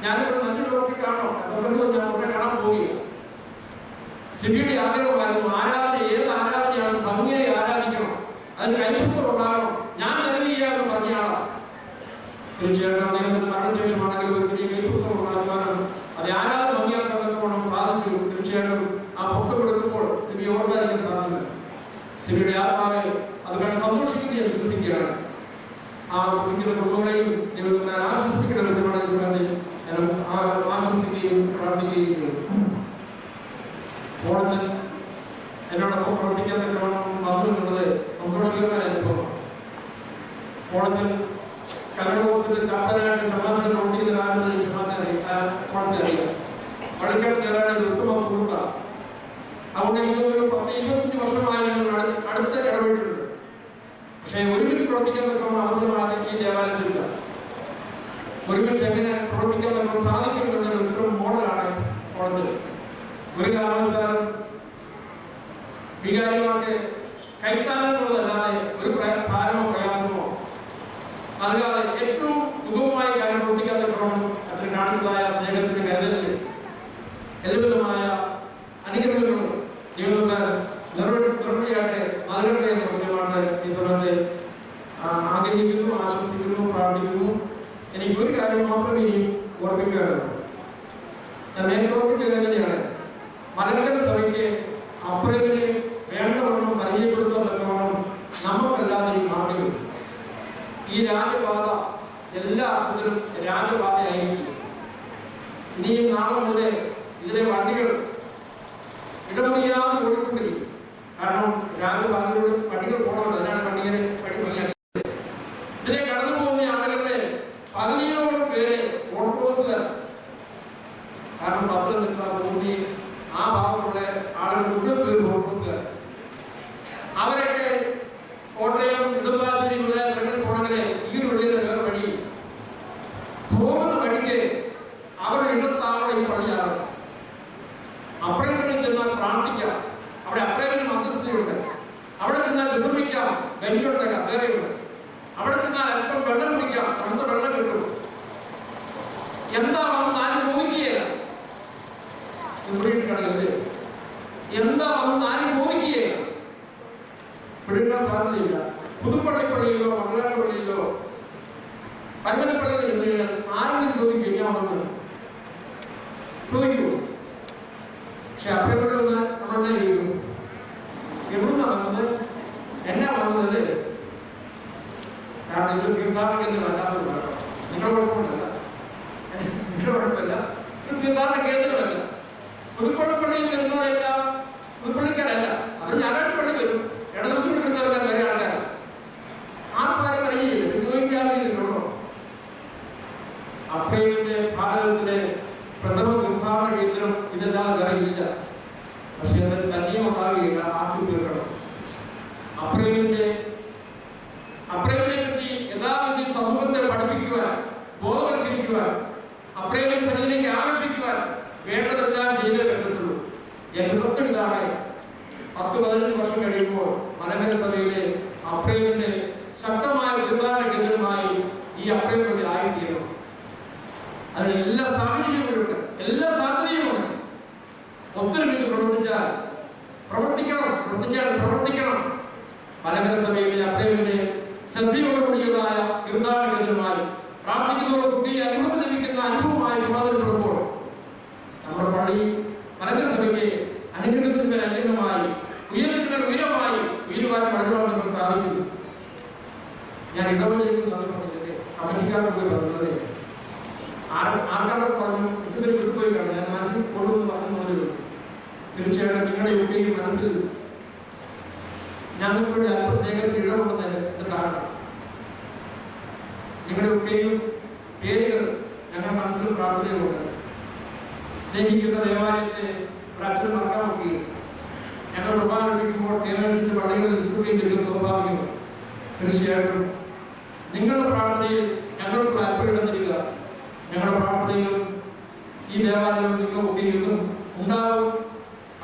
ഞാനിവിടെ നല്ല ഡോക്ടറെ കാണണം അതുകൊണ്ട് ഞാൻ ഉടനെ കാണാൻ പോയി. സിബിയുടെ ആഗ്രഹമായിരുന്നു ആരാധന ഏത് ആരാധനയാണ് ഭംഗിയായി ആരാധിക്കണം, അതിന് കൈപുസ്തകം ഉണ്ടാകണം, ഞാൻ ചെലവ് ചെയ്യാമെന്ന് പറഞ്ഞയാളാണ്. തീർച്ചയായിട്ടും അദ്ദേഹത്തിന് മരണശേഷമാണെങ്കിൽ ഒരു ചെറിയ കൈപുസ്തകം ഉണ്ടാകാനും അത് ആരാധന ഭംഗിയാക്കാൻ പറ്റുമ്പോൾ സാധിച്ചു. തീർച്ചയായിട്ടും ആ പുസ്തകം എടുക്കുമ്പോൾ സിബി ഓർമ്മിക്കാൻ സാധിക്കില്ല. സിബിയുടെ ആത്മാവെ അതുകൊണ്ട് സന്തോഷിക്കുന്ന ഞാൻ വിശ്വസിക്കുകയാണ്. ആ കുഞ്ഞിന്റെ കുടുംബങ്ങളെയും ദൈവത്തിനെ ആശ്വസിപ്പിക്കണമെന്ന് ഞാൻ ആശംസിക്കുകയും പ്രാർത്ഥിക്കുകയും ചെയ്തു. ഓണച്ചൻ എന്നോടൊപ്പം പ്രവർത്തിക്കാൻ വന്നിട്ടുള്ളത് സന്തോഷകരമായ അനുഭവമാണ്. ഓണച്ചൻ കലകോളത്തിന്റെ ചാപ്പനായിട്ട് സമാജത്തിൽ പ്രവർത്തിക്കുന്ന ഓണത്തെ അറിയാം. വഴിക്കാട് കയറാൻ ഒരു ഉത്തമ സുഹൃത്താണ്. അതുകൊണ്ട് എനിക്കൊരു 10-25 വർഷമായി ഞങ്ങൾ അടുത്ത ഇടപെട്ടിട്ടുണ്ട്. പക്ഷേ ഒരുമിച്ച് പ്രവർത്തിക്കാൻ പറ്റുന്ന അവസരമാണ് ഈ ദേവാലയത്തിൽ. ഒരുമിച്ച് എങ്ങനെ പ്രവർത്തിക്കാൻ പറ്റുന്ന സാധിക്കുമെന്നുള്ള ഒരു മോഡലാണ് ഓണത്തിൽ. ഒരു കാരണവശാലും വികാരിമാർക്ക് കൈത്താലെന്നുള്ളതല്ലാതെ ഒരു ഭാരമോ പ്രയാസമോ നൽകാതെ ഏറ്റവും സുഗമമായ കാര്യം പ്രവർത്തിക്കാതെ അച്ഛൻ കാണിച്ചതായ സ്നേഹത്തിന്റെ കരുതലിന് എല്ലാവിധമായ അനുഗ്രഹങ്ങളും ജീവിതത്തിൽ നിർവഹിക്കട്ടെ കൃത്യമായിട്ട് ഈ സമയത്ത് ആഗ്രഹിക്കുന്നു, ആശംസിക്കുന്നു, പ്രാർത്ഥിക്കുന്നു. എനിക്ക് ഒരു കാര്യം മാത്രം ഇനി ഓർമ്മിക്കുകയാണ്. ഞാൻ നേരത്തെ ഓർമ്മിച്ചത് എങ്ങനെയാണ്, മലങ്കര സഭയ്ക്ക് അപ്രേമിനെ വേണ്ടവണ്ണം പരിചയപ്പെടുത്താൻ തക്കവണ്ണം നമുക്കല്ലാതെ ഈ നാട്ടിലും ഈ രാജപാത എല്ലാ അർത്ഥത്തിലും രാജപാതയായിരിക്കും. ഇനിയും നാളെ മുതൽ ഇതിലെ വണ്ടികൾ ഇടമുറിയാതെ ഓടിക്കൊണ്ടിരിക്കും. കാരണം രാജപാതയിലൂടെ വണ്ടികൾ പോകണമല്ലോ, അതിനാണ് വണ്ടികളെ പണിയാക്കുന്നത്. ഇതിലെ കടന്നു പോകുന്ന ആളുകളുടെ പകുതിയോളം പേര് ഓട്ടോസുകാർ. കാരണം പത്തനംതിട്ട, പൂർണ്ണി ആ ഭാഗത്തുള്ള ആളുകൾ മുഴുവൻ പേര് ഓട്ടോസുകാർ. അവരൊക്കെ കോട്ടയം, നെടുമ്പാശ്ശേരി മുതലായ സ്ഥലങ്ങളിൽ പോകണമെങ്കിൽ ഈ ഉള്ളിലെ വേറെ വഴി പോകുന്ന വഴിക്ക് അവരുടെ ഇടത്താവളം ഈ പള്ളിയാണ്. അപ്രേമിൽ ചെന്നാൽ പ്രാർത്ഥിക്കാം, അവിടെ അപ്രേമിന് മധ്യസ്ഥതയുണ്ട്. അവിടെ ചെന്നാൽ വിശ്രമിക്കാം, ഗതിയുണ്ട്, കസേരയുണ്ട്. അവിടെ ചെന്നാൽ അല്പം വെള്ളം കുടിക്കാം, തണുത്ത വെള്ളം കിട്ടും. എന്താ വന്ന് ആരും ചോദിക്കുകയില്ല. കടകളില് എന്താ വന്ന് ആരും ചോദിക്കുകയില്ല, പിടിക്കാൻ സാധ്യതയില്ല. പുതുപ്പള്ളിപ്പള്ളിയിലോ മംഗളാട്ടുപള്ളിയിലോ പരമനപ്പള്ളിയിൽ നിന്ന് ആരെങ്കിലും ചോദിക്കും, ഞാൻ വന്ന് ചോദിക്കൂ. പക്ഷെ അപ്പുറപ്പെട്ട നമ്മളെന്നെ ചോദിക്കും, എവിടുന്നാ വന്നത്, എന്നാ വന്നത്? കാരണം ഇത് തീർത്ഥാടനത്തിന് വല്ലാത്ത കുഴപ്പം. നിങ്ങളുടെ കുഴപ്പമില്ല, നിങ്ങളുടെ കുഴപ്പമില്ല, ഇത് തീർത്ഥാടന കേന്ദ്രമല്ല. പുതുപ്പള്ളിപ്പള്ളിയിൽ വരുന്നവരെല്ലാം പുതുപ്പള്ളിക്കാരല്ല, അവർ ഞായറാഴ്ച പള്ളി വരും. ഇടദിവസം വരുന്നവരെല്ലാം വേറെ ആൾക്കാരാണ്. ആർക്കാരും അറിയില്ല, ചോദിക്കാറില്ലല്ലോ. അപ്രേമിന്റെ ഭാരതത്തിലെ പ്രഥമ തീർത്ഥാടന കേന്ദ്രം ഇതെല്ലാം അറിയില്ല. പക്ഷെ അതിന് തന്നെയും ഉണ്ടാവുകയില്ല, ആക്കി തീർക്കണം. അപ്രേമിനെ പറ്റി യഥാവിധി സമൂഹത്തെ പഠിപ്പിക്കുവാൻ, ബോധവൽക്കരിക്കുവാൻ, അപ്രേമിന്റെ സ്ഥലത്തിലേക്ക് ആകർഷിക്കുവാൻ വേണ്ടതെല്ലാം ചെയ്തേ പറ്റത്തുള്ളൂ. എന്റെ സ്വപ്നം ഇതാണ്, 10-15 വർഷം കഴിയുമ്പോൾ മലങ്കര സഭയിലെ അപ്രേമിന്റെ ശക്തമായ തീർത്ഥാടന കേന്ദ്രമായി ഈ അപ്രേമിന്റെ ആയിത്തീരണം. അതിന് എല്ലാ സാഹചര്യങ്ങളുണ്ട്, എല്ലാ സാധ്യതയുമുണ്ട്. ഒത്തൊരുമിച്ച് പ്രവർത്തിക്കണം. മലങ്കര സഭയിലെ അപ്രേമിന്റെ ശ്രദ്ധയോടുകൂടിയതായ തീർത്ഥാടന കേന്ദ്രമായി പ്രാർത്ഥിക്കുന്നതോടുകൂടി അനുഭവം ലഭിക്കുന്ന അനുഭവമായി രൂപാന്തരപ്പെടുമ്പോൾ നമ്മുടെ പള്ളി മലങ്കര സഭയ്ക്ക് അനുഗ്രഹത്തിന്റെ അനുഗ്രഹമായി, ഉയരത്തിന്റെ ഉയരമായി ഉയരുവാൻ പടുവാൻ നമുക്ക് സാധിക്കും. ഞാൻ ഇടവഴിയിൽ കമ്മിറ്റിക്കാർക്ക് പറഞ്ഞത് ആർക്കാരുടെ പറഞ്ഞു ഇതുവരെ വിട്ടുപോയി കാണും. ഞാൻ മനസ്സിൽ കൊണ്ടുവന്ന് പറഞ്ഞു. തീർച്ചയായിട്ടും നിങ്ങളുടെ ഈ മനസ്സിൽ ഞങ്ങളുടെ അല്പസ്നേഹത്തിന് ഇടമുണ്ടെന്ന് ഇത് കാണണം. നിങ്ങളുടെ ഒക്കെയും പേരുകൾ ഞങ്ങളുടെ മനസ്സിൽ പ്രാർത്ഥനയുണ്ട്. സ്നേഹിക്കുന്ന ദേവാലയത്തെ ഒരു അച്ഛൻ മറക്കാൻ നോക്കി ഞങ്ങൾ പ്രധാനപ്പിക്കുമ്പോൾ സേനാനുസരിച്ച് പള്ളികളിൽ വിശ്രമിക്കുന്നത് സ്വാഭാവികം. തീർച്ചയായിട്ടും നിങ്ങളുടെ പ്രാർത്ഥനയിൽ ഞങ്ങൾക്ക് അല്പം തരിക. ഞങ്ങളുടെ പ്രാർത്ഥനയിലും ഈ ദേവാലയവും നിങ്ങൾ ഒക്കെയും ഉണ്ടാവും.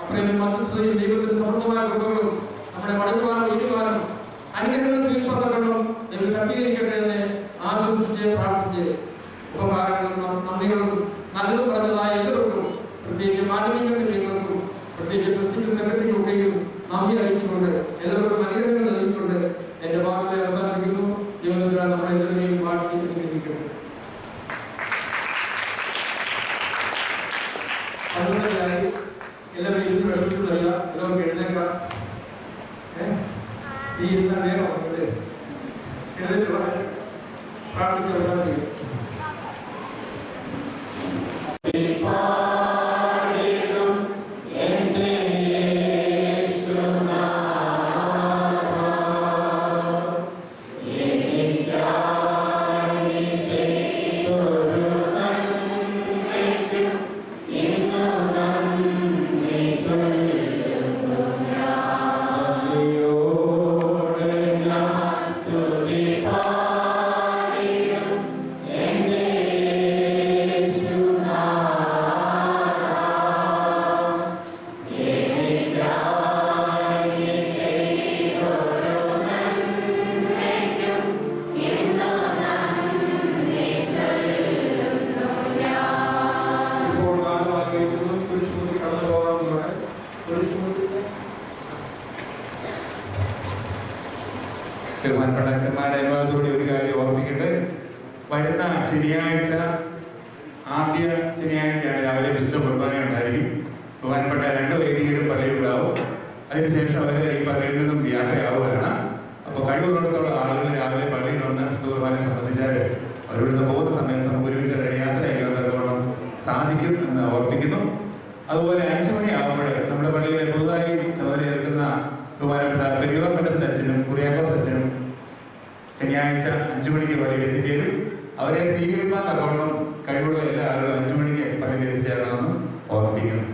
അപ്രേമ മധ്യസ്ഥതയും ദൈവത്തിന് സമൃദ്ധമായ കൃപകളും നമ്മുടെ പഠിക്കുവാനും വീട്ടുവാനും അനുഗ്രഹങ്ങൾ സ്വീകരിക്കപ്പെടണം. ദൈവം ശക്തീകരിക്കട്ടെ എന്ന് ആശംസിച്ച് പ്രാർത്ഥിച്ച് ഉപകാരങ്ങളും നന്ദികളും നല്ലതും പറഞ്ഞതായ എല്ലാവർക്കും, പ്രത്യേകിച്ച് മാനവികർക്കും പ്രത്യേകിച്ച് ക്രിസ്ത്യൻ സെക്രട്ടറിക്കൊക്കെയും നന്ദി അറിയിച്ചുകൊണ്ട് എല്ലാവർക്കും അനുഗ്രഹങ്ങൾ നൽകിക്കൊണ്ട് എന്റെ വാക്കുകളെ അവസാനിപ്പിക്കുന്നു. ദൈവം നമ്മളെ എല്ലാവരെയും വാഴ്ത്തി അനുഗ്രഹിക്കട്ടെ. അതുകൊണ്ടായി എല്ലാവരും ഇരുന്ന് വിഷമിക്കുന്നില്ല, എല്ലാവർക്കും എഴുന്നേക്കാം. ഈ ഇരുന്ന നേരം എഴുന്നേറ്റ് പ്രാർത്ഥിച്ച് അവസാനിപ്പിക്കും. Study, ബഹുമാനപ്പെട്ട അച്ഛന്മാരുടെ അനുഭവത്തോടെ ഒരു കാര്യം ഓർമ്മിക്കട്ടെ. വരുന്ന ശനിയാഴ്ച, ആദ്യ ശനിയാഴ്ചയാണ് രാവിലെ വിശുദ്ധ കുർബാന ഉണ്ടായിരിക്കും. ബഹുമാനപ്പെട്ട 2 വൈദികരും പള്ളിയിലുണ്ടാവും. അതിനുശേഷം അവർ ഈ പള്ളിയിൽ നിന്നും യാത്രയാവുകയാണ്. അപ്പോൾ കഴിവുള്ളിടത്തോളം ആളുകൾ രാവിലെ പള്ളിയിൽ വന്ന് വിശുദ്ധ കുർബാനയെ സംബന്ധിച്ചാൽ അവരിവിടുന്ന് പോകുന്ന സമയത്ത് നമുക്ക് ഒരുമിച്ച് യാത്ര ചെയ്യാത്തതോളം സാധിക്കും എന്ന് ഓർപ്പിക്കുന്നു. അതുപോലെ 5 മണിയാകുമ്പോൾ നമ്മുടെ പള്ളിയിലെ പുതുതായി ചുമതലയേൽക്കുന്ന ബഹുമാനപ്പെട്ട പെരുവമ്പലത്തിൽ അച്ഛനും കുര്യാക്കോസ് അച്ഛനും ശനിയാഴ്ച 5 മണിക്ക് പള്ളിയിൽ എത്തിച്ചേരും. അവരെ സ്വീകരിക്കാൻ തക്കവണ്ണം കഴിവുള്ള എല്ലാ ആളുകളും 5 മണിക്ക് പള്ളിയിൽ എത്തിച്ചേരണമെന്ന് ഓർമ്മിപ്പിക്കുന്നു.